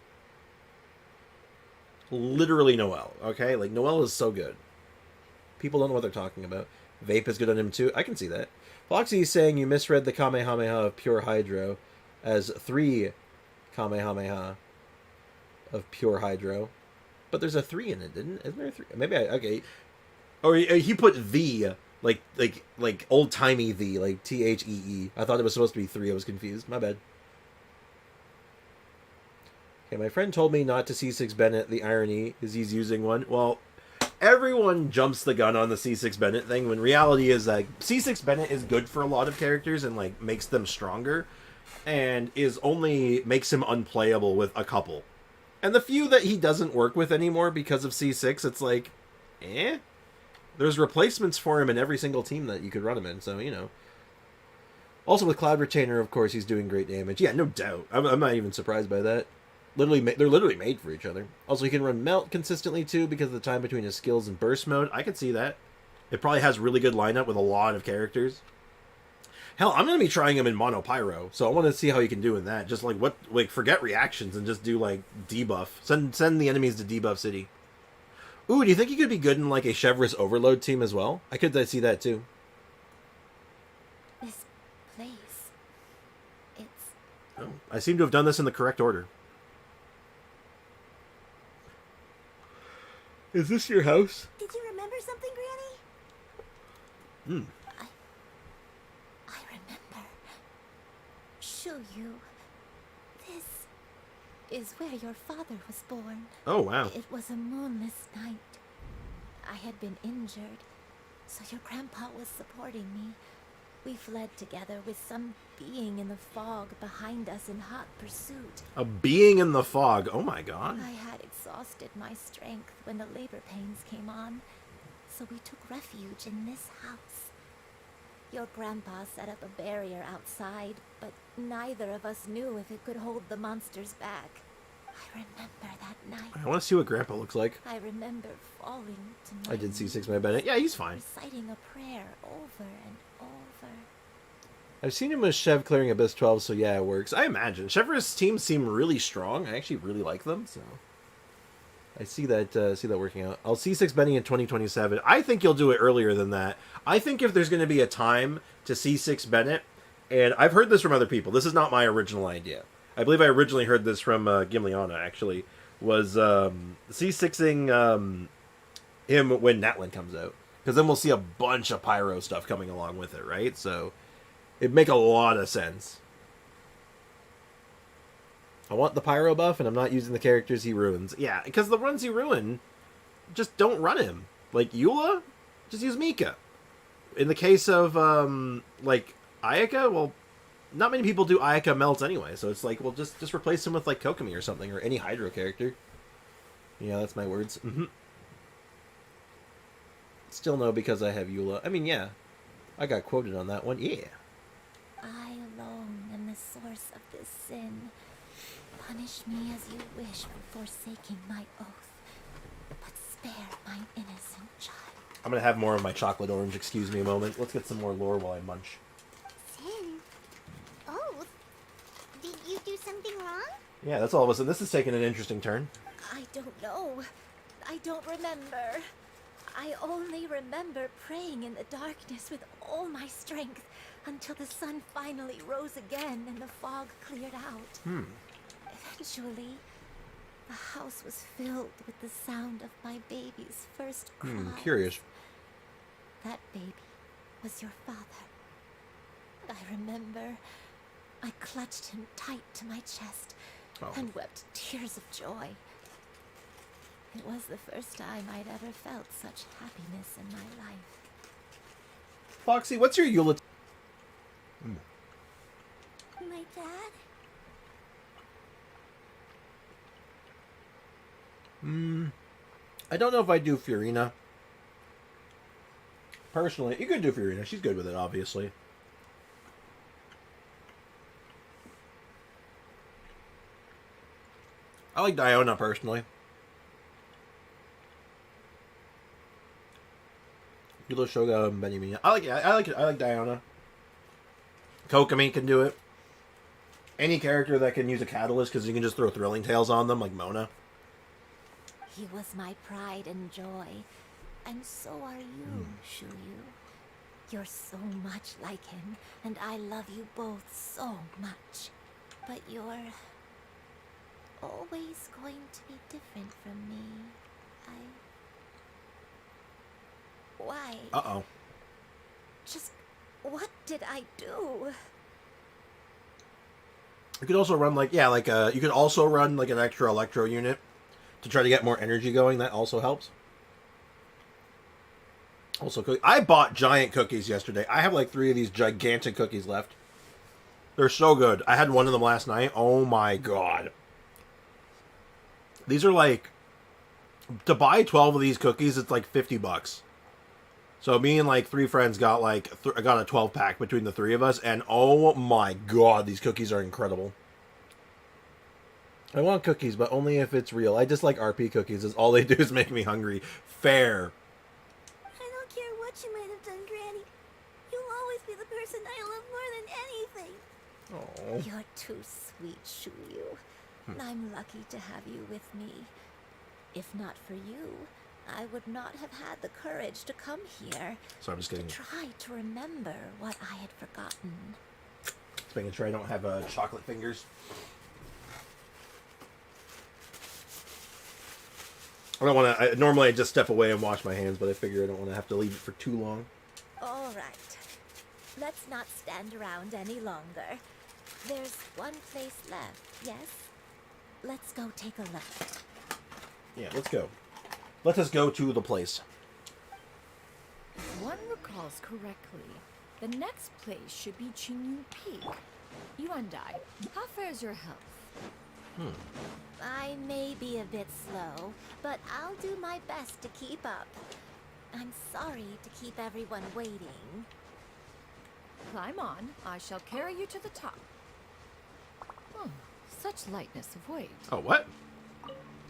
Literally Noelle, okay? Like, Noelle is so good. People don't know what they're talking about. Vape is good on him too. I can see that. Foxy is saying you misread the Kamehameha of Pure Hydro as 3 Kamehameha of Pure Hydro. But there's a 3 in it, isn't there a 3? Maybe okay. Or he put the... Like old-timey the, like Thee. I thought it was supposed to be 3. I was confused. My bad. Okay, my friend told me not to C6 Bennett. The irony is he's using one. Well, everyone jumps the gun on the C6 Bennett thing when reality is like C6 Bennett is good for a lot of characters and like makes them stronger and is only makes him unplayable with a couple. And the few that he doesn't work with anymore because of C6, it's like, eh? There's replacements for him in every single team that you could run him in, so, you know. Also, with Cloud Retainer, of course, he's doing great damage. Yeah, no doubt. I'm not even surprised by that. They're literally made for each other. Also, he can run Melt consistently, too, because of the time between his skills and burst mode. I could see that. It probably has really good lineup with a lot of characters. Hell, I'm going to be trying him in Mono Pyro, so I want to see how he can do in that. Just, forget reactions and just do, debuff. Send the enemies to debuff city. Ooh, do you think he could be good in, a Chevreuse Overload team as well? I could see that, too. This place... It's... Oh, I seem to have done this in the correct order. Is this your house? Did you remember something, Granny? I remember. Shouyu. This is where your father was born. Oh, wow. It was a moonless night. I had been injured, so your grandpa was supporting me. We fled together with some being in the fog behind us in hot pursuit. A being in the fog. Oh my god. I had exhausted my strength when the labor pains came on, so we took refuge in this house. Your grandpa set up a barrier outside, but neither of us knew if it could hold the monsters back. I remember that night. I want to see what Grandpa looks like. I remember falling to my I did C6 my Bennett. Yeah, he's fine. reciting a prayer over and over. I've seen him with Chev clearing Abyss 12, so yeah, it works. I imagine. Chevre's teams seem really strong. I actually really like them, so... I see that working out. I'll C6 Benny in 2027. I think you'll do it earlier than that. I think if there's going to be a time to C6 Bennett, and I've heard this from other people. This is not my original idea. I believe I originally heard this from Gimliana, actually, was C6ing him when Natlin comes out. Because then we'll see a bunch of Pyro stuff coming along with it, right? So it'd make a lot of sense. I want the Pyro buff, and I'm not using the characters he ruins. Yeah, because the runs he ruin, just don't run him. Like Eula, just use Mika. In the case of, Ayaka, well... Not many people do Ayaka melts anyway, so it's like, well, just replace him with, Kokomi or something, or any Hydro character. Yeah, that's my words. Still no, because I have Eula. I mean, yeah. I got quoted on that one, yeah. I alone am the source of this sin. Punish me as you wish for forsaking my oath, but spare my innocent child. I'm gonna have more of my chocolate orange, excuse me a moment. Let's get some more lore while I munch. Sin? Oath? Did you do something wrong? Yeah, that's all of us, and this is taking an interesting turn. I don't know. I don't remember. I only remember praying in the darkness with all my strength until the sun finally rose again and the fog cleared out. Eventually, the house was filled with the sound of my baby's first cry. Curious. That baby was your father. I remember I clutched him tight to my chest and wept tears of joy. It was the first time I'd ever felt such happiness in my life. Foxy, what's your eulogy? My dad? I don't know if I do Fiorina. Personally, you could do Fiorina. She's good with it, obviously. I like Diona personally. Yulo Shoga and Benjamin. I like Diona. Kokomi can do it. Any character that can use a catalyst because you can just throw thrilling tales on them, like Mona. He was my pride and joy. And so are you, Shuyu. You're so much like him, and I love you both so much. But you're always going to be different from me. Why? Uh-oh. Just what did I do? You could also run you could also run like an extra electro unit to try to get more energy going. That also helps. Also, I bought giant cookies yesterday. I have like 3 of these gigantic cookies left. They're so good. I had one of them last night. Oh my god. These are like, to buy 12 of these cookies, it's like $50. So me and like 3 friends got like, I got a 12 pack between the 3 of us, and oh my god, these cookies are incredible. I want cookies, but only if it's real. I just like RP cookies, is all they do is make me hungry. Fair. I don't care what you might have done, Granny. You'll always be the person I love more than anything. Oh. You're too sweet, Shuyu. I'm lucky to have you with me. If not for you, I would not have had the courage to come here. So I'm just kidding. To try to remember what I had forgotten. Just making sure I don't have chocolate fingers. I don't want to. Normally I just step away and wash my hands, but I figure I don't want to have to leave it for too long. All right. Let's not stand around any longer. There's one place left, yes? Let's go take a look. Yeah, let's go. Let us go to the place. If one recalls correctly, the next place should be Chinyu Peak. You and I, how fares your health? I may be a bit slow, but I'll do my best to keep up. I'm sorry to keep everyone waiting. Climb on. I shall carry you to the top. Oh, such lightness of weight. Oh, what?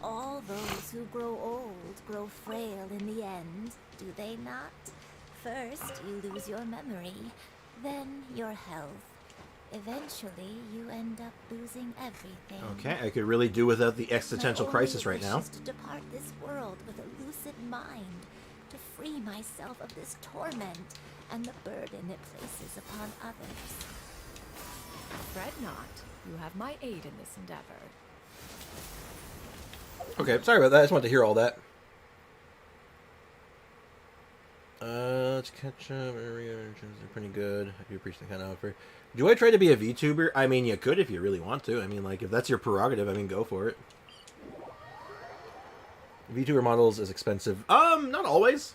All those who grow old grow frail in the end, do they not? First, you lose your memory, then your health. Eventually, you end up losing everything. Okay, I could really do without the existential crisis right now. My only wish is to depart this world with a lucid mind, to free myself of this torment and the burden it places upon others. Fret not. You have my aid in this endeavor. Okay, sorry about that. I just wanted to hear all that. Let's catch up. Area interactions are pretty good. I do appreciate the kind of offer. Do I try to be a VTuber? I mean, you could if you really want to. I mean, like, if that's your prerogative, I mean, go for it. VTuber models is expensive. Not always.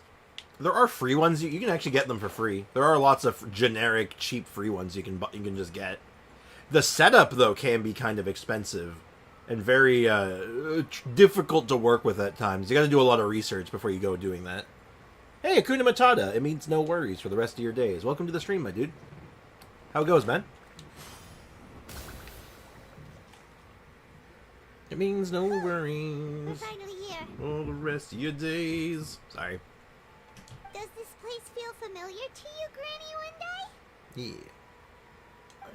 There are free ones. You can actually get them for free. There are lots of generic, cheap, free ones you can just get. The setup, though, can be kind of expensive and very difficult to work with at times. You got to do a lot of research before you go doing that. Hey, Akuna Matata. It means no worries for the rest of your days. Welcome to the stream, my dude. How it goes, man? It means no worries. We're finally here. For the rest of your days. Sorry. Does this place feel familiar to you, Granny, one day?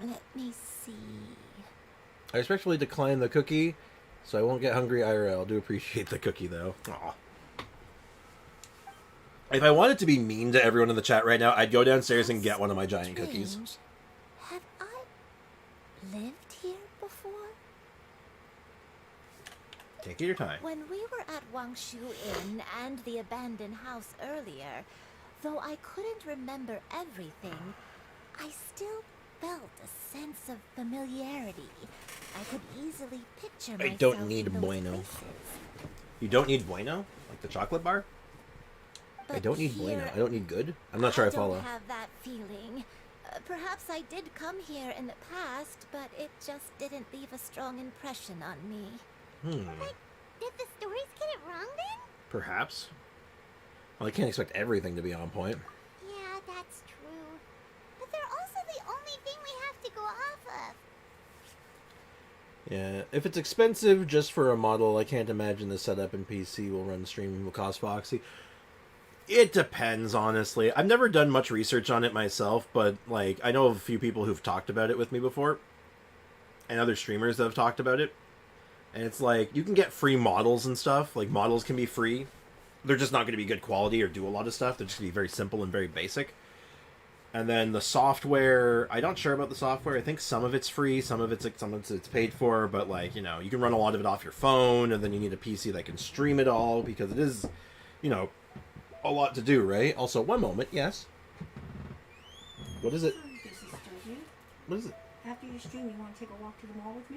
Yeah. Let me see. I respectfully decline the cookie, so I won't get hungry IRL. Do appreciate the cookie, though. Aw. If I wanted to be mean to everyone in the chat right now, I'd go downstairs and get one of my giant cookies. Have I lived here before? Take your time. When we were at Wangshu Inn and the abandoned house earlier, though I couldn't remember everything, I still felt a sense of familiarity. I could easily picture I myself don't need in those bueno. places. You don't need bueno? Like the chocolate bar? I don't need bueno. I don't need good? I'm not sure I follow. I don't have that feeling. Perhaps I did come here in the past, but it just didn't leave a strong impression on me. But did the stories get it wrong then? Perhaps. Well, I can't expect everything to be on point. Yeah, that's true. But they're also the only thing we have to go off of. Yeah, if it's expensive just for a model, I can't imagine the setup in PC will run stream will cost Foxy. It depends, honestly. I've never done much research on it myself, but like I know of a few people who've talked about it with me before, and other streamers that have talked about it. And it's like you can get free models and stuff. Like models can be free. They're just not going to be good quality or do a lot of stuff. They're just going to be very simple and very basic. And then the software, I'm not sure about the software. I think some of it's free, some of it's paid for, but like, you know, you can run a lot of it off your phone, and then you need a PC that can stream it all because it is, you know, a lot to do, right? Also, one moment, yes. What is it? What is it? After your stream, you want to take a walk to the mall with me?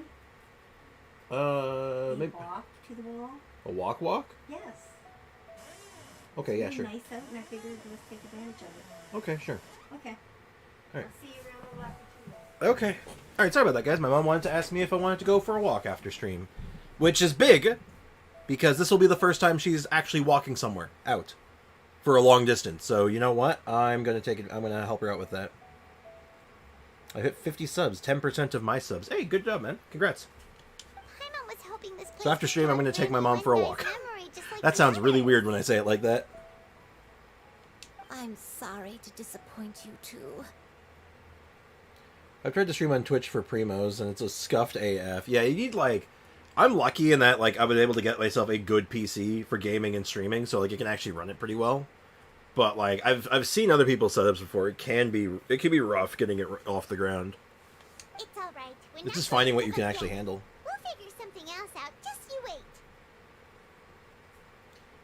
Maybe Walk to the mall? a walk? Yes. Okay, yeah, It's sure. really nice out, and I figured let's take advantage of it. Okay, sure. Okay. All right. I'll see you around a little after 2. Okay. All right, sorry about that, guys. My mom wanted to ask me if I wanted to go for a walk after stream, which is big because this will be the first time she's actually walking somewhere out for a long distance. So, you know what? I'm going to take it. I'm going to help her out with that. I hit 50 subs, 10% of my subs. Hey, good job, man. Congrats. Paimon was hoping this So after stream, I'm going to take my mom for a walk. That sounds really weird when I say it like that. I'm sorry to disappoint you too. I've tried to stream on Twitch for Primos, and it's a scuffed AF. Yeah, you need, like... I'm lucky in that, like, I was able to get myself a good PC for gaming and streaming, so, like, it can actually run it pretty well. But, like, I've seen other people's setups before. It can be rough getting it off the ground. It's alright. It's just finding what you can actually handle. We'll figure something else out. Just you wait.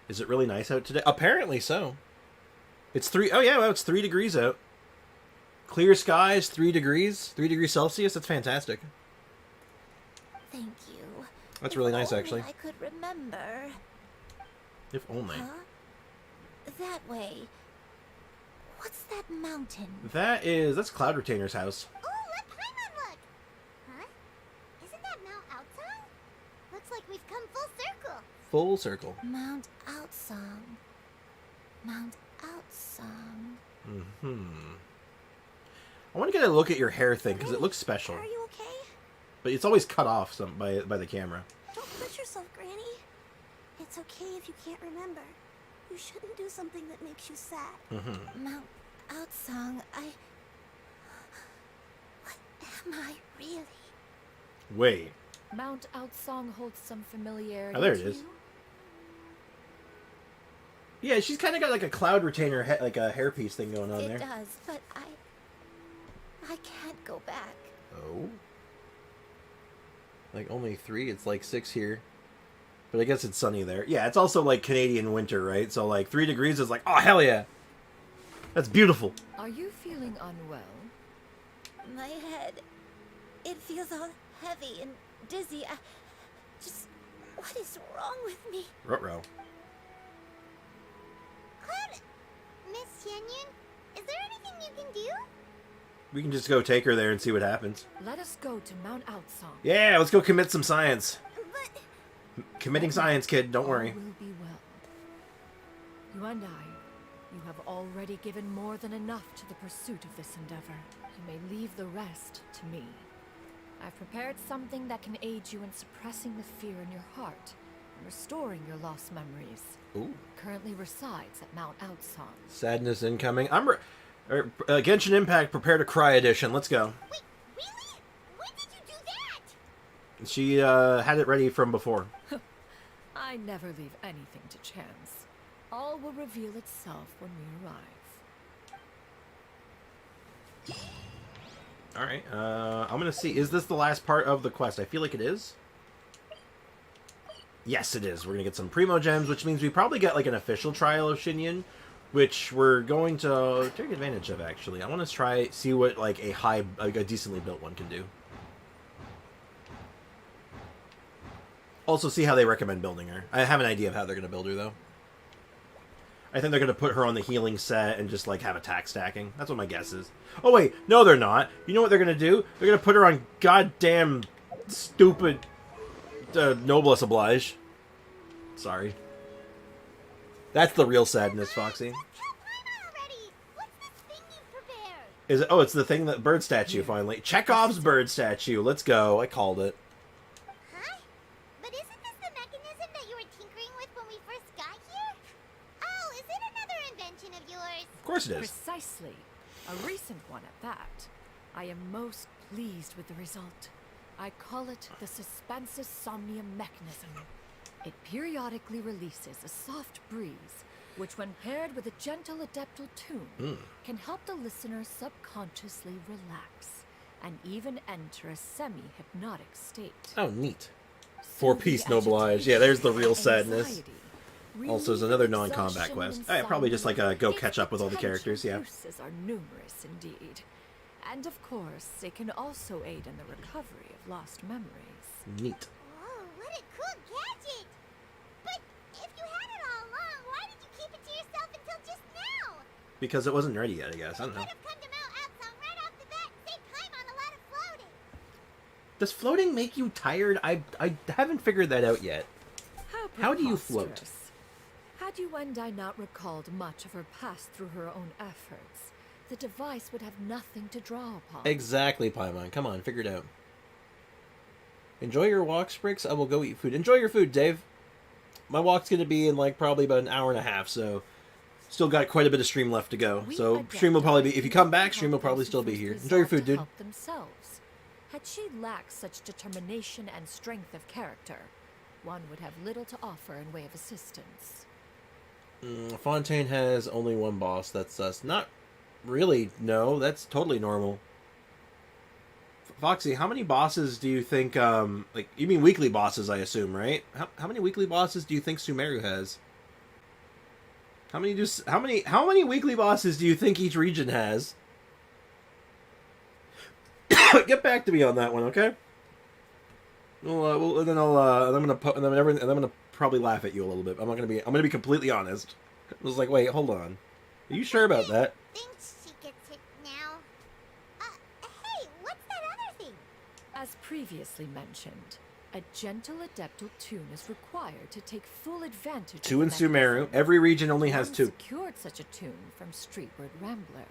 Is it really nice out today? Apparently so. It's 3... Oh, yeah, well, it's 3 degrees out. Clear skies, 3 degrees. 3 degrees Celsius. That's fantastic. Thank you. That's really nice, actually. I could remember. If only. Huh? That way. What's that mountain? That's Cloud Retainer's house. Oh, let Paimon look! Huh? Isn't that Mount Outsong? Looks like we've come full circle. Full circle. Mount Outsong. Mount Outsong. I want to get a look at your hair thing, because it looks special. Are you okay? But it's always cut off by the camera. Don't push yourself, Granny. It's okay if you can't remember. You shouldn't do something that makes you sad. Mount Outsong, What am I really? Wait. Mount Outsong holds some familiarity. Oh, there it to is. you? Yeah, she's kind of got like a Cloud Retainer, like a hairpiece thing going on there. It does, but I can't go back. Oh. Like only 3, it's like 6 here. But I guess it's sunny there. Yeah, it's also like Canadian winter, right? So like 3 degrees is like, oh hell yeah. That's beautiful. Are you feeling unwell? My head, it feels all heavy and dizzy. What is wrong with me? Ruh-roh. Cloud... Miss Xianyun, is there anything you can do? We can just go take her there and see what happens. Let us go to Mount Outsong. Yeah, let's go commit some science. Committing science, kid. Don't worry. All will be well. You and I, you have already given more than enough to the pursuit of this endeavor. You may leave the rest to me. I've prepared something that can aid you in suppressing the fear in your heart and restoring your lost memories. Ooh. It currently resides at Mount Outsong. Sadness incoming. Genshin Impact Prepare to Cry edition. Let's go. Wait, really? When did you do that? She had it ready from before. I never leave anything to chance. All will reveal itself when we arrive. Alright, I'm gonna see. Is this the last part of the quest? I feel like it is. Yes, it is. We're gonna get some Primo Gems, which means we probably get like an official trial of Xianyun, which we're going to take advantage of. Actually, I want to see what like a decently built one can do. Also, see how they recommend building her. I have an idea of how they're going to build her, though. I think they're going to put her on the healing set and just, like, have attack stacking. That's what my guess is. Oh, wait. No, they're not. You know what they're going to do? They're going to put her on goddamn stupid Noblesse Oblige. Sorry. That's the real sadness, Foxy. Is it? Oh, it's the thing that bird statue, finally. Chekhov's bird statue. Let's go. I called it. Of course it is. Precisely. A recent one at that. I am most pleased with the result. I call it the Suspensus Somnium mechanism. It periodically releases a soft breeze, which when paired with a gentle adeptal tune, can help the listener subconsciously relax and even enter a semi-hypnotic state. Oh, neat. Four-piece Noblage. Yeah, there's the real sadness. Also, there's another non-combat quest. Probably just like a go catch up with all the characters, yeah. Uses are numerous indeed. And of course, it can also aid in the recovery of lost memories. Neat. Whoa, what a cool gadget! But if you had it all along, why did you keep it to yourself until just now? Because it wasn't ready yet, I guess. I don't know. Does floating make you tired? I haven't figured that out yet. How do you float? Had Yuendai not recalled much of her past through her own efforts, the device would have nothing to draw upon. Exactly, Paimon. Come on, figure it out. Enjoy your walk, Sprix. I will go eat food. Enjoy your food, Dave. My walk's going to be in like probably about an hour and a half, so still got quite a bit of stream left to go. So stream will probably be, if you come back, stream will probably still be here. Enjoy your food, dude. Themselves. Had she lacked such determination and strength of character, one would have little to offer in way of assistance. Fontaine has only one boss. That's us. Not really. No, that's totally normal. Foxy, how many bosses do you think, like, you mean weekly bosses, I assume, right? How many weekly bosses do you think Sumeru has? How many weekly bosses do you think each region has? Get back to me on that one, okay? Well, and then I'm gonna probably laugh at you a little bit. I'm gonna be completely honest. I was like, wait, hold on. Are you sure about that? Thinks she gets it now. Hey, what's that other thing? As previously mentioned, a gentle adeptal tune is required to take full advantage. Two in Sumeru. Every region only has two. Secured such a tune from Streetward Rambler.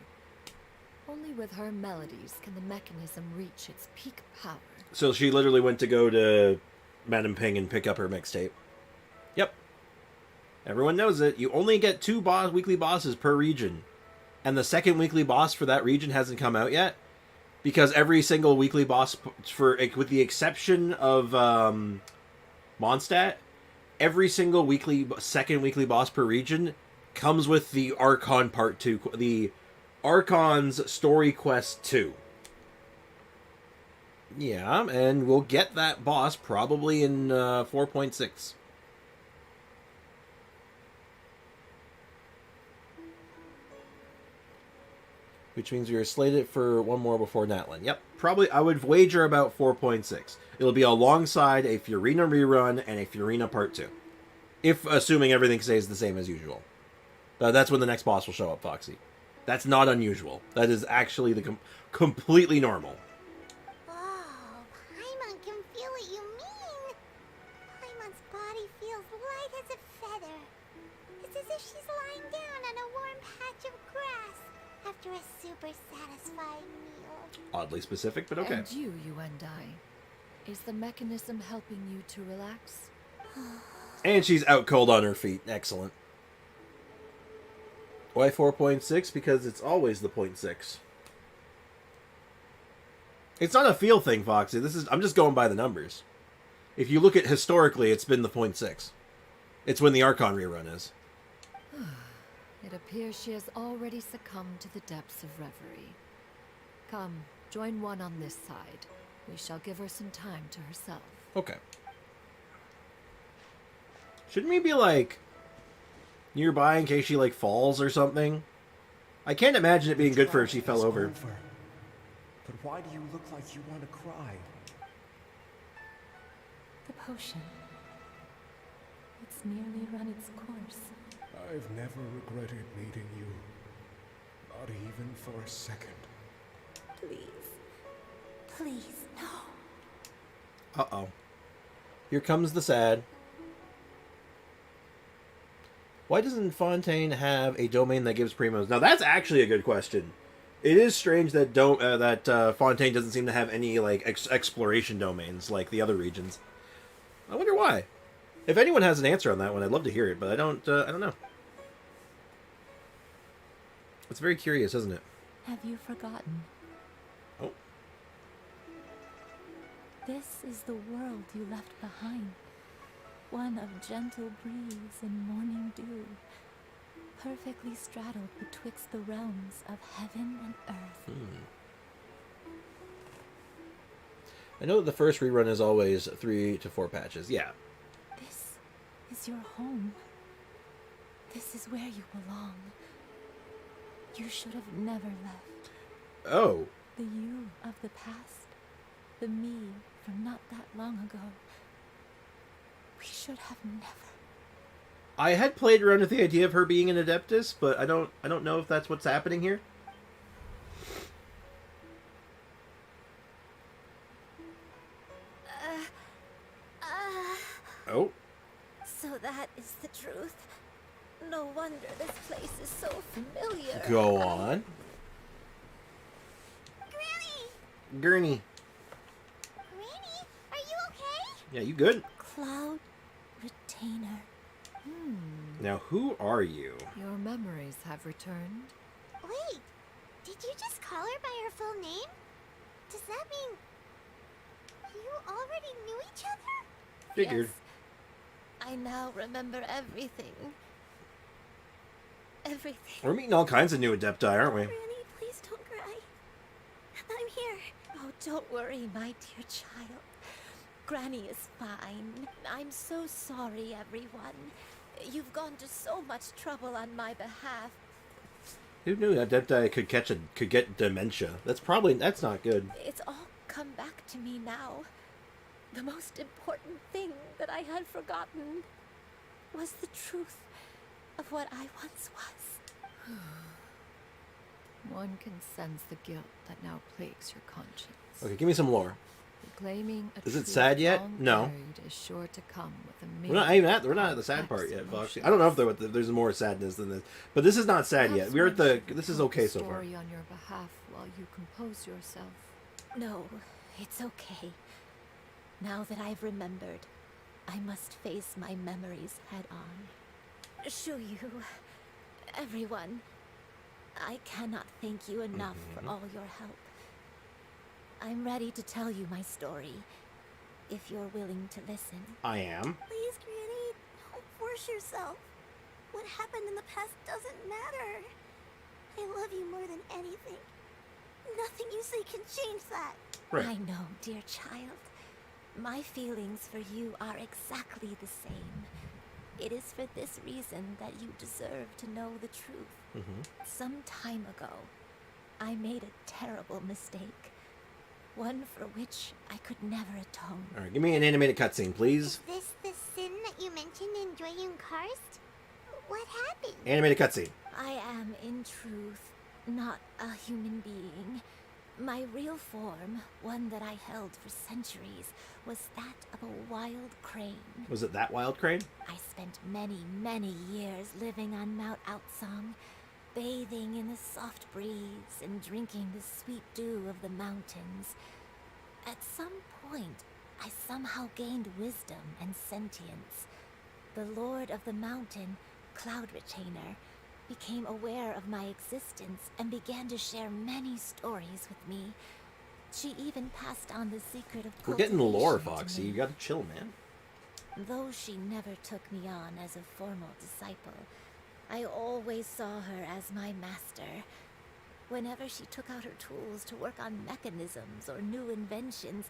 Only with her melodies can the mechanism reach its peak power. So she literally went to go to Madame Ping and pick up her mixtape. Yep. Everyone knows it. You only get two weekly bosses per region. And the second weekly boss for that region hasn't come out yet. Because every single weekly boss, with the exception of Mondstadt, every single second weekly boss per region comes with the Archon Part 2, the Archon's Story Quest 2. Yeah, and we'll get that boss probably in 4.6. Which means we are slated for one more before Natlin. Yep, probably I would wager about 4.6. It'll be alongside a Furina rerun and a Furina Part 2. If assuming everything stays the same as usual. That's when the next boss will show up, Foxy. That's not unusual. That is actually the completely normal. Oh, Paimon can feel what you mean. Paimon's body feels light as a feather. It's as if she's lying down on a warm patch of grass after a super satisfying meal. Oddly specific, but okay. And you and I. Is the mechanism helping you to relax? And she's out cold on her feet. Excellent. Why 4.6? Because it's always the 0.6. It's not a feel thing, Foxy. I'm just going by the numbers. If you look at historically, it's been the 0.6. It's when the Archon rerun is. It appears she has already succumbed to the depths of reverie. Come, join one on this side. We shall give her some time to herself. Okay. Shouldn't we be like... nearby in case she, like, falls or something. I can't imagine it being good for her if she fell over. But why do you look like you want to cry? The potion. It's nearly run its course. I've never regretted meeting you. Not even for a second. Please. Please, no. Uh-oh. Here comes the sad. Why doesn't Fontaine have a domain that gives primos? Now, that's actually a good question. It is strange that Fontaine doesn't seem to have any, like, exploration domains like the other regions. I wonder why. If anyone has an answer on that one, I'd love to hear it, but I don't know. It's very curious, isn't it? Have you forgotten? Oh. This is the world you left behind. One of gentle breeze and morning dew, perfectly straddled betwixt the realms of heaven and earth. I know that the first rerun is always 3 to 4 patches. Yeah. This is your home. This is where you belong. You should have never left. Oh. The you of the past, the me from not that long ago. We should have never. I had played around with the idea of her being an Adeptus, but I don't know if that's what's happening here. Oh. So that is the truth. No wonder this place is so familiar. Go on. Gurney. Granny, are you okay? Yeah, you good? Cloud Retainer. Now, who are you? Your memories have returned. Wait, did you just call her by her full name? Does that mean you already knew each other? Figured. Yes. I now remember everything. Everything. We're meeting all kinds of new Adepti, aren't we? Granny, please don't cry. I'm here. Oh, don't worry, my dear child. Granny is fine. I'm so sorry, everyone. You've gone to so much trouble on my behalf. Who knew Adepti could get dementia? That's not good. It's all come back to me now. The most important thing that I had forgotten was the truth of what I once was. One can sense the guilt that now plagues your conscience. Okay, give me some lore. Reclaiming a Is it truth sad yet? long No. buried is sure to come with a We're not at the sad part yet, Fox. I don't know if there's more sadness than this, but this is not sad yet. We're at the. This is okay so far. Story on your behalf while you compose yourself. No, it's okay. Now that I've remembered, I must face my memories head on. Shuyu, everyone, I cannot thank you enough for all your help. I'm ready to tell you my story, if you're willing to listen. I am. Please, Granny, don't force yourself. What happened in the past doesn't matter. I love you more than anything. Nothing you say can change that. Right. I know, dear child. My feelings for you are exactly the same. It is for this reason that you deserve to know the truth. Some time ago, I made a terrible mistake. One for which I could never atone. All right, give me an animated cutscene, please. Is this the sin that you mentioned in Joyun Karst? What happened? Animated cutscene. I am, in truth, not a human being. My real form, one that I held for centuries, was that of a wild crane. Was it that wild crane? I spent many, many years living on Mount Outsong, bathing in the soft breeze and drinking the sweet dew of the mountains. At some point, I somehow gained wisdom and sentience. The Lord of the Mountain, Cloud Retainer, became aware of my existence and began to share many stories with me. She even passed on the secret of We're getting the lore, cultivation to Foxy. me. You gotta chill, man. Though she never took me on as a formal disciple, I always saw her as my master. Whenever she took out her tools to work on mechanisms or new inventions,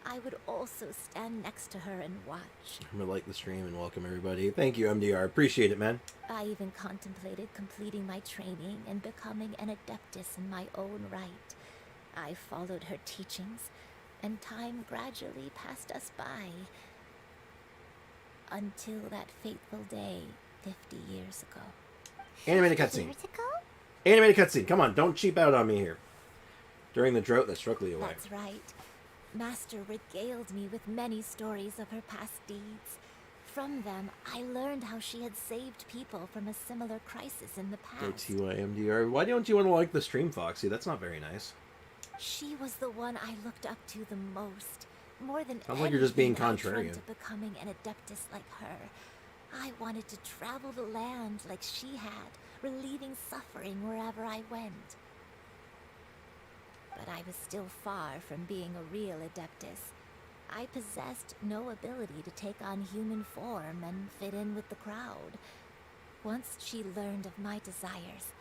I would also stand next to her and watch. I'm gonna like the stream and welcome everybody. Thank you, MDR. Appreciate it, man. I even contemplated completing my training and becoming an adeptus in my own right. I followed her teachings, and time gradually passed us by. Until that fateful day 50 years ago. Animated cutscene. Years ago? Animated cutscene. Come on, don't cheap out on me here. During the drought that struck Liyue. That's right. Master regaled me with many stories of her past deeds. From them, I learned how she had saved people from a similar crisis in the Go past. TYMDR. Why don't you want to like the stream, Foxy? That's not very nice. She was the one I looked up to the most. More than Sounds like you're just being anything, I dreamt contrarian. of becoming an adeptus like her. I wanted to travel the land like she had, relieving suffering wherever I went. But I was still far from being a real adeptus. I possessed no ability to take on human form and fit in with the crowd. Once she learned of my desires,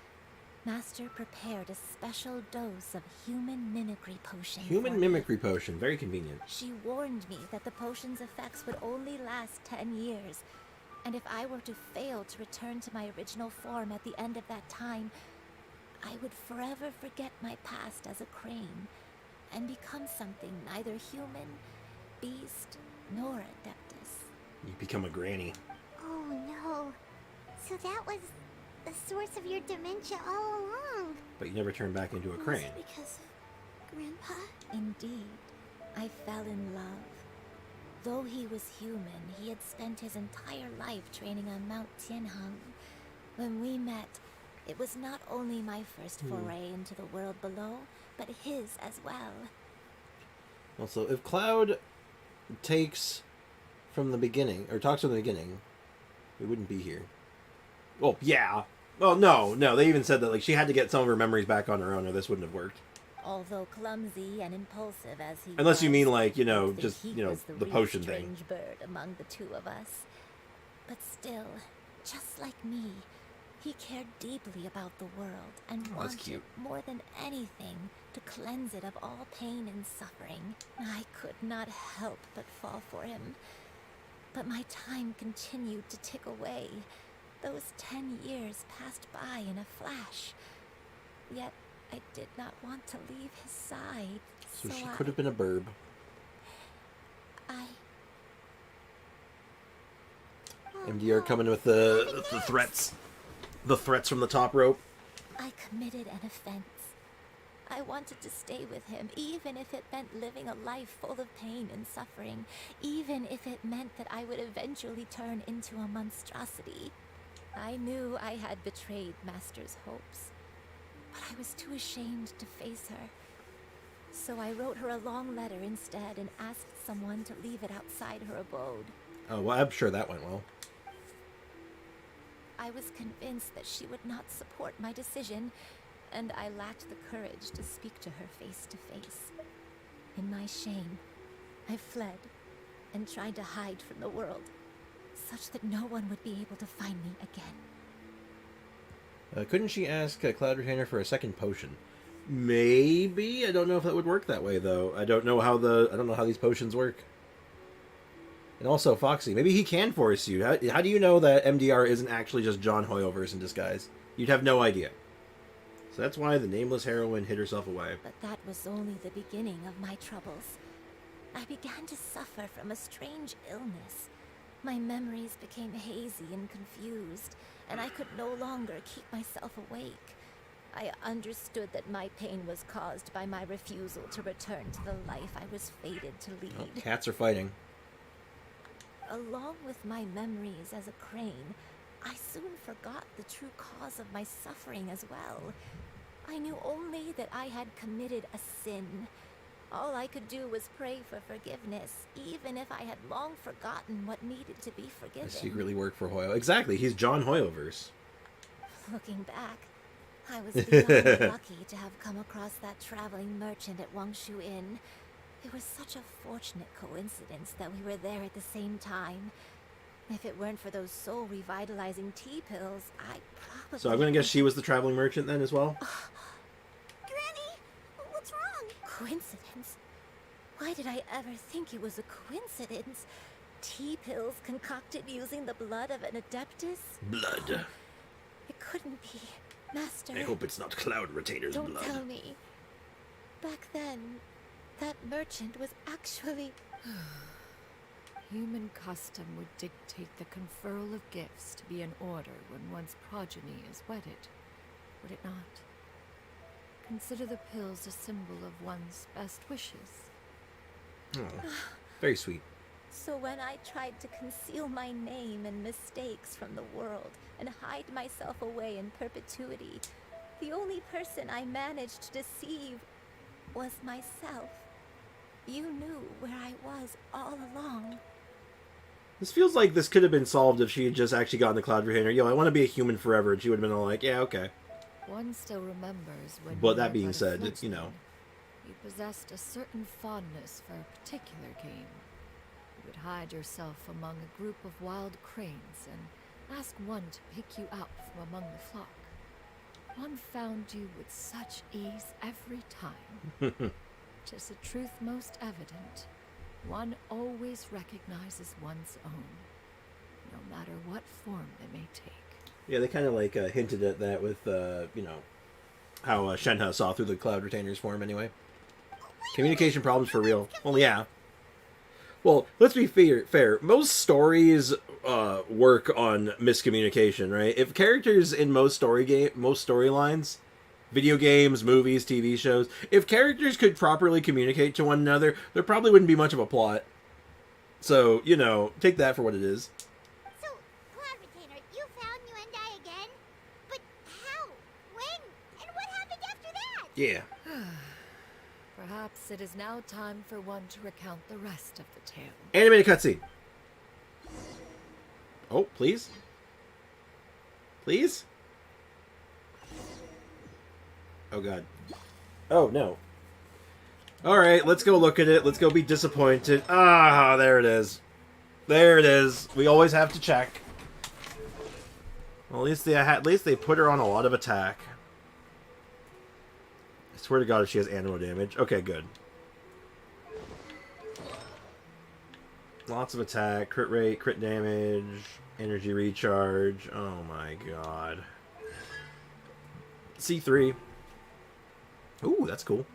Master prepared a special dose of human mimicry potion. Human mimicry potion. Very convenient. She warned me that the potion's effects would only last 10 years, and if I were to fail to return to my original form at the end of that time, I would forever forget my past as a crane and become something neither human, beast, nor adeptus. You become a granny. Oh no. So that was the source of your dementia all along. But you never turn back into a crane. Because of Grandpa? Indeed, I fell in love. Though he was human, he had spent his entire life training on Mount Tianheng. When we met, it was not only my first foray into the world below, but his as well. Also, if Cloud takes from the beginning, or talks from the beginning, we wouldn't be here. Well, yeah. Well, no. They even said that like she had to get some of her memories back on her own, or this wouldn't have worked. Although clumsy and impulsive as he Unless was, you mean like, I think just, he was the real potion thing. strange bird among the two of us. But still, just like me, he cared deeply about the world and Oh, that's wanted cute. more than anything to cleanse it of all pain and suffering. I could not help but fall for him. But my time continued to tick away. Those 10 years passed by in a flash. Yet I did not want to leave his side. So she could have been a burb. MDR coming with the threats. The threats from the top rope. I committed an offense. I wanted to stay with him, even if it meant living a life full of pain and suffering, even if it meant that I would eventually turn into a monstrosity. I knew I had betrayed Master's hopes, but I was too ashamed to face her. So I wrote her a long letter instead and asked someone to leave it outside her abode. Oh, well, I'm sure that went well. I was convinced that she would not support my decision, and I lacked the courage to speak to her face to face. In my shame, I fled and tried to hide from the world, such that no one would be able to find me again. Couldn't she ask Cloud Retainer for a second potion? Maybe. I don't know if that would work that way, though. I don't know how these potions work. And also, Foxy, maybe he can force you. How do you know that MDR isn't actually just John Hoyoverse in disguise? You'd have no idea. So that's why the nameless heroine hid herself away. But that was only the beginning of my troubles. I began to suffer from a strange illness. My memories became hazy and confused, and I could no longer keep myself awake. I understood that my pain was caused by my refusal to return to the life I was fated to lead. Oh, cats are fighting. Along with my memories as a crane, I soon forgot the true cause of my suffering as well. I knew only that I had committed a sin. All I could do was pray for forgiveness, even if I had long forgotten what needed to be forgiven. I secretly work for Hoyo. Exactly, he's John Hoyoverse. Looking back, I was beyond lucky to have come across that traveling merchant at Wangshu Inn. It was such a fortunate coincidence that we were there at the same time. If it weren't for those soul-revitalizing tea pills, I probably... So I'm going to guess she was the traveling merchant then as well? Granny, what's wrong? Coincidence? Why did I ever think it was a coincidence? Tea pills concocted using the blood of an Adeptus? Blood. It couldn't be. Master. I hope it's not Cloud Retainer's Don't blood. tell me. Back then, that merchant was actually... Human custom would dictate the conferral of gifts to be in order when one's progeny is wedded, would it not? Consider the pills a symbol of one's best wishes. Oh, very sweet. So when I tried to conceal my name and mistakes from the world and hide myself away in perpetuity, the only person I managed to deceive was myself. You knew where I was all along. This feels like this could have been solved if she had just actually gotten the Cloud Retainer. Yo, I want to be a human forever, and she would have been all like, yeah, okay. One still remembers when. But that being said, you know. You possessed a certain fondness for a particular game. You would hide yourself among a group of wild cranes and ask one to pick you out from among the flock. One found you with such ease every time. 'Tis a truth most evident. One always recognizes one's own, no matter what form they may take. Yeah, they kind of like hinted at that with, you know, how Shenhe saw through the Cloud Retainer's form anyway. Communication problems for real. Well, yeah. Well, let's be fair. Most stories work on miscommunication, right? If characters in most storylines, video games, movies, TV shows, if characters could properly communicate to one another, there probably wouldn't be much of a plot. So, you know, take that for what it is. So, Cloud Retainer, you found Nuendai again? But how? When? And what happened after that? Yeah. Perhaps it is now time for one to recount the rest of the tale. Animated cutscene. Oh, please? Please? Oh, God. Oh, no. Alright, let's go look at it. Let's go be disappointed. Ah, there it is. There it is. We always have to check. Well, at least they put her on a lot of attack. I swear to God if she has animal damage. Okay, good. Lots of attack, crit rate, crit damage, energy recharge. Oh my God. C3. Ooh, that's cool.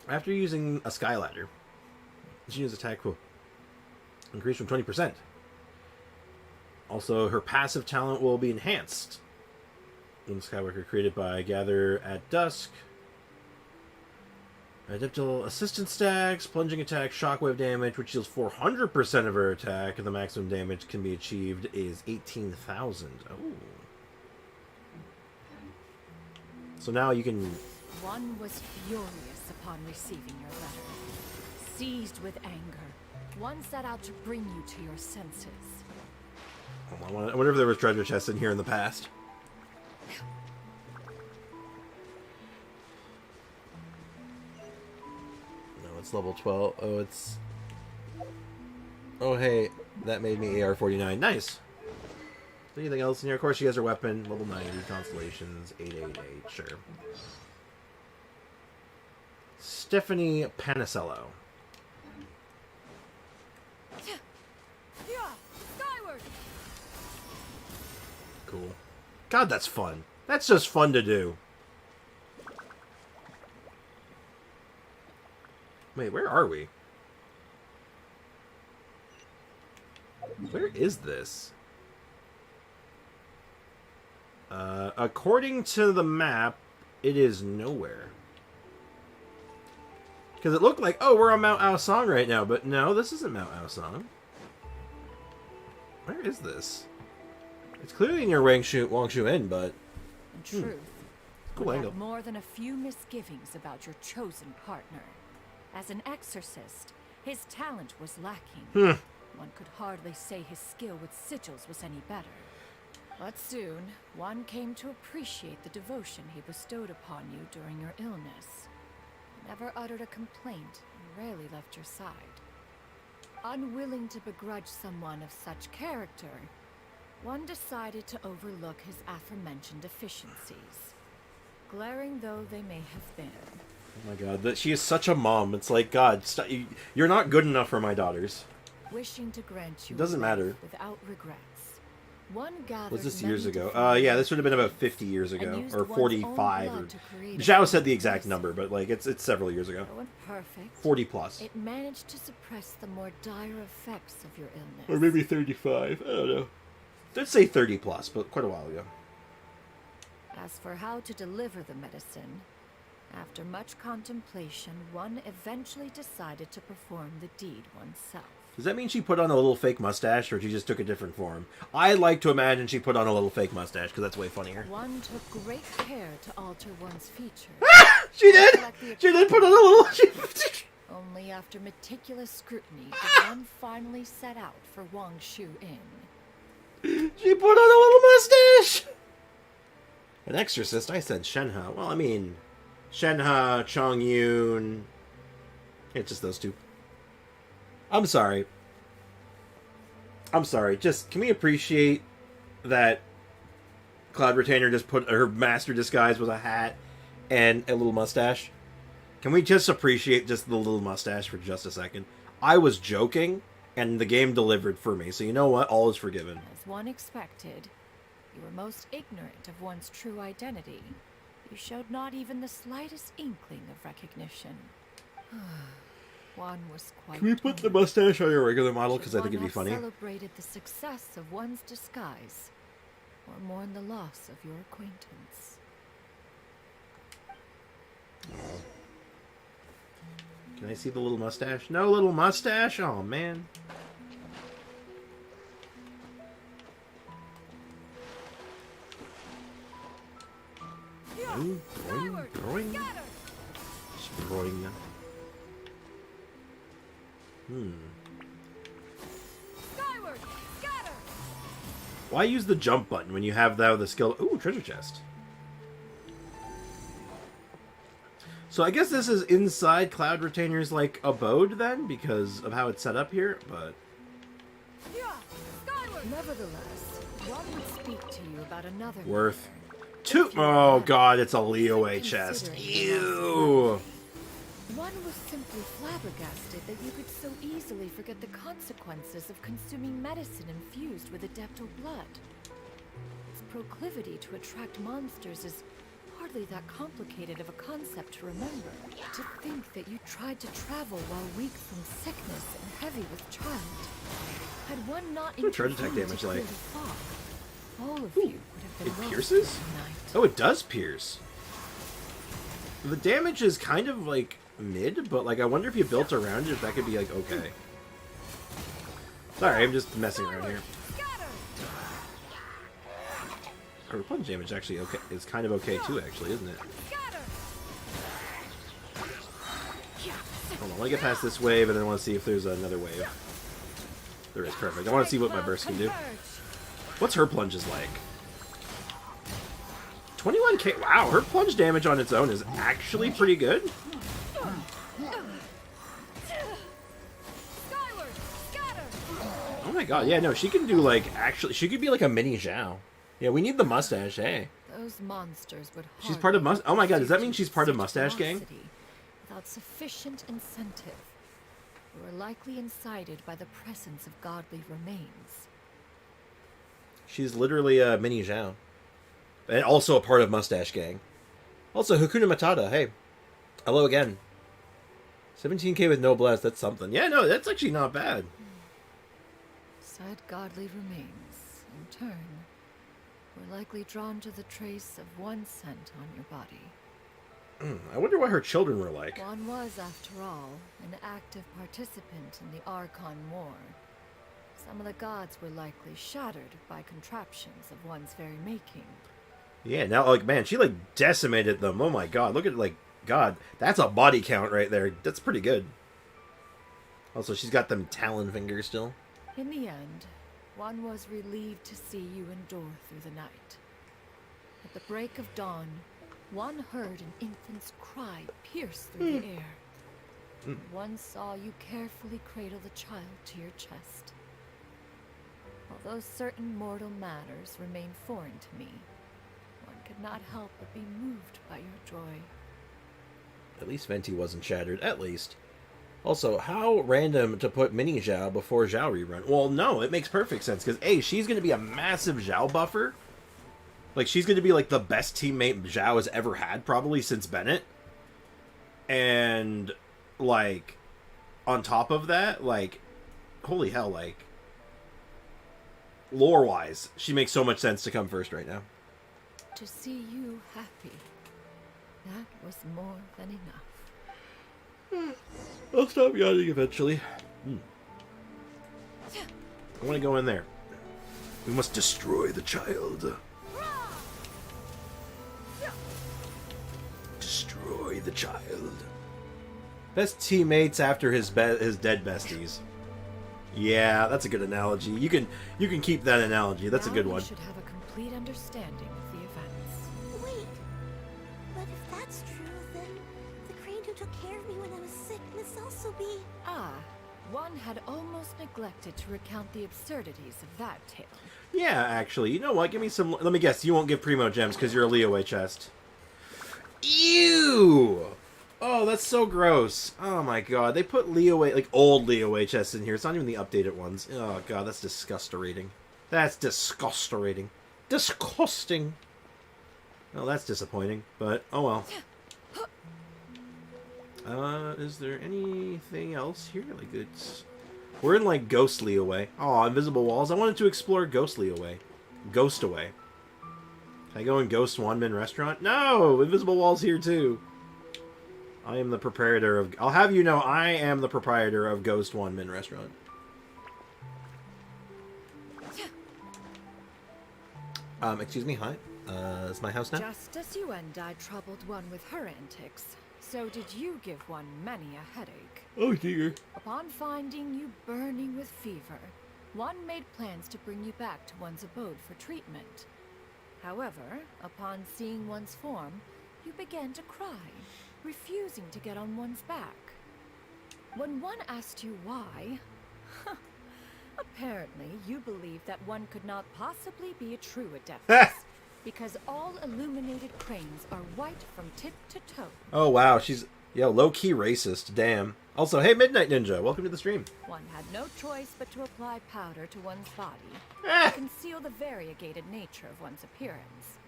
After using a sky ladder, she uses attack will increase from 20%. Also, her passive talent will be enhanced. When Skywalker created by Gather at Dusk. Adeptal assistance stacks, plunging attack, shockwave damage, which deals 400% of her attack, and the maximum damage can be achieved is 18,000. Oh. So now you can... One was furious upon receiving your letter. Seized with anger, one set out to bring you to your senses. I wonder if there was treasure chests in here in the past. No, it's level 12. Oh, it's... Oh, hey, that made me AR-49. Nice! Anything else in here? Of course, she has her weapon. Level 90, Constellations, 888, sure. Stephanie Panicello. Skyward! Cool. God, that's fun. That's just fun to do. Wait, where are we? Where is this? According to the map, it is nowhere. Because it looked like, oh, we're on Mount Aosang right now, but no, this isn't Mount Aosang. Where is this? It's clearly near Wangshu Inn, but... In truth, cool one angle. had more than a few misgivings about your chosen partner. As an exorcist, his talent was lacking. One could hardly say his skill with sigils was any better. But soon, one came to appreciate the devotion he bestowed upon you during your illness. He never uttered a complaint and rarely left your side. Unwilling to begrudge someone of such character, one decided to overlook his aforementioned deficiencies. Glaring though they may have been. Oh my god, that she is such a mom. It's like, God, you're not good enough for my daughters. Wishing to grant you It doesn't matter. without regrets. One gathered Was this many years ago? defiant Yeah, this would have been about 50 years and ago, used or one's 45. own Or blood to create a Zhao said the form exact of number, but like it's several years ago. Though imperfect, 40 plus, it managed to suppress the more dire effects of your illness. or maybe 35. I don't know. Let's say 30 plus, but quite a while ago. As for how to deliver the medicine, after much contemplation, one eventually decided to perform the deed oneself. Does that mean she put on a little fake mustache, or she just took a different form? I like to imagine she put on a little fake mustache, because that's way funnier. One took great care to alter one's features. She did! She did put on a little... Only after meticulous scrutiny did one finally set out for Wang Shu Inn. She put on a little mustache! An exorcist? I said Shenhe. Well, I mean... Shenhe, Chong Yun... It's just those two. I'm sorry. Just, can we appreciate that Cloud Retainer just put... Her master disguise was a hat and a little mustache? Can we just appreciate just the little mustache for just a second? I was joking, and the game delivered for me. So you know what? All is forgiven. As one expected, you were most ignorant of one's true identity. You showed not even the slightest inkling of recognition. One was quite... Can we put the mustache on your regular model? Because I think it'd be funny. Celebrated the success of one's disguise, or mourn the loss of your acquaintance. Oh. Can I see the little mustache? No little mustache? Oh, man. Throwing. Skyward, scatter. Why use the jump button when you have the skill? Ooh, treasure chest. So I guess this is inside Cloud Retainer's, like, abode, then, because of how it's set up here, but... Nevertheless, one would speak to you about another Worth. Oh, God, it's a Liyue chest. Ew! One was simply flabbergasted that you could so easily forget the consequences of consuming medicine infused with adeptal blood. Its proclivity to attract monsters is hardly that complicated of a concept to remember. To think that you tried to travel while weak from sickness and heavy with child. Had one not What's charge attack damage like? All of you would have been It pierces? Oh, it does pierce. The damage is kind of, like, mid, but, like, I wonder if you built around it, if that could be, like, okay. Sorry, I'm just messing around here. Her punch damage actually okay is kind of okay too, actually, isn't it? Hold on, I want to get past this wave, and then I want to see if there's another wave. There is, perfect. I want to see what my burst can do. What's her plunges like? 21k. Wow, her plunge damage on its own is actually pretty good. Oh my god, yeah, no, she can do, like, actually, she could be like a mini Zhao. Yeah, we need the mustache, hey. Those monsters would She's part of oh my god, does that mean she's part of Mustache Gang? Without sufficient incentive, you are likely incited by the presence of godly remains. She's literally a mini Zhao. And also a part of Mustache Gang. Also, Hakuna Matata, hey. Hello again. 17k with no bless, that's something. Yeah, no, that's actually not bad. Said godly remains, in turn, were likely drawn to the trace of one scent on your body. I wonder what her children were like. One was, after all, an active participant in the Archon War. Some of the gods were likely shattered by contraptions of one's very making. Yeah, now, like, man, she, like, decimated them. Oh my god, look at, like, god, that's a body count right there. That's pretty good. Also, she's got them talon fingers still. In the end, one was relieved to see you endure through the night. At the break of dawn, one heard an infant's cry pierce through the air. One saw you carefully cradle the child to your chest. Although certain mortal matters remain foreign to me, one could not help but be moved by your joy. At least Venti wasn't shattered. At least. Also, how random to put Mini Zhao before Zhao rerun. Well, no, it makes perfect sense. Because, A, she's going to be a massive Zhao buffer. Like, she's going to be, like, the best teammate Zhao has ever had, probably, since Bennett. And, like, on top of that, like, holy hell, like, lore-wise, she makes so much sense to come first right now. To see you happy, that was more than enough. I'll stop yawning eventually. I want to go in there. We must destroy the child. Destroy the child. Best teammates after his dead besties. Yeah, that's a good analogy. You can keep that analogy. That's a good one. You should have a complete understanding of the events. Wait, but if that's true, then the crane who took care of me when I was sick must also be... Ah, one had almost neglected to recount the absurdities of that tale. Yeah, actually. You know what? Give me some... Let me guess. You won't give Primo gems because you're a Leeway chest. Ew! Oh, that's so gross. Oh my god. They put Leeway, like old Leeway chests in here. It's not even the updated ones. Oh god, that's disgusting. That's disgusting. Disgusting. Well, that's disappointing, but oh well. Is there anything else here? Like, it's... We're in, like, Ghost Leeway. Oh, invisible walls. I wanted to explore Ghost Leeway. Ghost Away. Can I go in Ghost One-Man Restaurant? No! Invisible walls here, too. I am the proprietor of... I'll have you know, I am the proprietor of Ghost One-Man Restaurant. Excuse me, hi. Is my house now? Just as you and I troubled one with her antics, so did you give one many a headache. Oh dear. Upon finding you burning with fever, one made plans to bring you back to one's abode for treatment. However, upon seeing one's form, you began to cry, refusing to get on one's back. When one asked you why, apparently you believed that one could not possibly be a true Adeptus, because all illuminated cranes are white from tip to toe. Oh wow, she's low-key racist. Damn. Also, hey Midnight Ninja, welcome to the stream. One had no choice but to apply powder to one's body to conceal the variegated nature of one's appearance.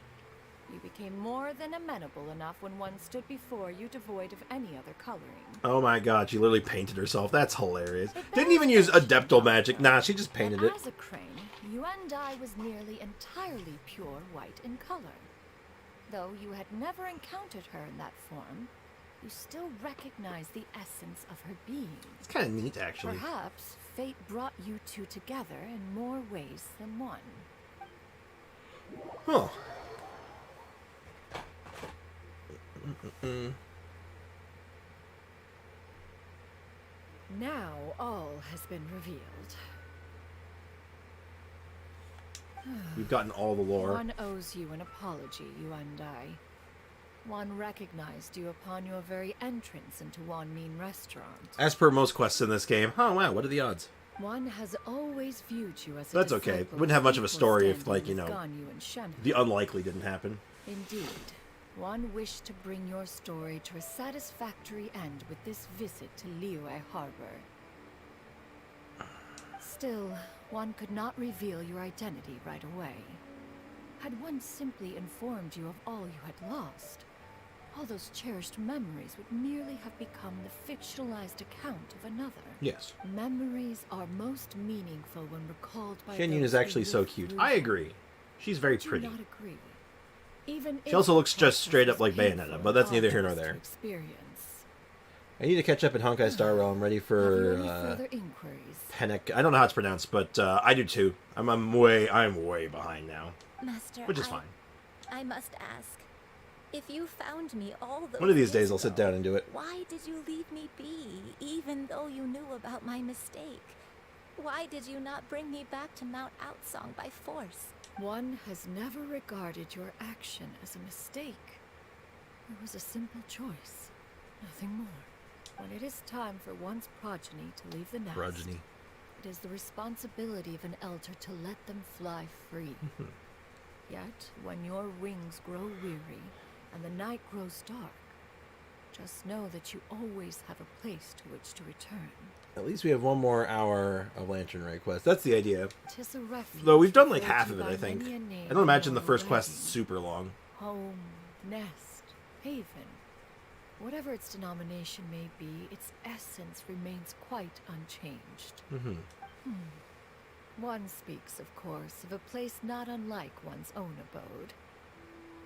You became more than amenable enough when one stood before you devoid of any other coloring. Oh my god, she literally painted herself. That's hilarious. Didn't even use Adeptal magic. Nah, she just painted it. As a crane, you and I was nearly entirely pure white in color. Though you had never encountered her in that form, you still recognized the essence of her being. It's kind of neat, actually. Perhaps fate brought you two together in more ways than one. Huh. Now all has been revealed. We've gotten all the lore. One owes you an apology, you and I. One recognized you upon your very entrance into Wan Min restaurant. As per most quests in this game. Oh wow, what are the odds? One has always viewed you as a That's okay. Wouldn't have much of a story if, like, you know, Ganyu and Shenhe. the unlikely didn't happen. Indeed. One wished to bring your story to a satisfactory end with this visit to Liyue Harbor. Still, one could not reveal your identity right away. Had one simply informed you of all you had lost, all those cherished memories would merely have become the fictionalized account of another. Yes. Memories are most meaningful when recalled by Shen Yun those is actually who so lived cute. through I them. agree. She's very Do pretty. not agree. Even She also if looks the just process straight up was like painful Bayonetta, but that's and neither here nor arduous to there. experience. I need to catch up in Honkai Star Rail. I'm ready Have you for any further inquiries? Penic. I don't know how it's pronounced, but I do too. I'm way behind now, Master, which is fine. I must ask, if you found me all those One of these years days I'll sit ago, down and do it. why did you leave me be, even though you knew about my mistake? Why did you not bring me back to Mount Outsong by force? One has never regarded your action as a mistake. It was a simple choice, nothing more. When it is time for one's progeny to leave the nest, Progeny. it is the responsibility of an elder to let them fly free. Yet, when your wings grow weary and the night grows dark, Just know that you always have a place to which to return. At least we have one more hour of Lantern Ray quest. That's the idea. 'Tis a refuge. Though we've done like referred half to of it, by I think. many a name I don't imagine the you first know quest's already. super long. Home, nest, haven. Whatever its denomination may be, its essence remains quite unchanged. One speaks, of course, of a place not unlike one's own abode.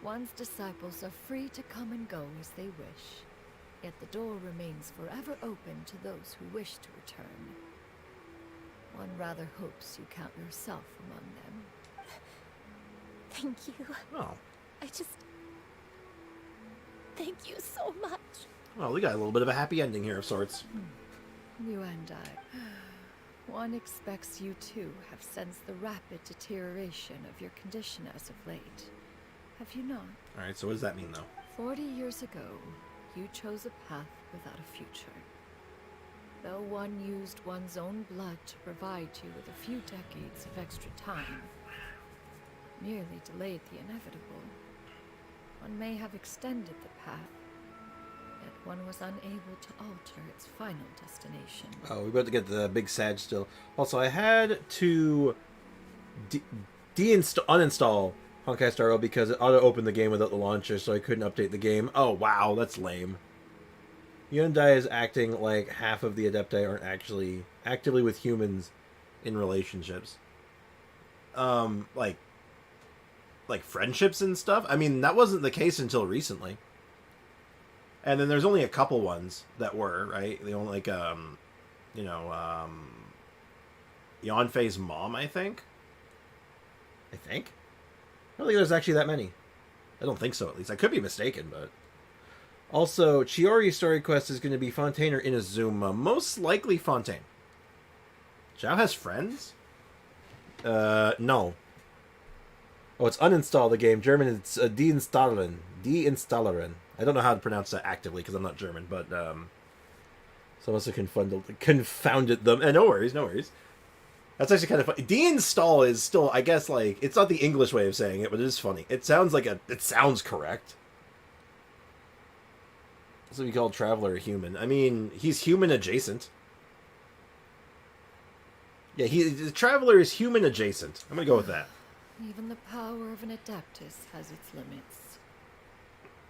One's disciples are free to come and go as they wish, yet the door remains forever open to those who wish to return. One rather hopes you count yourself among them. Thank you. Oh. Thank you so much. Well, we got a little bit of a happy ending here of sorts. You and I. One expects you too have sensed the rapid deterioration of your condition as of late. Have you not? Alright, so what does that mean, though? 40 years ago, you chose a path without a future. Though one used one's own blood to provide you with a few decades of extra time, merely delayed the inevitable. One may have extended the path, yet one was unable to alter its final destination. Oh, we're about to get the big sad still. Also, I had to uninstall Honkai Star Rail because it auto-opened the game without the launcher, so I couldn't update the game. Oh, wow, that's lame. Hyundai is acting like half of the Adepti aren't actually actively with humans in relationships. Like friendships and stuff. I mean, that wasn't the case until recently. And then there's only a couple ones that were, right? The only, like, Yanfei's mom, I think? I don't think there's actually that many. I don't think so, at least. I could be mistaken, but... Also, Chiori's story quest is going to be Fontaine or Inazuma. Most likely Fontaine. Zhao has friends? No. Oh, it's uninstall the game. German, it's deinstallen. Deinstallerin. I don't know how to pronounce that actively because I'm not German, but so I must have confounded them. No worries. That's actually kind of funny. Deinstall is still, I guess, like, it's not the English way of saying it, but it is funny. It sounds correct. So we call Traveler a human. I mean, he's human adjacent. Yeah, the Traveler is human adjacent. I'm gonna go with that. Even the power of an Adeptus has its limits.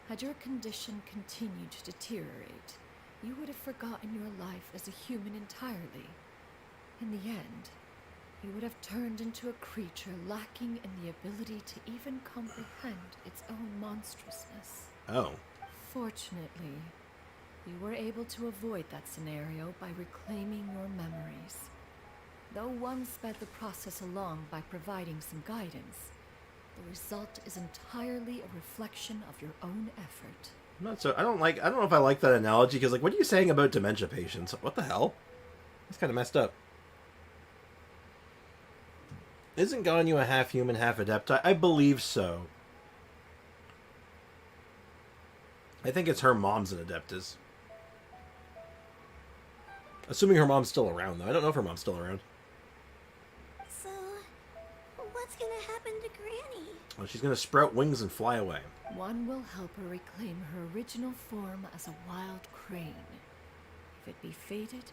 Had your condition continued to deteriorate, you would have forgotten your life as a human entirely. In the end, you would have turned into a creature lacking in the ability to even comprehend its own monstrousness. Oh. Fortunately, you were able to avoid that scenario by reclaiming your memories. Though one sped the process along by providing some guidance, the result is entirely a reflection of your own effort. I don't know if I like that analogy, because, like, what are you saying about dementia patients? What the hell? That's kind of messed up. Isn't Ganyu a half human, half Adepti? I believe so. I think it's her mom's an Adeptus. Assuming her mom's still around, though. I don't know if her mom's still around. So, what's gonna happen to Granny? Well, she's gonna sprout wings and fly away. One will help her reclaim her original form as a wild crane. If it be fated,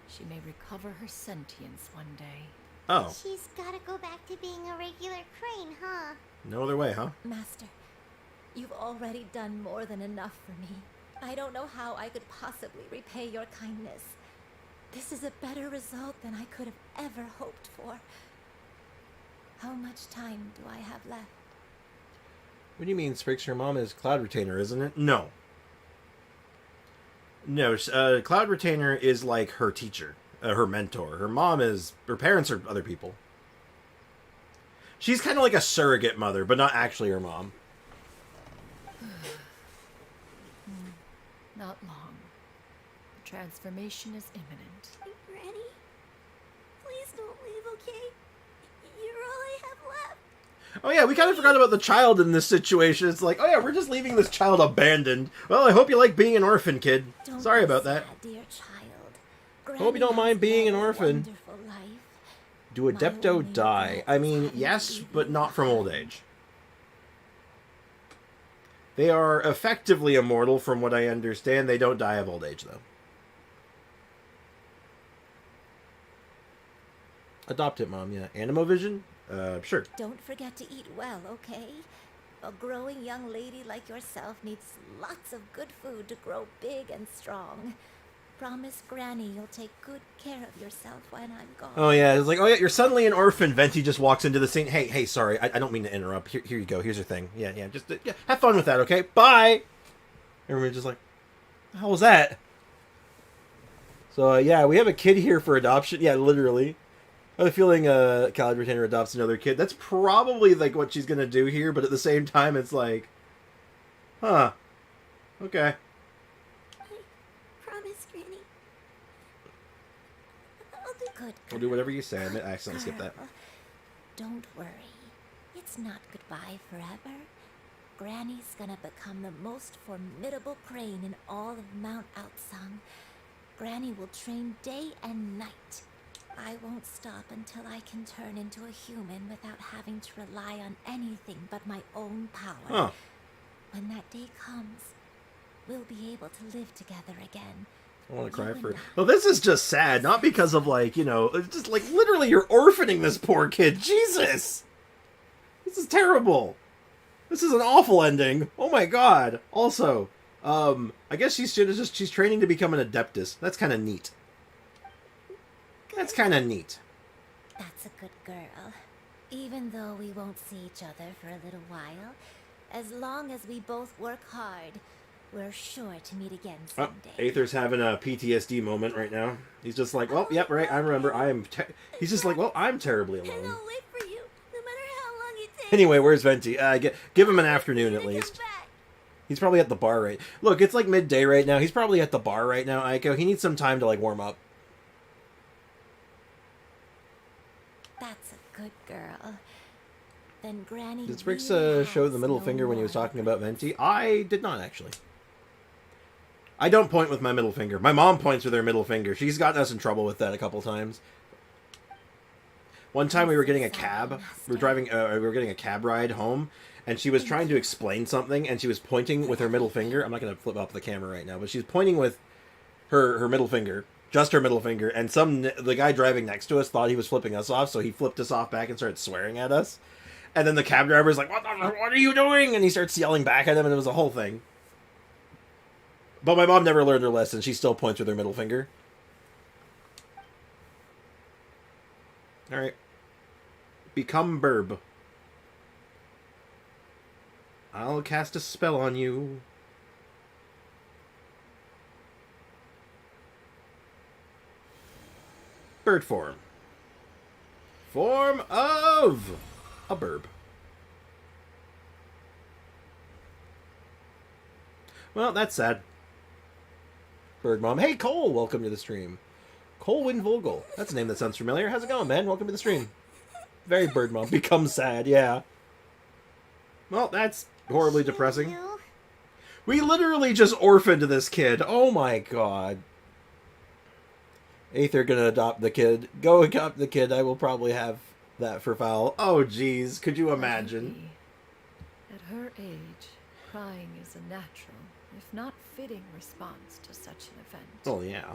she may recover her sentience one day. Oh. She's gotta go back to being a regular crane, huh? No other way, huh? Master, you've already done more than enough for me. I don't know how I could possibly repay your kindness. This is a better result than I could have ever hoped for. How much time do I have left? What do you mean, Spriggs? Her mom is Cloud Retainer, isn't it? No. No, Cloud Retainer is like her teacher, her mentor. Her parents are other people. She's kind of like a surrogate mother, but not actually her mom. Not long. The transformation is imminent. Granny, please don't leave, okay? You're all I have left. Oh yeah, we kind of forgot about the child in this situation. It's like, oh yeah, we're just leaving this child abandoned. Well, I hope you like being an orphan, kid. Sorry about that. Dear child. Hope you don't mind being an orphan. Life. Do Adepto die? I mean, yes, but not from old age. They are effectively immortal, from what I understand. They don't die of old age, though. Adopt it, Mom, yeah. Animovision? Sure. Don't forget to eat well, okay? A growing young lady like yourself needs lots of good food to grow big and strong. Promise Granny you'll take good care of yourself when I'm gone. Oh, yeah. It's like, oh, yeah, you're suddenly an orphan. Venti just walks into the scene. Hey, sorry. I don't mean to interrupt. Here you go. Here's your thing. Yeah, just have fun with that, okay? Bye! Everyone's just like, the hell was that? So, yeah, we have a kid here for adoption. Yeah, literally. I have a feeling Cloud Retainer adopts another kid. That's probably, like, what she's gonna do here, but at the same time, it's like, huh. Okay. Promise, Granny. I'll do good. I'll do whatever you say. I accidentally skipped that. Don't worry. It's not goodbye forever. Granny's gonna become the most formidable crane in all of Mount Outsung. Granny will train day and night. I won't stop until I can turn into a human without having to rely on anything but my own power. Huh. When that day comes, we'll be able to live together again. I want to cry for it. Well, this is just sad. Not because of, like, it's just, like, literally you're orphaning this poor kid. Jesus! This is terrible. This is an awful ending. Oh my god. Also, I guess she's training to become an Adeptus. That's kind of neat. That's kind of neat. That's a good girl. Even though we won't see each other for a little while, as long as we both work hard, we're sure to meet again someday. Aether's having a PTSD moment right now. He's just like, well, yep, right, I remember. He's just like, well, I'm terribly alone. And I'll wait for you, no matter how long it takes. Anyway, where's Venti? Give him an afternoon at least. He's probably at the bar right. Look, it's like midday right now. He's probably at the bar right now, Aiko. He needs some time to, like, warm up. That's a good girl. Then Granny. Did Sprix show the middle finger when he was talking about Venti? I did not, actually. I don't point with my middle finger. My mom points with her middle finger. She's gotten us in trouble with that a couple times. One time we were getting a cab. We were getting a cab ride home, and she was trying to explain something, and she was pointing with her middle finger. I'm not going to flip up the camera right now, but she's pointing with her middle finger. Just her middle finger, and the guy driving next to us thought he was flipping us off, so he flipped us off back and started swearing at us. And then the cab driver's like, what are you doing? And he starts yelling back at him, and it was a whole thing. But my mom never learned her lesson. She still points with her middle finger. Alright. Become Burb. I'll cast a spell on you. Bird form. Form of a burb. Well, that's sad. Bird Mom. Hey, Cole! Welcome to the stream. Colwyn Vogel. That's a name that sounds familiar. How's it going, man? Welcome to the stream. Very Bird Mom. Become sad, yeah. Well, that's horribly depressing. We literally just orphaned this kid. Oh my god. Aether gonna adopt the kid. Go adopt the kid. I will probably have that for foul. Oh, jeez. Could you imagine? At her age, crying is a natural, if not fitting, response to such an event. Oh, yeah.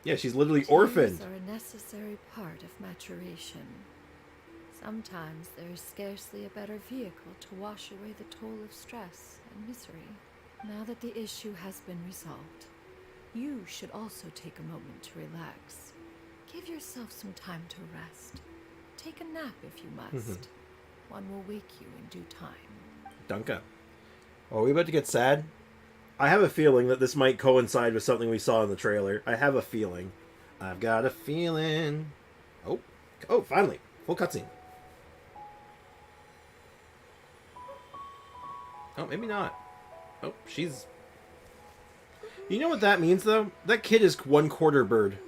Yeah, she's literally orphaned. Tears are a necessary part of maturation. Sometimes there is scarcely a better vehicle to wash away the toll of stress and misery. Now that the issue has been resolved, you should also take a moment to relax. Give yourself some time to rest. Take a nap if you must. One will wake you in due time. Dunka. Are we about to get sad? I have a feeling that this might coincide with something we saw in the trailer. I have a feeling. I've got a feeling. Oh, finally. Full cutscene. Oh, maybe not. Oh, she's... You know what that means, though? That kid is 1/4 bird.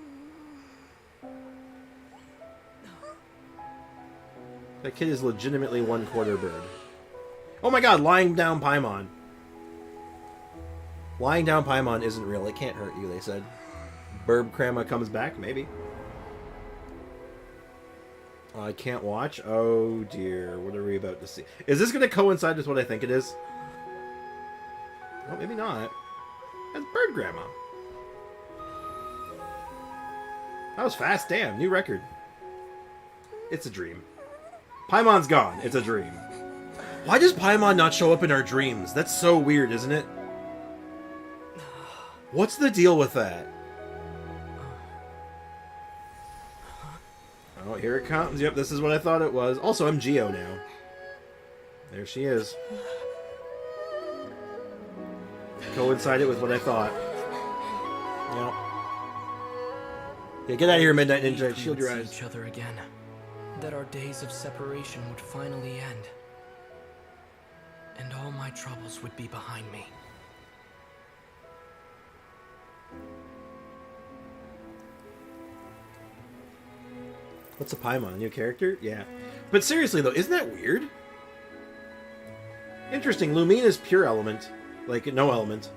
That kid is legitimately 1/4 bird. Oh my god, lying down Paimon. Lying down Paimon isn't real. It can't hurt you, they said. Burb Krama comes back? Maybe. I can't watch? Oh dear. What are we about to see? Is this going to coincide with what I think it is? Well, maybe not. That's Bird Grandma. That was fast. Damn, new record. It's a dream. Paimon's gone. It's a dream. Why does Paimon not show up in our dreams? That's so weird, isn't it? What's the deal with that? Oh, here it comes. Yep, this is what I thought it was. Also, I'm Geo now. There she is. Coincided with what I thought. Yep. Yeah, get out of here, Midnight Ninja. Shield your eyes. Each other again. That our days of separation would finally end. And all my troubles would be behind me. What's a Paimon? A new character? Yeah. But seriously, though, isn't that weird? Interesting. Lumina's pure element. Like, no element.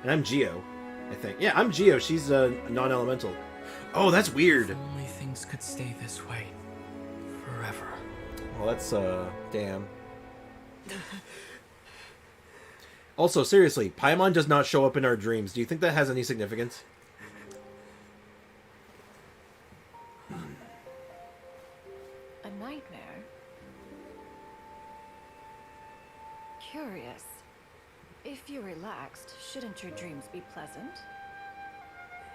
And I'm Geo, I think. Yeah, I'm Geo. She's non-elemental. Oh, that's weird. If only things could stay this way. Forever. Well, that's, damn. Also, seriously, Paimon does not show up in our dreams. Do you think that has any significance? A nightmare? Curious. If you're relaxed, shouldn't your dreams be pleasant?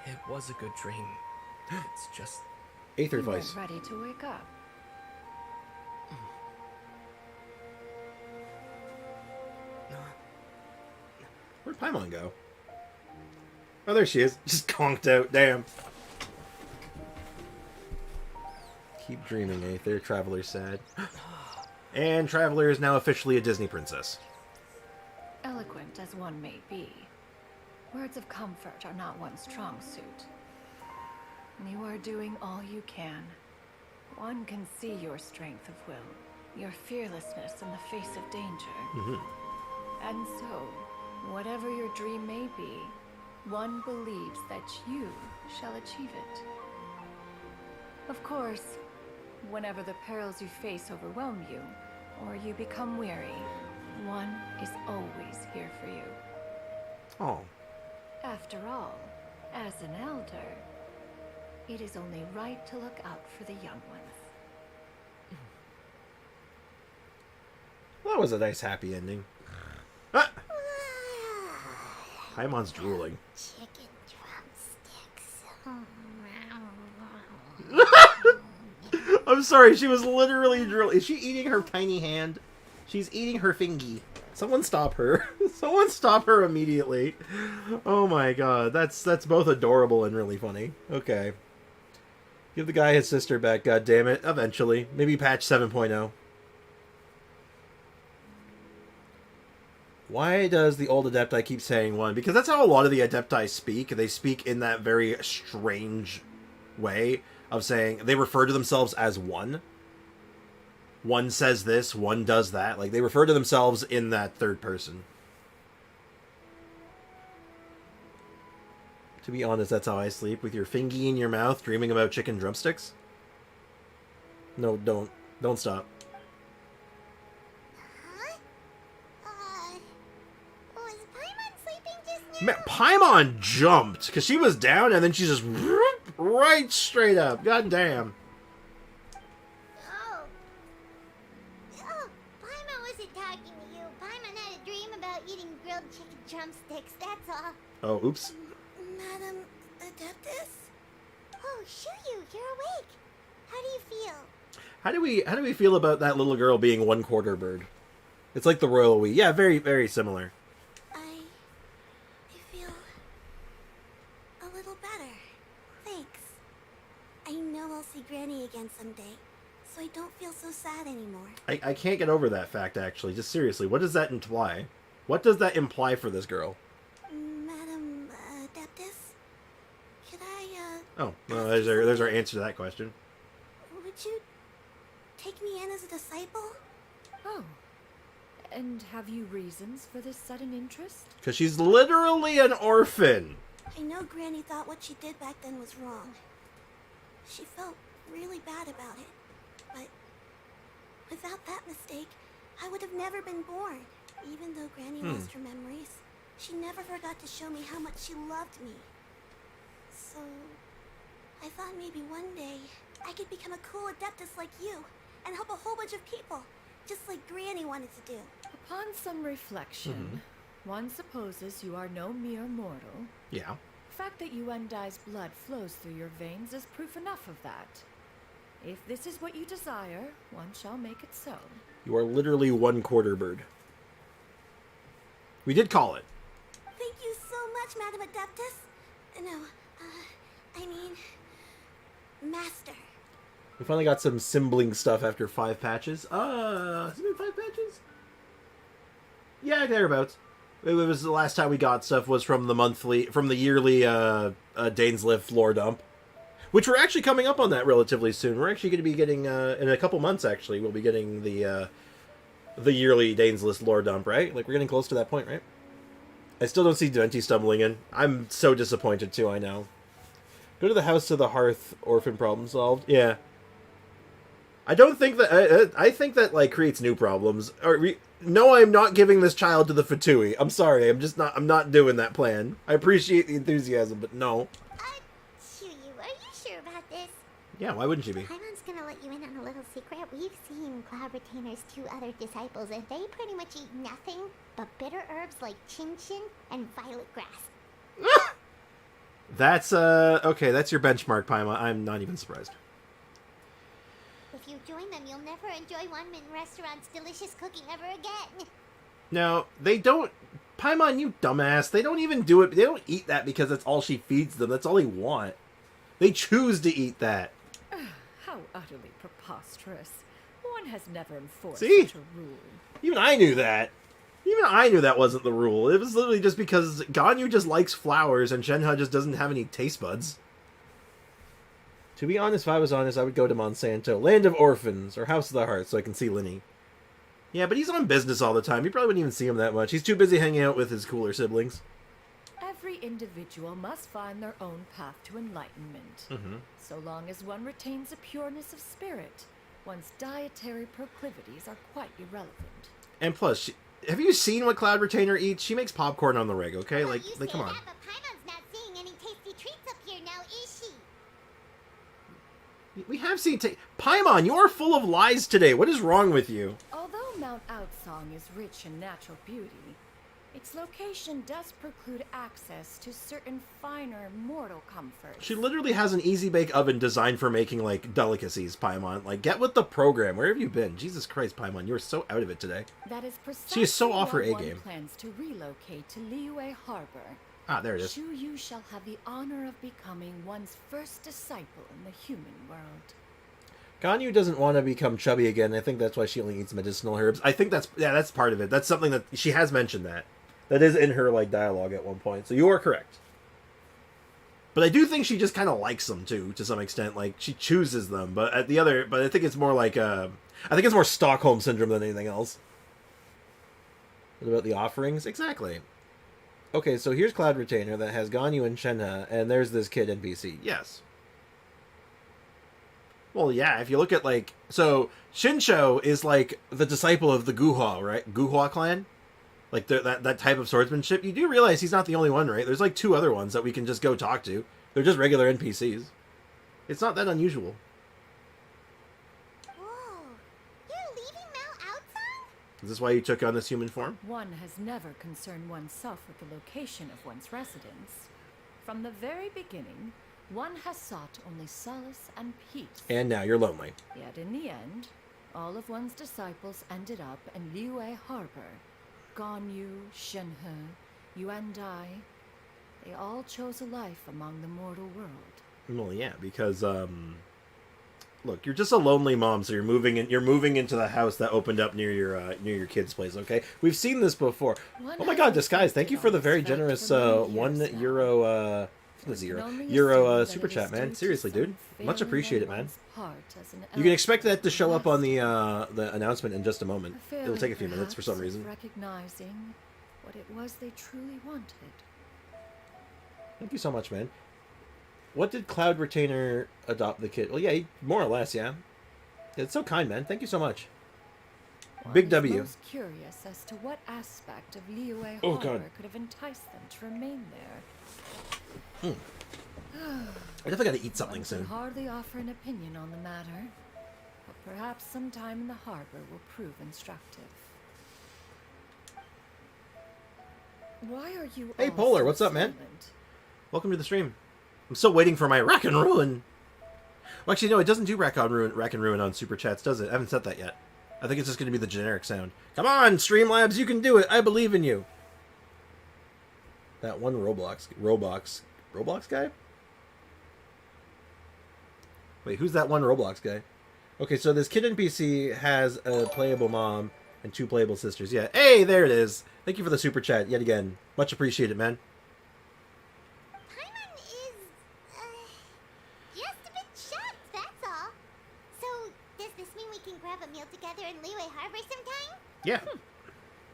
It was a good dream. It's just... Aether You Vice. weren't ready to wake up. Where'd Paimon go? Oh, there she is. Just conked out. Damn. Keep dreaming, Aether. Traveler's sad. And Traveler is now officially a Disney princess. Eloquent as one may be, words of comfort are not one's strong suit. You are doing all you can. One can see your strength of will, your fearlessness in the face of danger. And so, whatever your dream may be, one believes that you shall achieve it. Of course, whenever the perils you face overwhelm you, or you become weary, one is always here for you. Oh. After all, as an elder, it is only right to look out for the young ones. Well, that was a nice happy ending. Ah! Paimon's drooling. Chicken drumsticks. I'm sorry, she was literally drooling. Is she eating her tiny hand? She's eating her fingy. Someone stop her. Someone stop her immediately. Oh my god, that's both adorable and really funny. Okay. Give the guy his sister back, god damn it. Eventually. Maybe patch 7.0. Why does the old Adepti keep saying one? Because that's how a lot of the Adepti speak. They speak in that very strange way of saying... They refer to themselves as one. One says this, one does that. Like, they refer to themselves in that third person. To be honest, that's how I sleep. With your fingy in your mouth, dreaming about chicken drumsticks. No, don't. Don't stop. Was Paimon sleeping just now? Paimon jumped, because she was down, and then she just right straight up. God damn. Oh, Paimon wasn't talking to you. Paimon had a dream about eating grilled chicken drumsticks, that's all. Oh, oops. Madam Adeptus? Oh, Shuyu, you're awake. How do you feel? How do we feel about that little girl being 1/4 bird? It's like the royal we. Yeah, very, very similar. I feel a little better. Thanks. I know I'll see Granny again someday, so I don't feel so sad anymore. I can't get over that fact, actually. Just seriously, what does that imply? What does that imply for this girl? Madam Adeptus? Could I, Oh, well, there's our answer to that question. would you take me in as a disciple? Oh. And have you reasons for this sudden interest? Because she's literally an orphan. I know Granny thought what she did back then was wrong. She felt really bad about it. But without that mistake, I would have never been born. Even though Granny lost her memories, She never forgot to show me how much she loved me. So, I thought maybe one day I could become a cool Adeptus like you and help a whole bunch of people, just like Granny wanted to do. Upon some reflection, one supposes you are no mere mortal. Yeah. The fact that Yuendai's blood flows through your veins is proof enough of that. If this is what you desire, one shall make it so. You are literally 1/4 bird. We did call it. Thank you so much, Madam Adeptus. No, I mean, Master. We finally got some sibling stuff after 5 patches. Has it been 5 patches? Yeah, thereabouts. It was the last time we got stuff was from the yearly Dainsliff lore dump, which we're actually coming up on that relatively soon. We're actually going to be getting in a couple months. Actually, we'll be getting the yearly Dainsliff lore dump, right? Like we're getting close to that point, right? I still don't see Venti stumbling in. I'm so disappointed too. I know. Go to the House of the Hearth. Orphan problem solved. Yeah. I don't think that. I think that like creates new problems. No, I'm not giving this child to the Fatui. I'm sorry. I'm not doing that plan. I appreciate the enthusiasm, but no. Chuyu, are you sure about this? Yeah, why wouldn't she be? Paimon's gonna let you in on a little secret. We've seen Cloud Retainer's 2 other disciples, and they pretty much eat nothing but bitter herbs like chin-chin and violet grass. That's okay. That's your benchmark, Paimon. I'm not even surprised. If you join them, you'll never enjoy one-man restaurant's delicious cooking ever again. No, they don't. Paimon, you dumbass. They don't even do it. They don't eat that because that's all she feeds them. That's all they want. They choose to eat that. How utterly preposterous. One has never enforced See? such a rule. Even I knew that. Even I knew that wasn't the rule. It was literally just because Ganyu just likes flowers and Shenhe just doesn't have any taste buds. To be honest, if I was honest, I would go to Monsanto, Land of Orphans, or House of the Heart, so I can see Linny. Yeah, but he's on business all the time. You probably wouldn't even see him that much. He's too busy hanging out with his cooler siblings. Every individual must find their own path to enlightenment. So long as one retains a pureness of spirit, one's dietary proclivities are quite irrelevant. And plus, have you seen what Cloud Retainer eats? She makes popcorn on the reg, okay? Like come on. That, but Paimon's not seeing any tasty treats up here now, is she? We have seen Paimon, you are full of lies today. What is wrong with you? Although Mount Outsong is rich in natural beauty, its location does preclude access to certain finer mortal comforts. She literally has an easy bake oven designed for making like delicacies, Paimon. Like, get with the program. Where have you been? Jesus Christ, Paimon, you are so out of it today. That is precisely she is so off her why A one game. plans to relocate to Liyue Harbor. Ah, there it is. Chuyu shall have the honor of becoming one's first disciple in the human world. Ganyu doesn't want to become chubby again. I think that's why she only eats medicinal herbs. I think that's part of it. That's something that she has mentioned that. That is in her like dialogue at one point. So you are correct. But I do think she just kind of likes them too, to some extent. Like she chooses them, but I think it's more like I think it's more Stockholm syndrome than anything else. What about the offerings? Exactly. Okay, so here's Cloud Retainer that has Ganyu and Shenhe, and there's this kid NPC. Yes. Well, yeah, if you look at, like... So, Shinsho is, like, the disciple of the Guhua, right? Guhua clan? Like, that type of swordsmanship. You do realize he's not the only one, right? There's, like, 2 other ones that we can just go talk to. They're just regular NPCs. It's not that unusual. Whoa. You're leaving Mount Outsong? Is this why you took on this human form? One has never concerned oneself with the location of one's residence. From the very beginning, one has sought only solace and peace. And now you're lonely. Yet in the end, all of one's disciples ended up in Liyue Harbor. Ganyu, Shenhe, Yuendai, they all chose a life among the mortal world. Well, yeah, because look, you're just a lonely mom, so you're moving into the house that opened up near your kid's place. Okay, we've seen this before. Oh my God, Disguise! Thank you for the very generous €1 Euro super chat, man. Seriously, dude, much appreciated, man. You can expect that to show up on the announcement in just a moment. It'll take a few minutes for some reason. Recognizing what it was they truly wanted. Thank you so much, man. What did Cloud Retainer adopt the kid? Well, yeah, more or less, yeah. It's so kind, man. Thank you so much. Big is W. most curious as to what aspect of Liyue Oh, Harbor God. could have enticed them to remain there. I definitely got to eat something One soon. can hardly offer an opinion on the matter, but perhaps some time in the harbor will prove instructive. Why are you Hey, all Polar, so what's up, man? silent? Welcome to the stream. I'm still waiting for my Rack and Ruin. Well, actually, no, it doesn't do Rack and Ruin on Super Chats, does it? I haven't set that yet. I think it's just going to be the generic sound. Come on, Streamlabs, you can do it. I believe in you. That one Roblox guy? Wait, who's that one Roblox guy? Okay, so this kid NPC has a playable mom and 2 playable sisters. Yeah. Hey, there it is. Thank you for the super chat yet again. Much appreciated, man. Paimon is, just a bit shocked, that's all. So, does this mean we can grab a meal together in Liyue Harbor sometime? Yeah.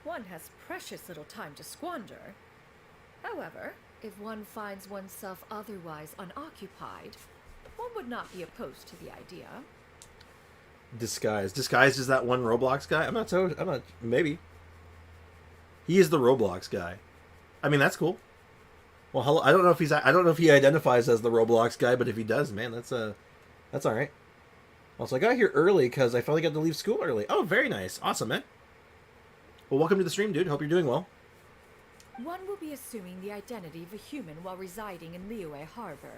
One has precious little time to squander. However, if one finds oneself otherwise unoccupied, one would not be opposed to the idea. Disguised. Disguised is that one Roblox guy? I'm not, maybe. He is the Roblox guy. I mean, that's cool. Well, hello, I don't know if he identifies as the Roblox guy, but if he does, man, that's alright. Also, I got here early because I finally got to leave school early. Oh, very nice. Awesome, man. Well, welcome to the stream, dude. Hope you're doing well. One will be assuming the identity of a human while residing in Liyue Harbor.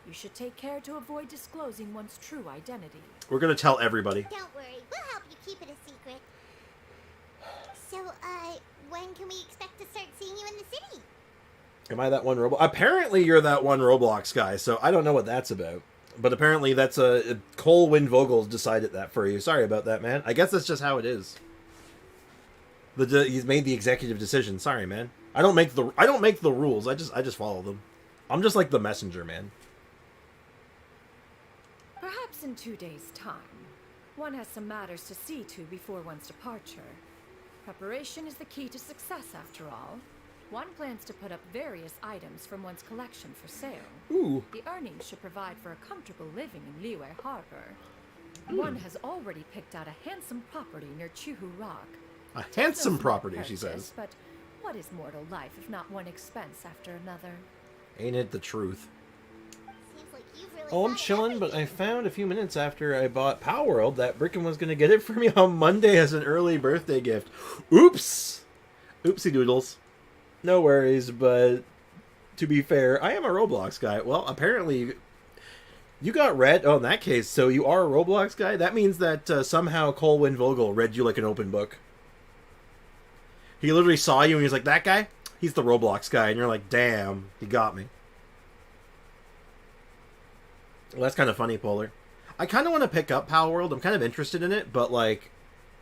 You should take care to avoid disclosing one's true identity. We're going to tell everybody. Don't worry, we'll help you keep it a secret. So, when can we expect to start seeing you in the city? Am I that one Roblox? Apparently you're that one Roblox guy, so I don't know what that's about. But apparently that's Cole Windvogel's decided that for you. Sorry about that, man. I guess that's just how it is. He's made the executive decision. Sorry, man. I don't make the rules. I just follow them. I'm just like the messenger, man. Perhaps in 2 days' time. One has some matters to see to before one's departure. Preparation is the key to success, after all. One plans to put up various items from one's collection for sale. Ooh. The earnings should provide for a comfortable living in Liyue Harbor. One has already picked out a handsome property near Chuhu Rock. A handsome No small property, she purchase, says. But what is mortal life if not one expense after another? Ain't it the truth? Seems like you've really Oh, I'm thought of chilling, but I everything. found a few minutes after I bought Power World that Bricken was going to get it for me on Monday as an early birthday gift. Oops! Oopsie doodles. No worries, but to be fair, I am a Roblox guy. Well, apparently you got read. Oh, in that case, so you are a Roblox guy? That means that somehow Cole Windvogel read you like an open book. He literally saw you and he's like, that guy? He's the Roblox guy. And you're like, damn, he got me. Well, that's kind of funny, Polar. I kind of want to pick up Power World. I'm kind of interested in it, but, like,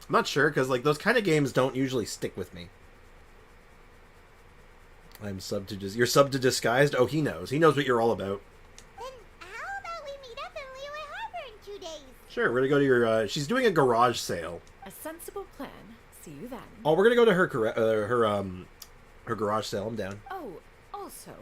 I'm not sure, because, like, those kind of games don't usually stick with me. You're subbed to Disguised? Oh, he knows. He knows what you're all about. Then how about we meet up in Liyue Harbor in 2 days? Sure, we're going to go to your, she's doing a garage sale. A sensible plan. See you then. Oh, we're going to go to her garage sale. I'm down. Oh, also,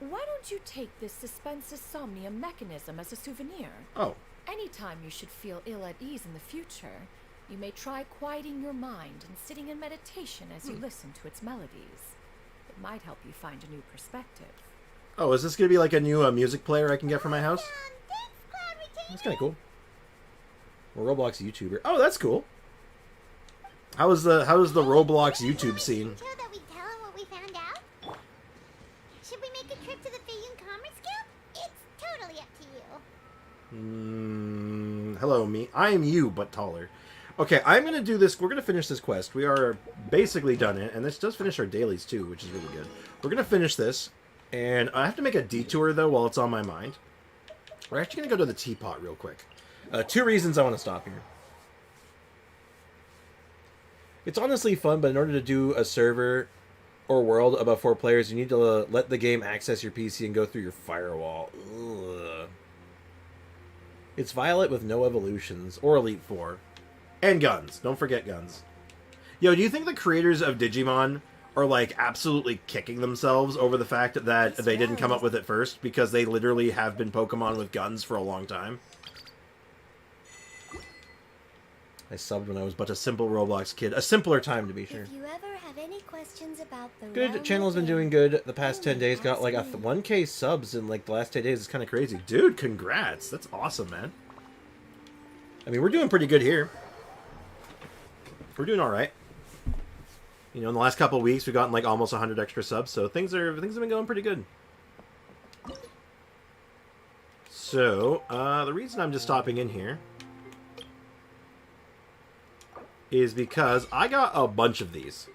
why don't you take this suspense insomnia mechanism as a souvenir? Oh. Anytime you should feel ill at ease in the future, you may try quieting your mind and sitting in meditation as you listen to its melodies. It might help you find a new perspective. Oh, is this going to be like a new music player I can get for my house? Thanks, Cloud Retainer. That's kind of cool. Well, Roblox YouTuber. Oh, that's cool. How is the Roblox YouTube scene? So that we tell him what we found out? Should we make a trip to the Feiyun Commerce Guild? It's totally up to you. Hello, me. I am you, but taller. Okay, I'm going to do this. We're going to finish this quest. We are basically done it, and this does finish our dailies, too, which is really good. We're going to finish this, and I have to make a detour, though, while it's on my mind. We're actually going to go to the teapot real quick. 2 reasons I want to stop here. It's honestly fun, but in order to do a server or world above 4 players, you need to let the game access your PC and go through your firewall. Ugh. It's Violet with no evolutions, or Elite 4. And guns. Don't forget guns. Yo, do you think the creators of Digimon are, like, absolutely kicking themselves over the fact that they didn't come up with it first? Because they literally have been Pokemon with guns for a long time? I subbed when I was but a simple Roblox kid. A simpler time, to be sure. If you ever have any questions about the Good. Channel's been doing good the past 10 days. Got like 1K subs in like the last 10 days. It's kind of crazy. Dude, congrats. That's awesome, man. I mean, we're doing pretty good here. We're doing all right. You know, in the last couple of weeks, we've gotten like almost 100 extra subs, so things have been going pretty good. So, the reason I'm just stopping in here is because I got a bunch of these.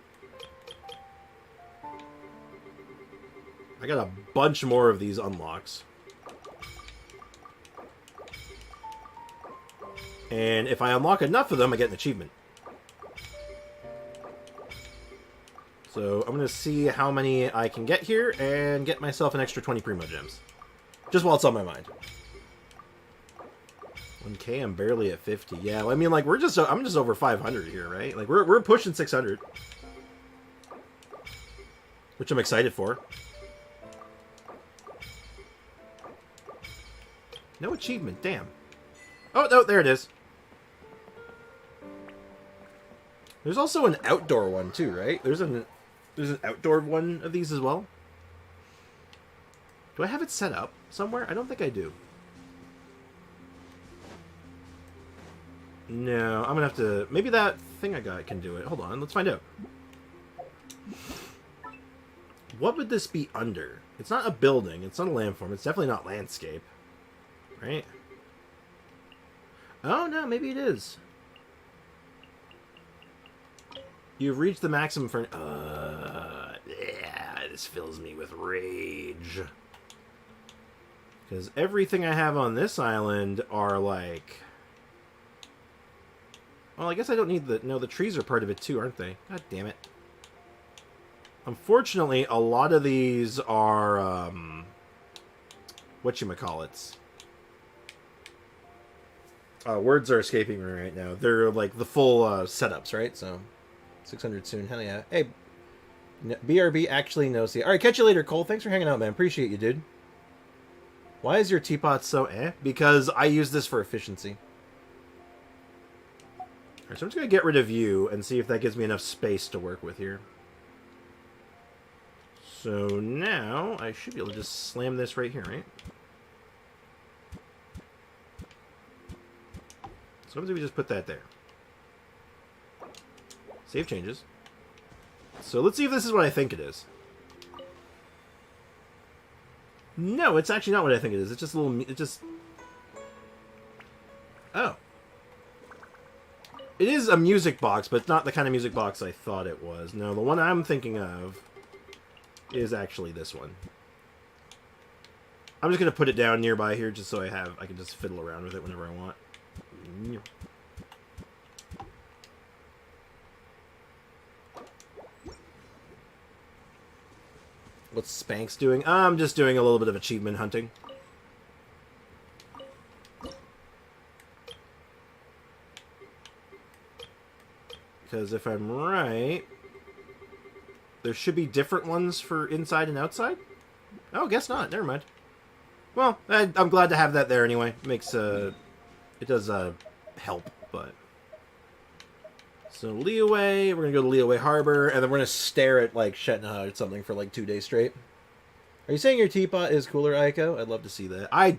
I got a bunch more of these unlocks. And if I unlock enough of them, I get an achievement. So I'm going to see how many I can get here and get myself an extra 20 Primo Gems. Just while it's on my mind. 1K, I'm barely at 50. Yeah, I mean, like, I'm just over 500 here, right? Like, we're pushing 600. Which I'm excited for. No achievement, damn. Oh, no, there it is. There's also an outdoor one, too, right? There's an outdoor one of these as well. Do I have it set up somewhere? I don't think I do. No, I'm gonna have to... Maybe that thing I got can do it. Hold on, let's find out. What would this be under? It's not a building. It's not a landform. It's definitely not landscape. Right? Oh, no, maybe it is. You've reached the maximum for... yeah, this fills me with rage. Because everything I have on this island are like... Well, I guess I don't need the... No, the trees are part of it too, aren't they? God damn it. Unfortunately, a lot of these are... whatchamacallits. Words are escaping me right now. They're like the full setups, right? So, 600 soon. Hell yeah. Hey, BRB actually knows the... Alright, catch you later, Cole. Thanks for hanging out, man. Appreciate you, dude. Why is your teapot so eh? Because I use this for efficiency. Alright, so I'm just going to get rid of you and see if that gives me enough space to work with here. So now, I should be able to just slam this right here, right? So what if we just put that there? Save changes. So let's see if this is what I think it is. No, it's actually not what I think it is. It's just a little... It just... Oh. It is a music box, but it's not the kind of music box I thought it was. No, the one I'm thinking of is actually this one. I'm just going to put it down nearby here just so I can just fiddle around with it whenever I want. What's Spanx doing? I'm just doing a little bit of achievement hunting. Because if I'm right, there should be different ones for inside and outside? Oh, guess not. Never mind. Well, I'm glad to have that there anyway. Makes, it does, help, but... So, Leeway, we're gonna go to Leeway Harbor, and then we're gonna stare at, like, Shetna or something for, like, 2 days straight. Are you saying your teapot is cooler, Aiko? I'd love to see that. I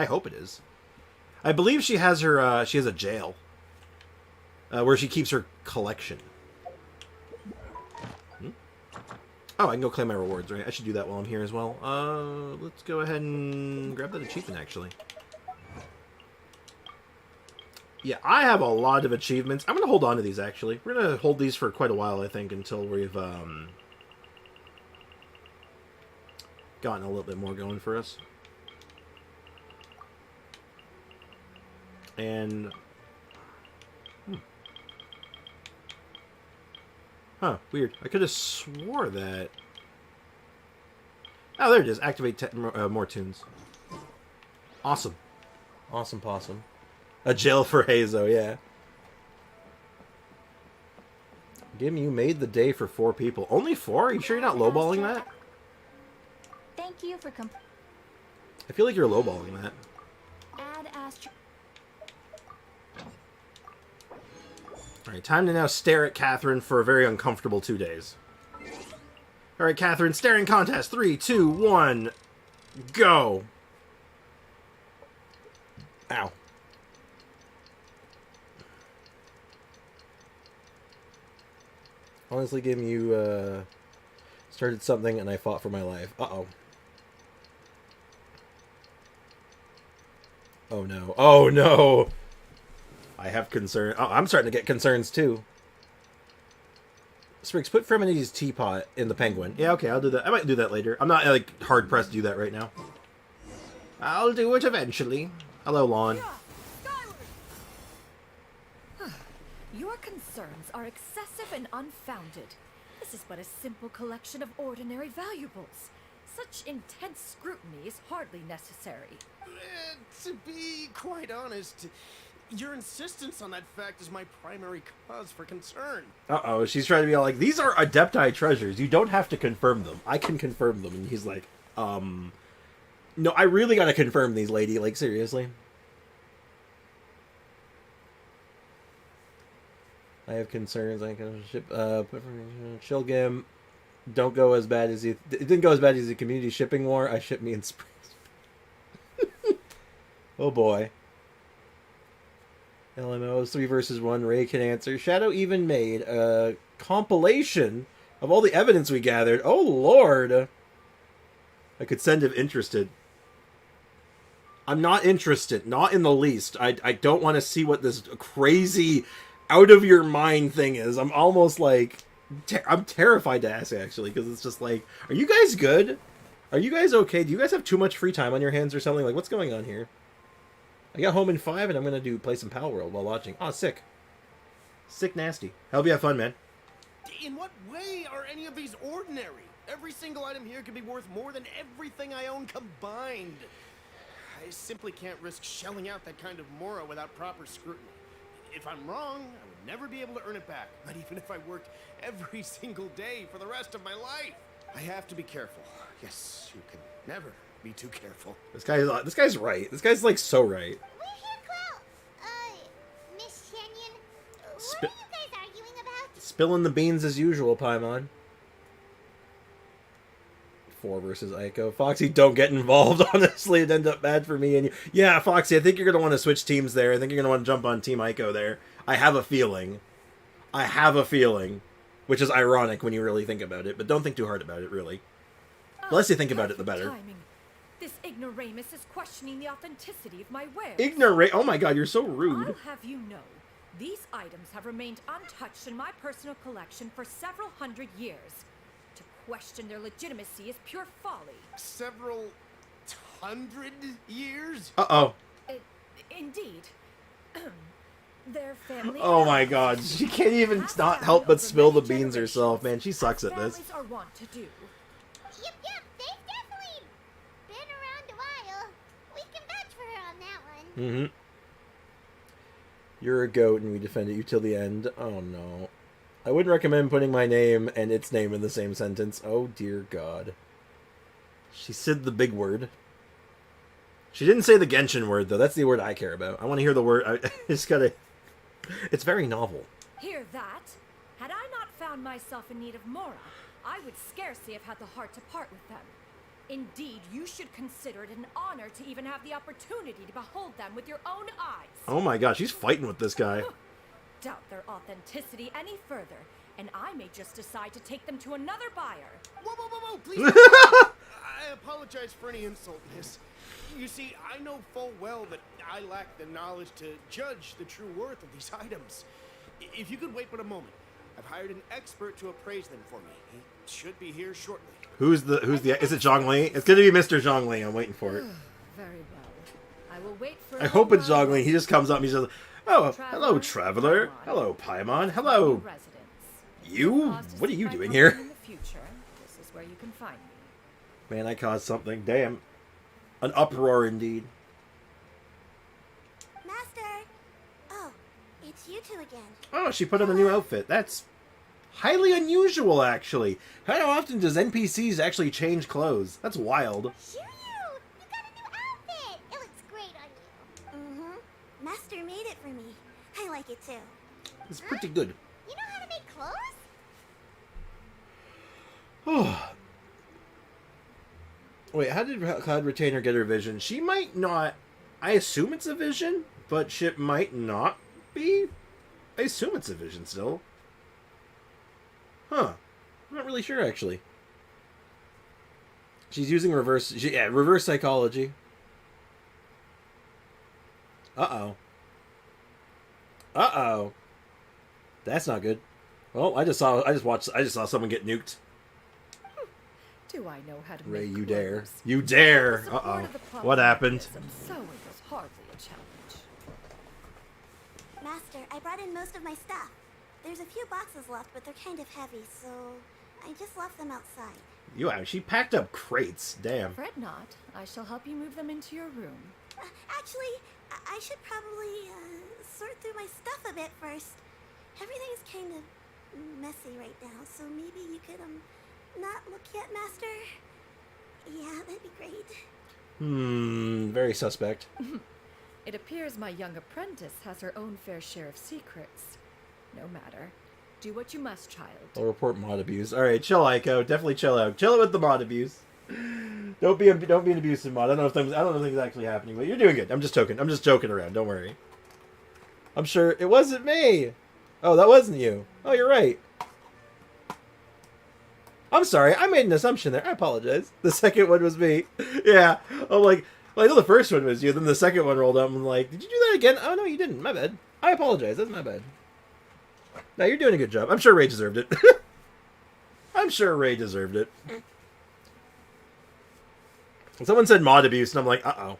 hope it is. I believe she has her, she has a jail. Where she keeps her collection. Oh, I can go claim my rewards, right? I should do that while I'm here as well. Let's go ahead and grab that achievement, actually. Yeah, I have a lot of achievements. I'm going to hold on to these, actually. We're going to hold these for quite a while, I think, until we've gotten a little bit more going for us. And... Huh, weird. I could have swore that... Oh, there it is. Activate more tunes. Awesome. Awesome possum. A jail for Hazo, yeah. Gim, you made the day for 4 people. Only 4? Are you sure you're not lowballing that? Thank you for I feel like you're lowballing that. Add Astro. Alright, time to now stare at Catherine for a very uncomfortable 2 days. Alright, Catherine, staring contest. 3, 2, 1, go! Ow. Honestly, game, you started something and I fought for my life. Uh-oh. Oh no. Oh no! I have concern. Oh, I'm starting to get concerns too. Spriggs, put Freminity's teapot in the penguin. Yeah, okay, I'll do that. I might do that later. I'm not, like, hard-pressed to do that right now. I'll do it eventually. Hello, Lon. Your concerns are excessive and unfounded. This is but a simple collection of ordinary valuables. Such intense scrutiny is hardly necessary. To be quite honest, your insistence on that fact is my primary cause for concern. Uh-oh, she's trying to be all like, these are Adepti treasures. You don't have to confirm them. I can confirm them. And he's like, no, I really gotta confirm these, lady. Like, seriously. I have concerns. I can ship, Shilgam, don't go as bad as you... It didn't go as bad as the community shipping war. I shipped me in Springs. Oh, boy. LMOs 3 versus 1. Ray can answer. Shadow even made a compilation of all the evidence we gathered. Oh, Lord. I could send if interested. I'm not interested. Not in the least. I don't want to see what this crazy, out-of-your-mind thing is. I'm almost like... I'm terrified to ask, actually, because it's just like, are you guys good? Are you guys okay? Do you guys have too much free time on your hands or something? Like, what's going on here? I got home in 5, and I'm going to play some Pal World while watching. Oh, sick. Sick nasty. I hope you have fun, man. In what way are any of these ordinary? Every single item here could be worth more than everything I own combined. I simply can't risk shelling out that kind of mora without proper scrutiny. If I'm wrong, I would never be able to earn it back, not even if I worked every single day for the rest of my life. I have to be careful. Yes, you can never be too careful. This guy's right. This guy's like so right. We're here, Cloud. Miss Shenyan, what are you guys arguing about? Spilling the beans as usual, Paimon. 4 versus Aiko. Foxy, don't get involved. Honestly, it'd end up bad for me and you. Yeah, Foxy, I think you're going to want to switch teams there. I think you're going to want to jump on Team Aiko there. I have a feeling. Which is ironic when you really think about it, but don't think too hard about it, really. The less you think about it, the better. Timing. This ignoramus is questioning the authenticity of my wares. Oh my god, you're so rude. I'll have you know, these items have remained untouched in my personal collection for several hundred years. To question their legitimacy is pure folly. Several hundred years? Uh-oh. Indeed. Their family... Oh my god, she can't even not help but spill the beans herself, man. She sucks at this. Are wont to do. Yep, they've definitely been around a while. We can vouch for her on that one. Mm-hmm. You're a goat and we defended you till the end. Oh no. I wouldn't recommend putting my name and its name in the same sentence. Oh dear god. She said the big word. She didn't say the Genshin word, though. That's the word I care about. I want to hear the word. I just gotta... It's very novel. Hear that? Had I not found myself in need of Mora, I would scarcely have had the heart to part with them. Indeed, you should consider it an honor to even have the opportunity to behold them with your own eyes. Oh my gosh, she's fighting with this guy. Doubt their authenticity any further, and I may just decide to take them to another buyer. Whoa, please. I apologize for any insult, miss. You see, I know full well that I lack the knowledge to judge the true worth of these items. If you could wait but a moment, I've hired an expert to appraise them for me. He should be here shortly. Is it Zhongli? It's gonna be Mr. Zhongli. I'm waiting for it. Very well. I will wait for... I hope it's Zhongli. He just comes up and he's just like, oh, hello, traveler. Hello, Paimon. Hello. You? What are you doing here? In the future, this is where you can find me. Man, I caused something. Damn. An uproar indeed. Master! Oh, it's you two again. Oh, she put on a new outfit. That's highly unusual, actually. How often does NPCs actually change clothes? That's wild. Shiryu! You got a new outfit! It looks great on you. Mm-hmm. Master made it for me. I like it too. It's pretty good. You know how to make clothes? Wait, how did Cloud Retainer get her vision? She might not... I assume it's a vision, but shit might not be. I assume it's a vision still. Huh. I'm not really sure, actually. She's using reverse psychology. Uh-oh. Uh-oh. That's not good. Well, I just saw someone get nuked. Do I know how to Ray, make you clothes? dare. You dare. With the support Uh-oh. of the proper What happened? mechanism, Sewing was hardly a challenge. Master, I brought in most of my stuff. There's a few boxes left, but they're kind of heavy, so I just left them outside. She packed up crates. Damn. Fret not. I shall help you move them into your room. Actually, I should probably sort through my stuff a bit first. Everything's kind of messy right now, so maybe you could not look yet, Master. Yeah, that'd be great. Very suspect. It appears my young apprentice has her own fair share of secrets. No matter. Do what you must, child. I'll report mod abuse. Alright, chill, Aiko. Definitely chill out. Chill it with the mod abuse. Don't be an abusive mod. I don't know if things actually happening, but you're doing good. I'm just joking around. Don't worry. I'm sure it wasn't me. Oh, that wasn't you. Oh, you're right. I'm sorry. I made an assumption there. I apologize. The second one was me. Yeah. I'm like, well, I know the first one was you. Then the second one rolled up. And I'm like, did you do that again? Oh, no, you didn't. My bad. I apologize. That's my bad. No, you're doing a good job. I'm sure Ray deserved it. I'm sure Ray deserved it. Someone said mod abuse, and I'm like, uh-oh.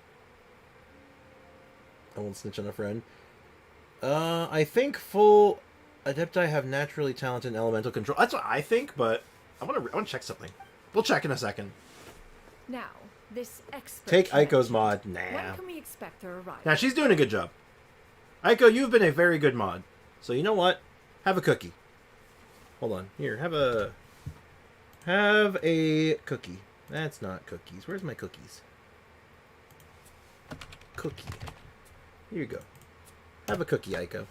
I won't snitch on a friend. I think full Adepti have naturally talented elemental control. That's what I think, but I want to check something. We'll check in a second. Now, this expert... Take Aiko's mod. Nah. When can we expect her arrival? Now, she's doing a good job. Aiko, you've been a very good mod. So, you know what? Have a cookie. Hold on. Here, have a cookie. That's not cookies. Where's my cookies? Cookie. Here you go. Have a cookie, Aiko.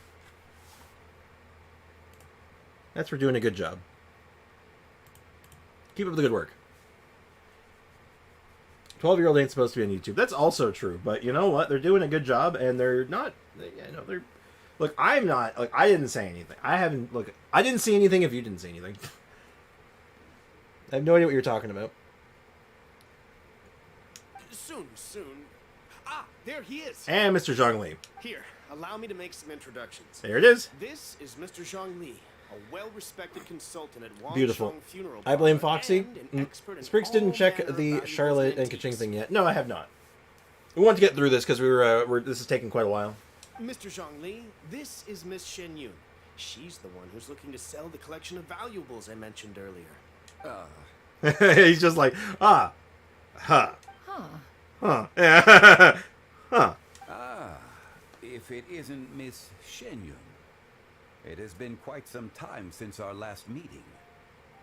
That's for doing a good job. Keep up the good work. 12-year-old ain't supposed to be on YouTube. That's also true, but you know what? They're doing a good job, and they're not... they're... Look, I'm not... Like, I didn't say anything. I didn't see anything if you didn't see anything. I have no idea what you're talking about. Soon. Ah, there he is. And Mr. Zhongli. Here, allow me to make some introductions. There it is. This is Mr. Zhongli, a well-respected consultant at Wang Beautiful. Sheng Funeral I blame Parlor Foxy. and an expert in Spriggs didn't all check manner of the valuables Charlotte and antiques. Kaching thing yet. No, I have not. We want to get through this because this is taking quite a while. Mr. Zhongli, this is Miss Shen Yun. She's the one who's looking to sell the collection of valuables I mentioned earlier. He's just like, huh. Huh. Yeah. Huh. Ah, if it isn't Miss Shen Yun. It has been quite some time since our last meeting.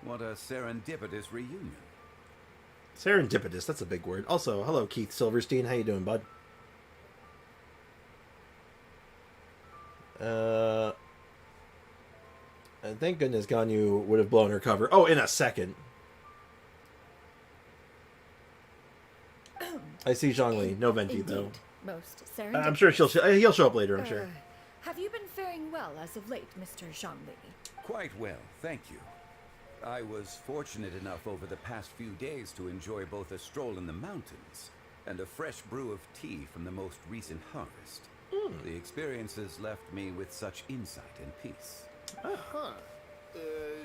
What a serendipitous reunion. Serendipitous, that's a big word. Also, hello, Keith Silverstein. How you doing, bud? And thank goodness Ganyu would have blown her cover. Oh, in a second. I see Zhongli. No Venti, though. Most serendipitous. I'm sure he'll show up later, I'm sure. Have you been faring well as of late, Mr. Zhongli? Quite well, thank you. I was fortunate enough over the past few days to enjoy both a stroll in the mountains and a fresh brew of tea from the most recent harvest. The experiences left me with such insight and peace. Huh.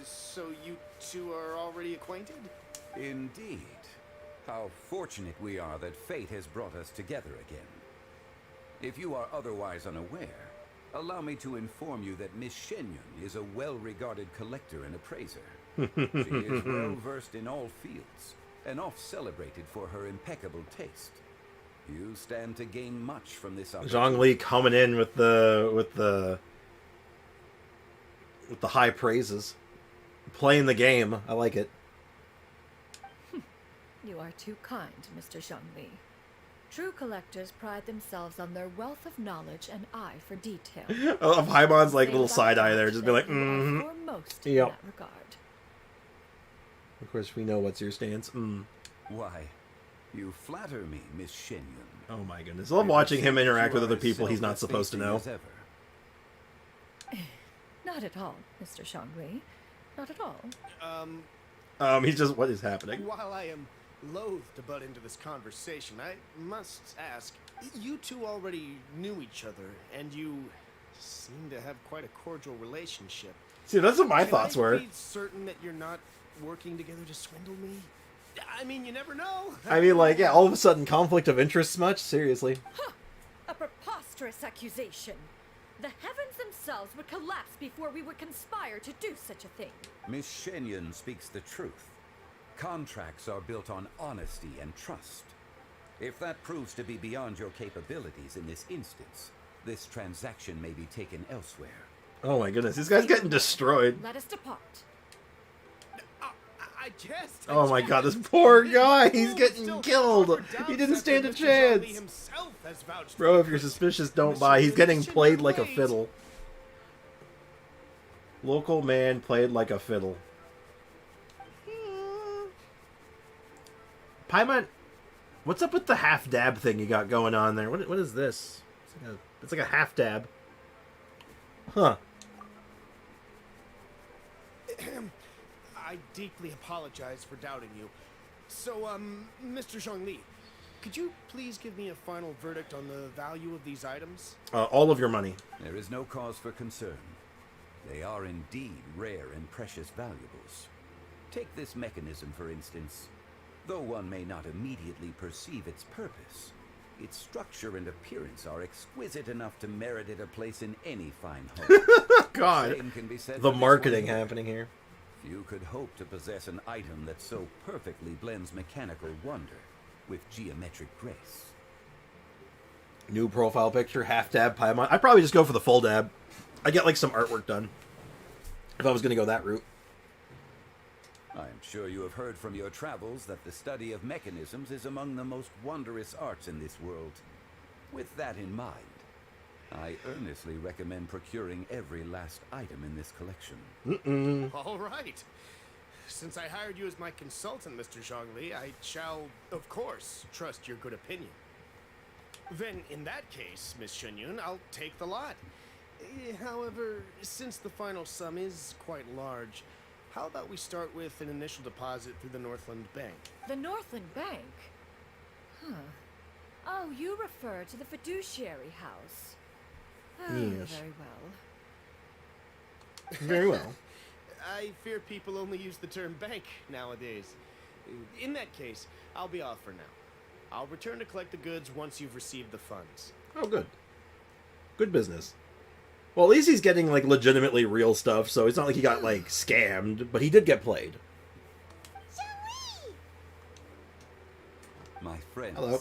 So you two are already acquainted? Indeed. How fortunate we are that fate has brought us together again. If you are otherwise unaware, allow me to inform you that Miss Shen Yun is a well-regarded collector and appraiser. She is well-versed in all fields, and oft-celebrated for her impeccable taste. You stand to gain much from this opportunity. Zhongli coming in with the high praises. Playing the game. I like it. You are too kind, Mr. Zhongli. True collectors pride themselves on their wealth of knowledge and eye for detail. I love Haimon's like Say little without side eye doubt there, just be like, that you are mm-hmm. foremost in Yep. that regard. Of course, we know what's your stance. Why, you flatter me, Miss Shenyun. Oh my goodness. I love watching him interact with other people he's not supposed to know. Not at all, Mr. Shangli. Not at all. He's just, what is happening? While I am loath to butt into this conversation, I must ask, you two already knew each other, and you seem to have quite a cordial relationship. See, that's what my thoughts were. Can I be certain that you're not working together to swindle me? I mean, you never know. I mean, like, yeah, all of a sudden, conflict of interest much? Seriously. Huh! A preposterous accusation. The heavens themselves would collapse before we would conspire to do such a thing. Miss Shenyun speaks the truth. Contracts are built on honesty and trust. If that proves to be beyond your capabilities in this instance, this transaction may be taken elsewhere. Oh my goodness, this guy's getting destroyed. Let us depart. Oh my god, this poor guy, he's getting killed. He didn't stand a chance. Bro, if you're suspicious, don't buy. He's getting played like a fiddle. Local man played like a fiddle. Paimon, what's up with the half dab thing you got going on there? What is this? It's like a half dab. Huh. I deeply apologize for doubting you. So, Mr. Zhongli, could you please give me a final verdict on the value of these items? All of your money. There is no cause for concern. They are indeed rare and precious valuables. Take this mechanism, for instance. Though one may not immediately perceive its purpose, its structure and appearance are exquisite enough to merit it a place in any fine home. God, Same can be said the for this marketing one. happening here. Few could hope to possess an item that so perfectly blends mechanical wonder with geometric grace. New profile picture, half dab, Paimon. I'd probably just go for the full dab. I get like some artwork done if I was going to go that route. I am sure you have heard from your travels that the study of mechanisms is among the most wondrous arts in this world. With that in mind, I earnestly recommend procuring every last item in this collection. All right. Since I hired you as my consultant, Mr. Zhongli, I shall, of course, trust your good opinion. Then, in that case, Miss Shenyun, I'll take the lot. However, since the final sum is quite large, how about we start with an initial deposit through the Northland Bank? The Northland Bank? Huh. Oh, you refer to the fiduciary house. Oh, Yes. very well. Very well. I fear people only use the term bank nowadays. In that case, I'll be off for now. I'll return to collect the goods once you've received the funds. Oh, good. Good business. Well, at least he's getting, like, legitimately real stuff, so it's not like he got, like, scammed, but he did get played. My friends, Hello.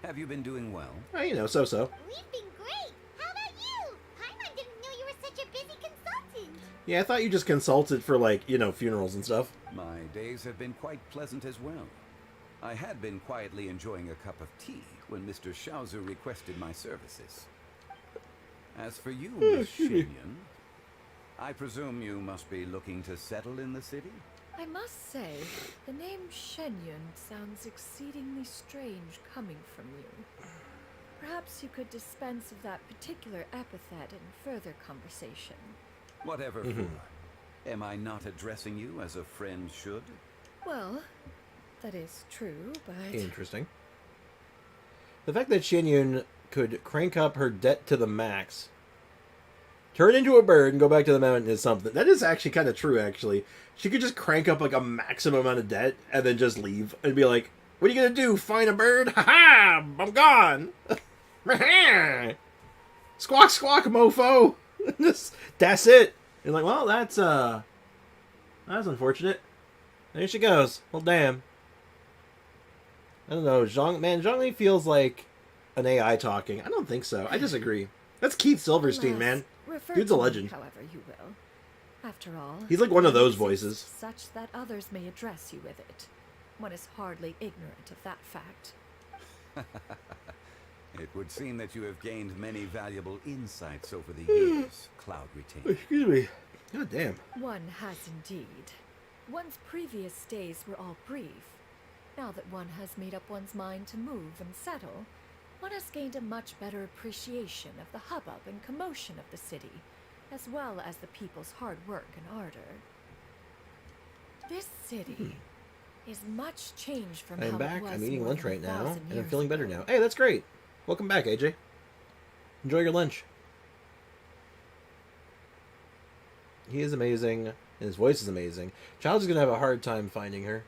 have you been doing well? Oh, you know, so-so. We've been great. How about you? Paimon didn't know you were such a busy consultant. Yeah, I thought you just consulted for, like, you know, funerals and stuff. My days have been quite pleasant as well. I had been quietly enjoying a cup of tea when Mr. Shaozu requested my services. As for you, Miss Shenyun, I presume you must be looking to settle in the city? I must say, the name Shenyun sounds exceedingly strange coming from you. Perhaps you could dispense of that particular epithet in further conversation. Whatever for. Am I not addressing you as a friend should? Well, that is true, but... Interesting. The fact that Shenyun could crank up her debt to the max, turn into a bird, and go back to the mountain is something. That is actually kind of true, actually. She could just crank up, like, a maximum amount of debt, and then just leave, and be like, what are you gonna do, find a bird? Ha-ha! I'm gone! Squawk, squawk, mofo! That's it! You're like, well, that's unfortunate. There she goes. Well, damn. I don't know, Zhongli feels like an AI talking. I don't think so. I disagree. That's Keith Silverstein, man. Refer Dude's a to me legend. however you will. After all, He's like one of those one exists voices. such that others may address you with it. One is hardly ignorant of that fact. It would seem that you have gained many valuable insights over the years, Cloud Retainer. Excuse me. God damn. One has indeed. One's previous stays were all brief. Now that one has made up one's mind to move and settle, one has gained a much better appreciation of the hubbub and commotion of the city, as well as the people's hard work and ardor. This city is much changed from how I'm it back. was I'm eating more lunch than right now, 1,000 and I'm years feeling better ago. now. Hey, that's great. Welcome back, AJ. Enjoy your lunch. He is amazing, and his voice is amazing. Child's gonna have a hard time finding her.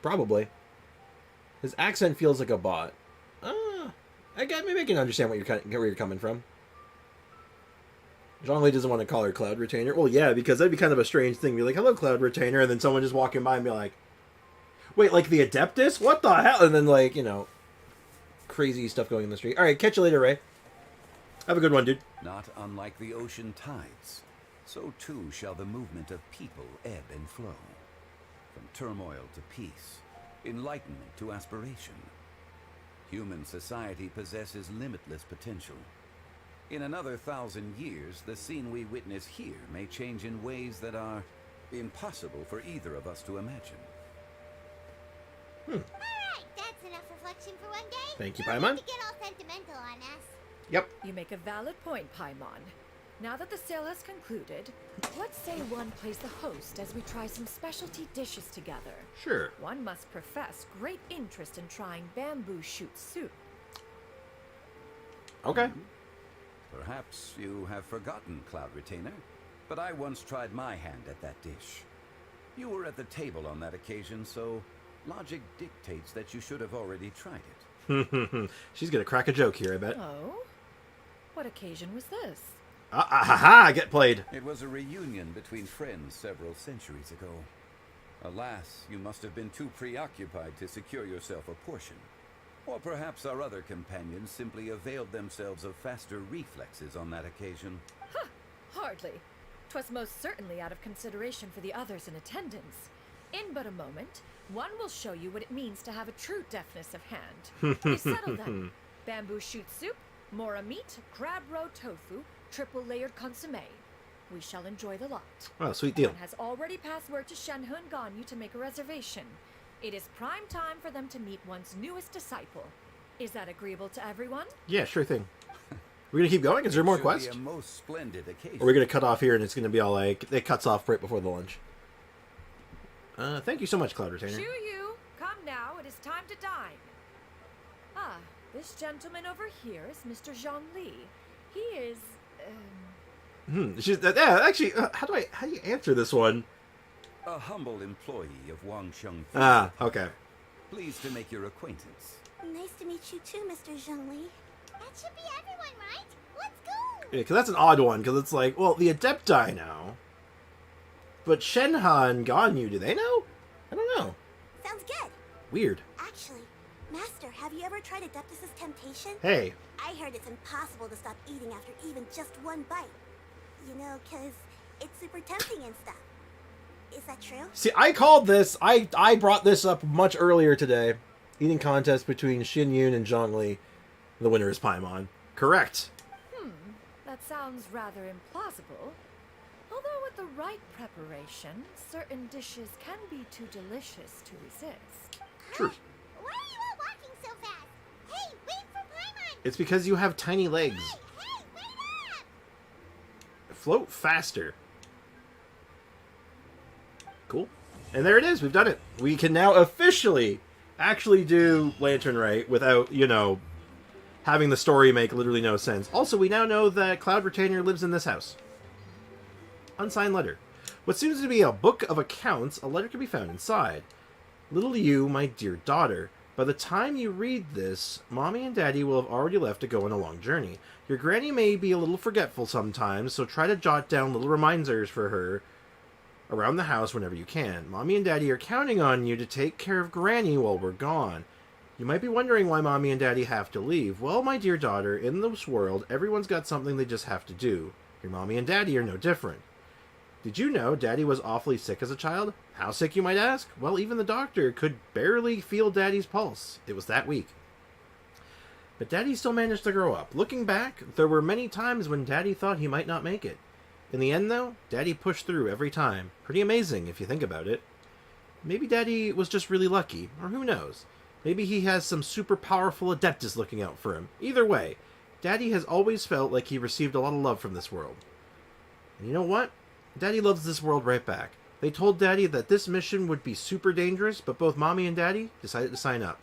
Probably. His accent feels like a bot. Maybe I can understand where you're coming from. Zhongli doesn't want to call her Cloud Retainer. Well, yeah, because that'd be kind of a strange thing. Be like, hello, Cloud Retainer, and then someone just walking by and be like, wait, like the Adeptus? What the hell? And then, like, you know, crazy stuff going in the street. All right, catch you later, Ray. Have a good one, dude. Not unlike the ocean tides, so too shall the movement of people ebb and flow. From turmoil to peace, enlightenment to aspiration. Human society possesses limitless potential. In another 1,000 years, the scene we witness here may change in ways that are impossible for either of us to imagine. Alright, that's enough reflection for one day. Thank you, No Paimon. need to get all sentimental on us. Yep. You make a valid point, Paimon. Now that the sale has concluded, let's say one plays the host as we try some specialty dishes together. Sure. One must profess great interest in trying bamboo shoot soup. Okay. Perhaps you have forgotten, Cloud Retainer, but I once tried my hand at that dish. You were at the table on that occasion, so logic dictates that you should have already tried it. She's gonna crack a joke here, I bet. Oh? What occasion was this? Get played. It was a reunion between friends several centuries ago. Alas, you must have been too preoccupied to secure yourself a portion. Or perhaps our other companions simply availed themselves of faster reflexes on that occasion. Hardly. 'Twas most certainly out of consideration for the others in attendance. In but a moment, one will show you what it means to have a true deftness of hand. You settle then. Bamboo shoot soup, mora meat, crab roe tofu, triple layered consommé. We shall enjoy the lot. Oh, sweet deal. One has already passed word to Shenhe and Ganyu to make a reservation. It is prime time for them to meet one's newest disciple. Is that agreeable to everyone? Yeah, sure thing. We're gonna keep going? Is there more quests? Should be a most splendid occasion. Or are we gonna cut off here and it's gonna be all like, it cuts off right before the lunch? Thank you so much, Cloud Retainer. Shu Yu, come now, it is time to dine. This gentleman over here is Mr. Zhongli. He is, Actually, how do you answer this one? A humble employee of Wang Sheng. Okay. Pleased to make your acquaintance. Nice to meet you too, Mr. Zhongli. That should be everyone, right? Let's go! Yeah, because that's an odd one, because it's like, well, the Adepti know. But Shenhe and Ganyu, do they know? I don't know. Sounds good. Weird. Actually, Master, have you ever tried Adeptus' temptation? Hey. I heard it's impossible to stop eating after even just one bite. You know, 'cause it's super tempting and stuff. Is that true? See, I called this, I brought this up much earlier today. Eating contest between Xin Yun and Zhongli. The winner is Paimon. Correct. that sounds rather implausible. Although with the right preparation, certain dishes can be too delicious to resist. True. Why are you all walking so fast? Hey, wait for Paimon! It's because you have tiny legs. Hey, wait up! Float faster. Cool. And there it is. We've done it. We can now officially actually do Lantern Rite without, having the story make literally no sense. Also, we now know that Cloud Retainer lives in this house. Unsigned letter. What seems to be a book of accounts, a letter can be found inside. Little you, my dear daughter, by the time you read this, Mommy and Daddy will have already left to go on a long journey. Your granny may be a little forgetful sometimes, so try to jot down little reminders for her around the house whenever you can. Mommy and Daddy are counting on you to take care of Granny while we're gone. You might be wondering why Mommy and Daddy have to leave. Well, my dear daughter, in this world, everyone's got something they just have to do. Your Mommy and Daddy are no different. Did you know Daddy was awfully sick as a child? How sick, you might ask? Well, even the doctor could barely feel Daddy's pulse. It was that weak. But Daddy still managed to grow up. Looking back, there were many times when Daddy thought he might not make it. In the end, though, Daddy pushed through every time. Pretty amazing, if you think about it. Maybe Daddy was just really lucky, or who knows? Maybe he has some super powerful Adeptus looking out for him. Either way, Daddy has always felt like he received a lot of love from this world. And you know what? Daddy loves this world right back. They told Daddy that this mission would be super dangerous, but both Mommy and Daddy decided to sign up.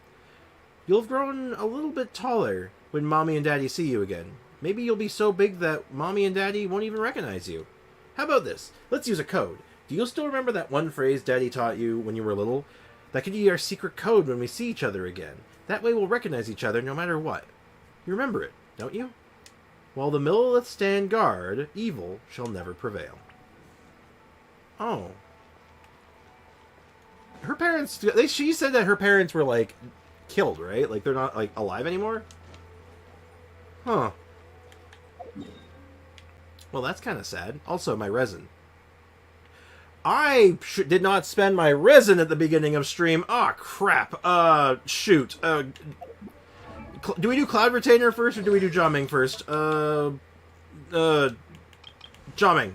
You'll have grown a little bit taller when Mommy and Daddy see you again. Maybe you'll be so big that Mommy and Daddy won't even recognize you. How about this? Let's use a code. Do you still remember that one phrase Daddy taught you when you were little? That could be our secret code when we see each other again. That way we'll recognize each other no matter what. You remember it, don't you? While the Milleliths stand guard, evil shall never prevail. Oh. Her parents... She said that her parents were, like, killed, right? Like, they're not, like, alive anymore? Huh. Well, that's kind of sad. Also, my resin. I did not spend my resin at the beginning of stream. Ah, oh, crap. Shoot. Do we do Cloud Retainer first, or do we do Jamming first? Jamming.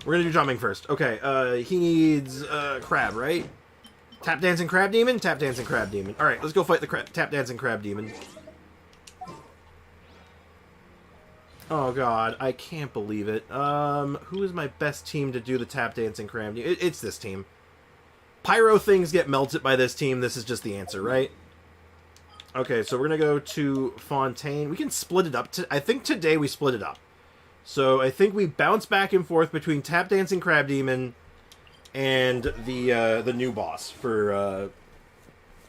We're gonna do Jamming first. Okay, he needs, Crab, right? Tap Dancing Crab Demon? Tap Dancing Crab Demon. Alright, let's go fight the Tap Dancing Crab Demon. Oh god, I can't believe it. Who is my best team to do the Tap Dancing Crab Demon? It's this team. Pyro things get melted by this team. This is just the answer, right? Okay, so we're gonna go to Fontaine. We can split it up. I think today we split it up. So I think we bounce back and forth between Tap Dancing Crab Demon and the new boss for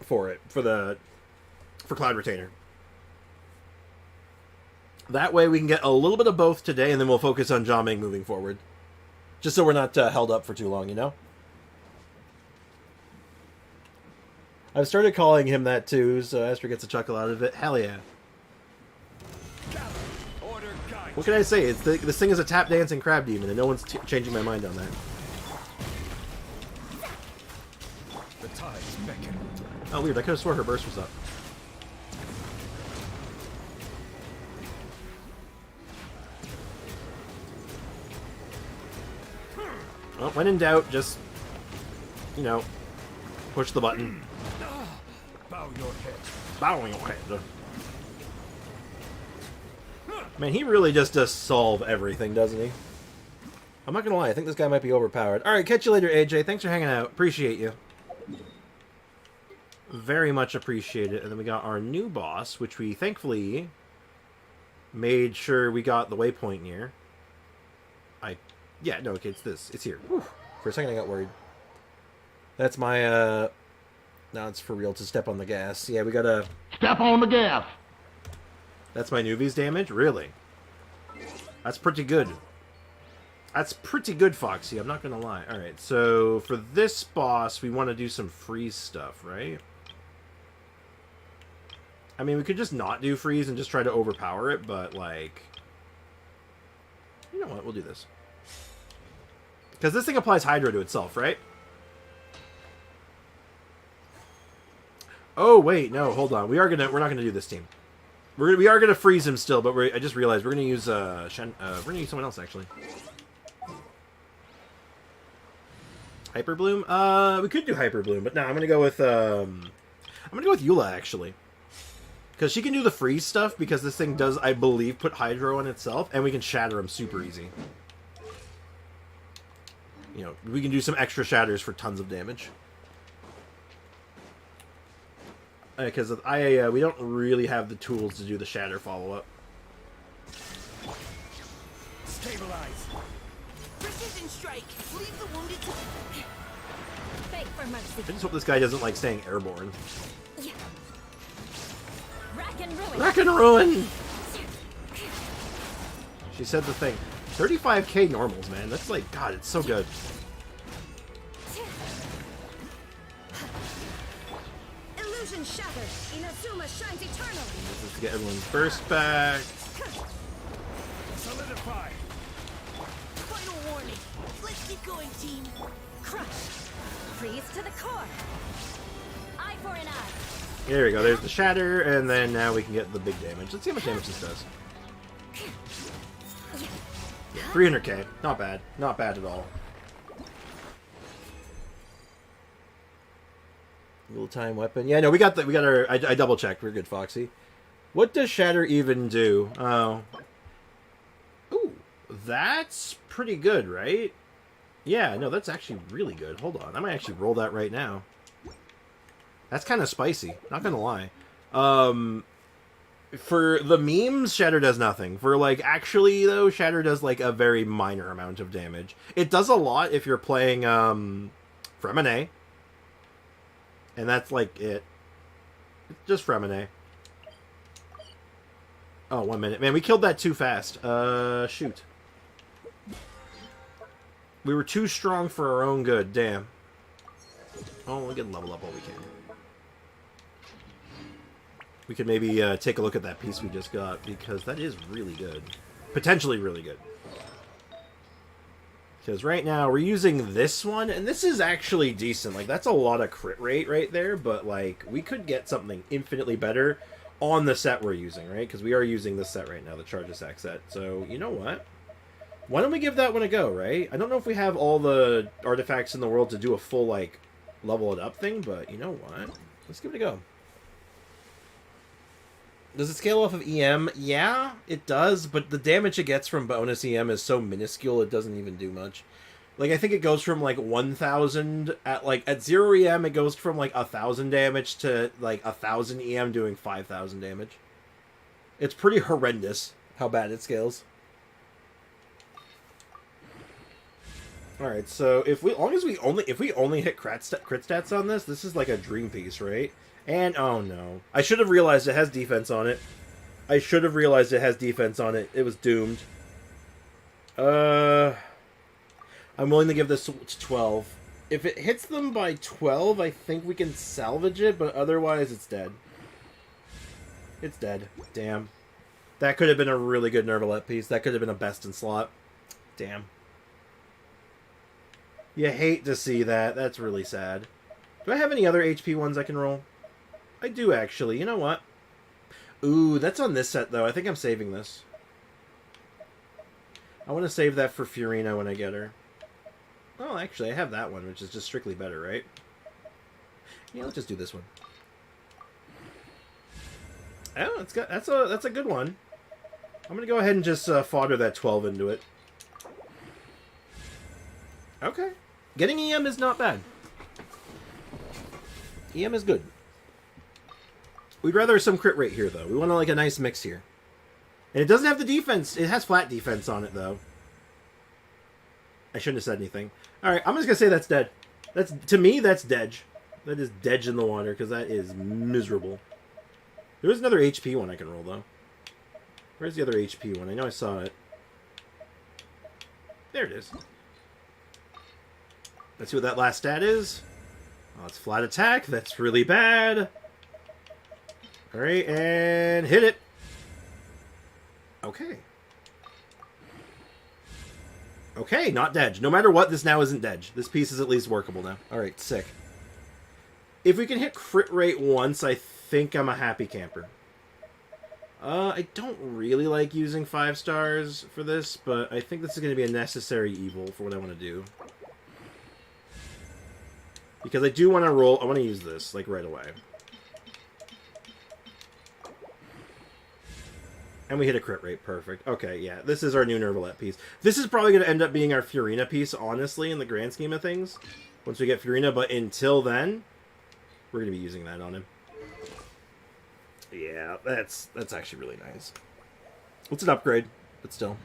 Cloud Retainer. That way we can get a little bit of both today, and then we'll focus on Jamming moving forward. Just so we're not held up for too long, you know? I've started calling him that too, so Astra gets a chuckle out of it. Hell yeah. What can I say? This thing is a Tap Dancing Crab Demon, and no one's changing my mind on that. The tides beckon. Oh, weird. I could have swore her burst was up. Well, when in doubt, just, you know, push the button. Bow your head. Bow your head. Man, he really just does solve everything, doesn't he? I'm not gonna lie, I think this guy might be overpowered. Alright, catch you later, AJ. Thanks for hanging out. Appreciate you. Very much appreciate it. And then we got our new boss, which we thankfully made sure we got the waypoint near. Yeah, no, okay, it's this. It's here. Whew. For a second I got worried. That's my, now it's for real to step on the gas. Yeah, we gotta... Step on the gas! That's my Nuvi's damage? Really? That's pretty good. That's pretty good, Foxy. I'm not gonna lie. Alright, so for this boss, we want to do some freeze stuff, right? I mean, we could just not do freeze and just try to overpower it, but, like... You know what? We'll do this. Because this thing applies Hydro to itself, right? Oh, wait. No, hold on. We're not going to do this team. We are going to freeze him still, but I just realized we're going to use we're going to use someone else, actually. Hyper Bloom? We could do Hyper Bloom, but no, I'm going to go with Eula, actually. Because she can do the freeze stuff, because this thing does, I believe, put Hydro on itself, and we can shatter him super easy. You know, we can do some extra shatters for tons of damage. Because we don't really have the tools to do the shatter follow-up. Stabilize. Precision strike. Leave the wounded. Beg for mercy. I just hope this guy doesn't like staying airborne. Yeah. Rack and ruin. Rack and ruin. She said the thing. 35k normals, man. That's like, God, it's so good. Illusion shattered. Inazuma shines eternal. This is to get everyone's burst back. Solidify. Final warning. Let's keep going, team. Crush. Freeze to the core. Eye for an eye. There we go. There's the shatter, and then now we can get the big damage. Let's see how much damage this does. Yeah, 300k. Not bad. Not bad at all. Little time weapon. Yeah, no, we got our. I double checked. We're good, Foxy. What does shatter even do? Oh. Ooh, that's pretty good, right? Yeah, no, that's actually really good. Hold on, I might actually roll that right now. That's kind of spicy. Not gonna lie. For the memes, shatter does nothing. For like actually though, shatter does like a very minor amount of damage. It does a lot if you're playing Fremine. And that's like it. It's just Fremine. Oh, 1 minute. Man, we killed that too fast. Shoot. We were too strong for our own good. Damn. Oh, we can level up all we can. We could maybe take a look at that piece we just got, because that is really good. Potentially really good. Because right now, we're using this one, and this is actually decent. Like, that's a lot of crit rate right there, but, like, we could get something infinitely better on the set we're using, right? Because we are using this set right now, the Charge Attack set. So, you know what? Why don't we give that one a go, right? I don't know if we have all the artifacts in the world to do a full, like, level it up thing, but you know what? Let's give it a go. Does it scale off of EM? Yeah, it does, but the damage it gets from bonus EM is so minuscule it doesn't even do much. Like, I think it goes from, like, 1,000... At 0 EM, it goes from, like, 1,000 damage to, like, 1,000 EM doing 5,000 damage. It's pretty horrendous how bad it scales. Alright, so if we only hit crit stats on this, this is like a dream piece, right? And, oh no. I should have realized it has defense on it. It was doomed. I'm willing to give this to 12. If it hits them by 12, I think we can salvage it, but otherwise it's dead. It's dead. Damn. That could have been a really good Nervalette piece. That could have been a best in slot. Damn. You hate to see that. That's really sad. Do I have any other HP ones I can roll? I do, actually. You know what? Ooh, that's on this set, though. I think I'm saving this. I want to save that for Furina when I get her. Oh, actually, I have that one, which is just strictly better, right? Yeah, let's just do this one. Oh, that's a good one. I'm gonna go ahead and just fodder that 12 into it. Okay. Getting EM is not bad. EM is good. We'd rather some crit rate here, though. We want like a nice mix here. And it doesn't have the defense. It has flat defense on it, though. I shouldn't have said anything. Alright, I'm just gonna say that's dead. To me, that's Dej. That is Dej in the water, because that is miserable. There is another HP one I can roll, though. Where's the other HP one? I know I saw it. There it is. Let's see what that last stat is. Oh, it's flat attack. That's really bad. Alright, and hit it. Okay. Okay, not Dej. No matter what, this now isn't Dej. This piece is at least workable now. Alright, sick. If we can hit crit rate once, I think I'm a happy camper. I don't really like using 5 stars for this, but I think this is going to be a necessary evil for what I want to do. Because I do want to roll... I want to use this, like, right away. And we hit a crit rate. Perfect. Okay, yeah. This is our new Nervalette piece. This is probably going to end up being our Furina piece, honestly, in the grand scheme of things. Once we get Furina. But until then, we're going to be using that on him. Yeah, that's actually really nice. It's an upgrade, but still.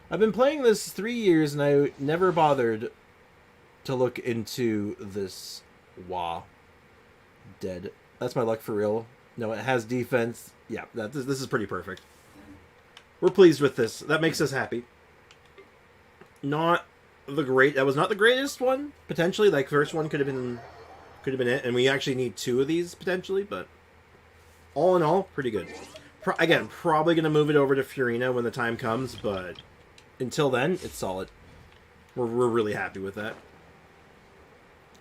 I've been playing this 3 years, and I never bothered to look into this. Wah. Dead. That's my luck for real. No, it has defense. Yeah, this is pretty perfect. We're pleased with this. That makes us happy. Not the great... That was not the greatest one, potentially. Like, first one could have been it. And we actually need 2 of these, potentially, but... All in all, pretty good. Again, probably going to move it over to Furina when the time comes, but... Until then, it's solid. We're really happy with that.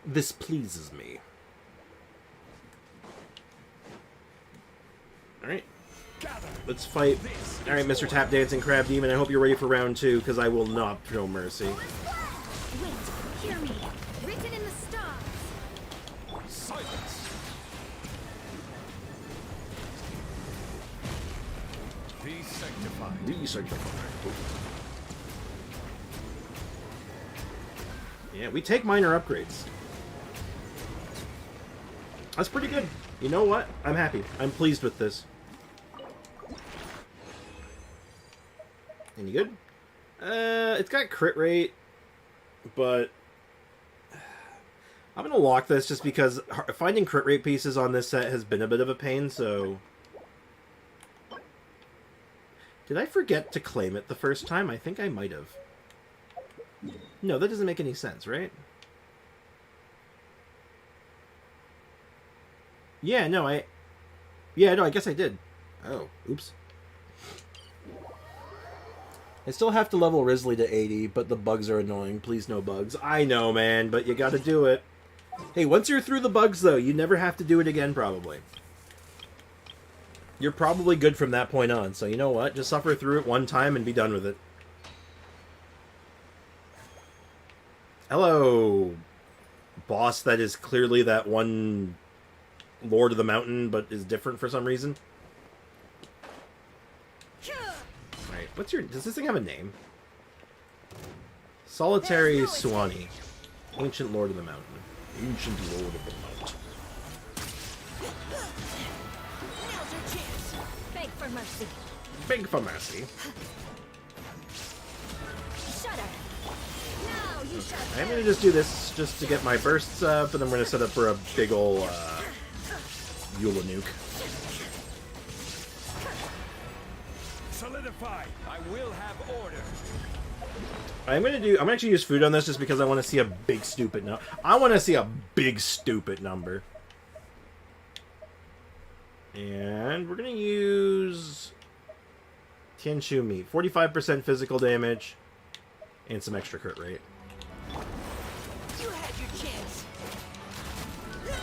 This pleases me. Alright. Let's fight. Alright, Mr. Tap Dancing Crab Demon, I hope you're ready for round 2, because I will not show mercy. Wait, hear me. Written in the stars. Silence! Be sanctified. Be sanctified. Yeah, we take minor upgrades. That's pretty good. You know what? I'm happy. I'm pleased with this. Any good? It's got crit rate, but I'm gonna lock this just because finding crit rate pieces on this set has been a bit of a pain, so... Did I forget to claim it the first time? I think I might have. No, that doesn't make any sense, right? Yeah, no, I guess I did. Oh, oops. I still have to level Risley to 80, but the bugs are annoying. Please, no bugs. I know, man, but you gotta do it. Hey, once you're through the bugs, though, you never have to do it again, probably. You're probably good from that point on, so you know what? Just suffer through it one time and be done with it. Hello, boss that is clearly that one Lord of the Mountain, but is different for some reason. Alright, what's your... Does this thing have a name? Solitary Swanee. Ancient Lord of the Mountain. Ancient Lord of the Mountain. Now's your chance. Beg for mercy. Beg for mercy. Shudder. Now you shudder. I'm gonna just do this just to get my bursts up, and I'm gonna set up for a big ol' Eula nuke. Solidify. I will have order. I'm gonna actually use food on this just because I want to see a big stupid number. I want to see a big stupid number. And we're gonna use Tianshu meat. 45% physical damage and some extra crit rate. You had your chance.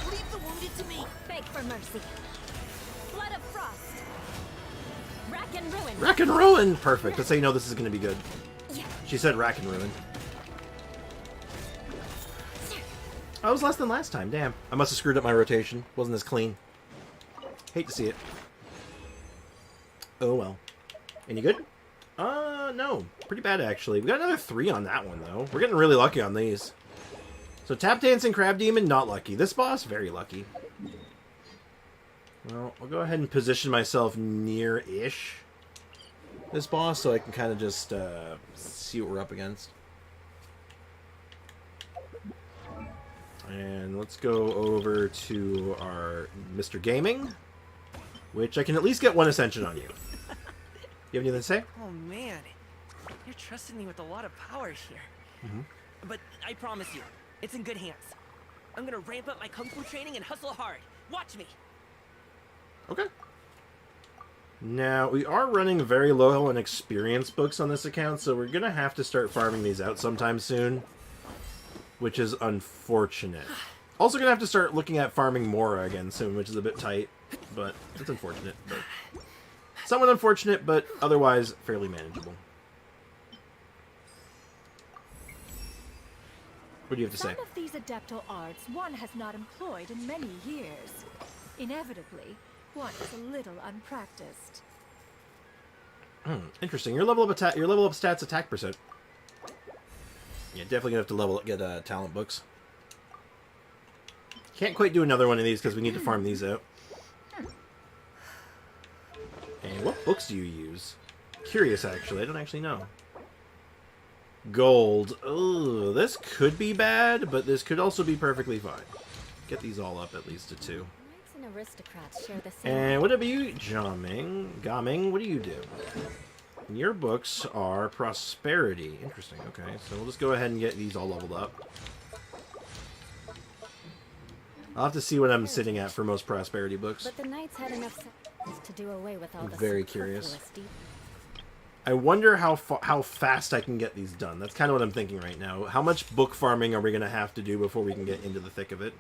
Leave the wounded to me. Beg for mercy. Blood of frost. Rack and ruin. Rack and ruin! Perfect. That's how you know this is gonna be good. Yeah. She said rack and ruin. I was less than last time, damn. I must have screwed up my rotation. Wasn't as clean. Hate to see it. Oh well. Any good? No. Pretty bad, actually. We got another 3 on that one, though. We're getting really lucky on these. So, Tap Dancing Crab Demon, not lucky. This boss, very lucky. Well, I'll go ahead and position myself near-ish this boss so I can kind of just see what we're up against. And let's go over to our Mr. Gaming, which I can at least get 1 Ascension on you. You have anything to say? Oh man, you're trusting me with a lot of power here. Mm-hmm. But I promise you, it's in good hands. I'm gonna ramp up my kung fu training and hustle hard. Watch me. Okay. Now, we are running very low on experience books on this account, so we're going to have to start farming these out sometime soon, which is unfortunate. Also going to have to start looking at farming Mora again soon, which is a bit tight, but it's unfortunate. But somewhat unfortunate, but otherwise fairly manageable. What do you have to say? Some of these adeptal arts one has not employed in many years. Inevitably, one is a little unpracticed. Interesting. Your level up stats attack percent. Yeah, definitely gonna have to get talent books. Can't quite do another one of these because we need to farm these out. And what books do you use? Curious, actually. I don't actually know. Gold. Ugh, this could be bad, but this could also be perfectly fine. Get these all up at least to 2. Knights and aristocrats share the same. And what about you, Gaming? What do you do? Your books are prosperity. Interesting. Okay, so we'll just go ahead and get these all leveled up. I'll have to see what I'm sitting at for most prosperity books. But the knights had enough sense to do away with all the Very curious. superfluous I wonder how fast I can get these done. That's kind of what I'm thinking right now. How much book farming are we going to have to do before we can get into the thick of it?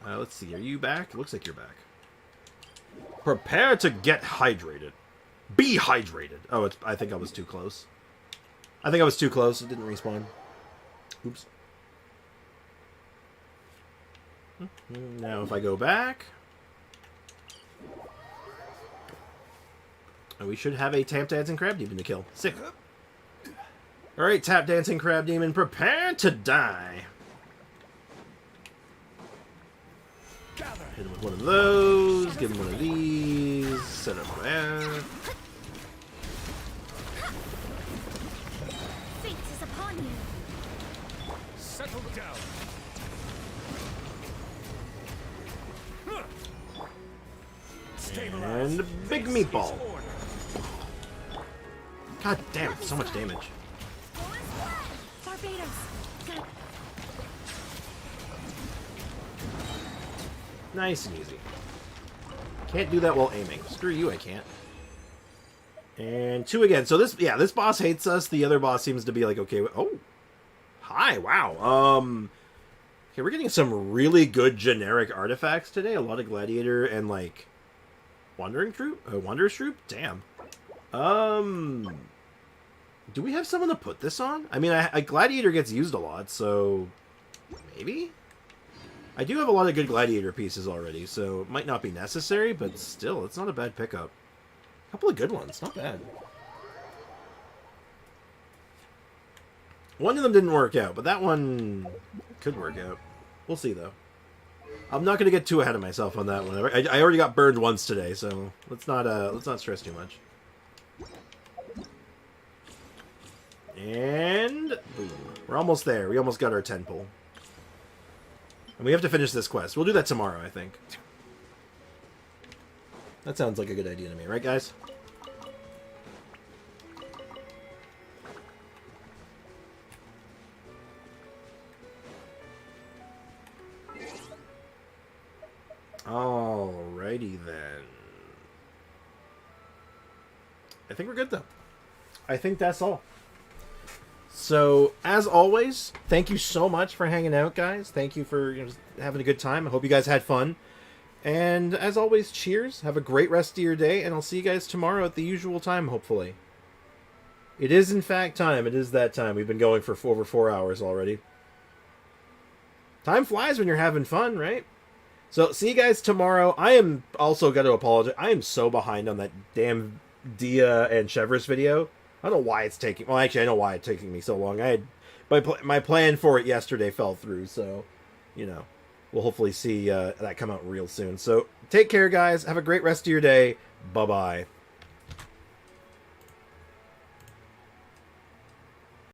Let's see. Are you back? It looks like you're back. Prepare to get hydrated. Be hydrated. Oh, I think I was too close. I think I was too close. It didn't respawn. Oops. Now if I go back... we should have a tap dancing crab demon to kill. Sick. Alright, tap dancing crab demon, prepare to die. Hit him with one of those, give him one of these, set up there. Fate is upon you. Settle down. And a big meatball. God damn, so much damage. Barbados. Nice and easy. Can't do that while aiming. Screw you, I can't. And 2 again. So this boss hates us. The other boss seems to be like, okay. Oh. Hi, wow. Okay, we're getting some really good generic artifacts today. A lot of gladiator and like wanderer's troop? Damn. Do we have someone to put this on? I mean, a gladiator gets used a lot, so maybe? I do have a lot of good gladiator pieces already, so it might not be necessary, but still, it's not a bad pickup. A couple of good ones, not bad. One of them didn't work out, but that one could work out. We'll see, though. I'm not going to get too ahead of myself on that one. I already got burned once today, so let's not stress too much. And boom. We're almost there. We almost got our 10 pull. And we have to finish this quest. We'll do that tomorrow, I think. That sounds like a good idea to me, right, guys? Alrighty then. I think we're good, though. I think that's all. So, as always, thank you so much for hanging out, guys. Thank you for having a good time. I hope you guys had fun. And as always, cheers. Have a great rest of your day, and I'll see you guys tomorrow at the usual time, hopefully. It is, in fact, time. It is that time. We've been going for over 4 hours already. Time flies when you're having fun, right? So, see you guys tomorrow. I am also got to apologize. I am so behind on that damn Dia and Chevrolet's video. I don't know why it's taking... Well, actually, I know why it's taking me so long. I had... My plan for it yesterday fell through, so... You know. We'll hopefully see that come out real soon. So, take care, guys. Have a great rest of your day. Bye-bye.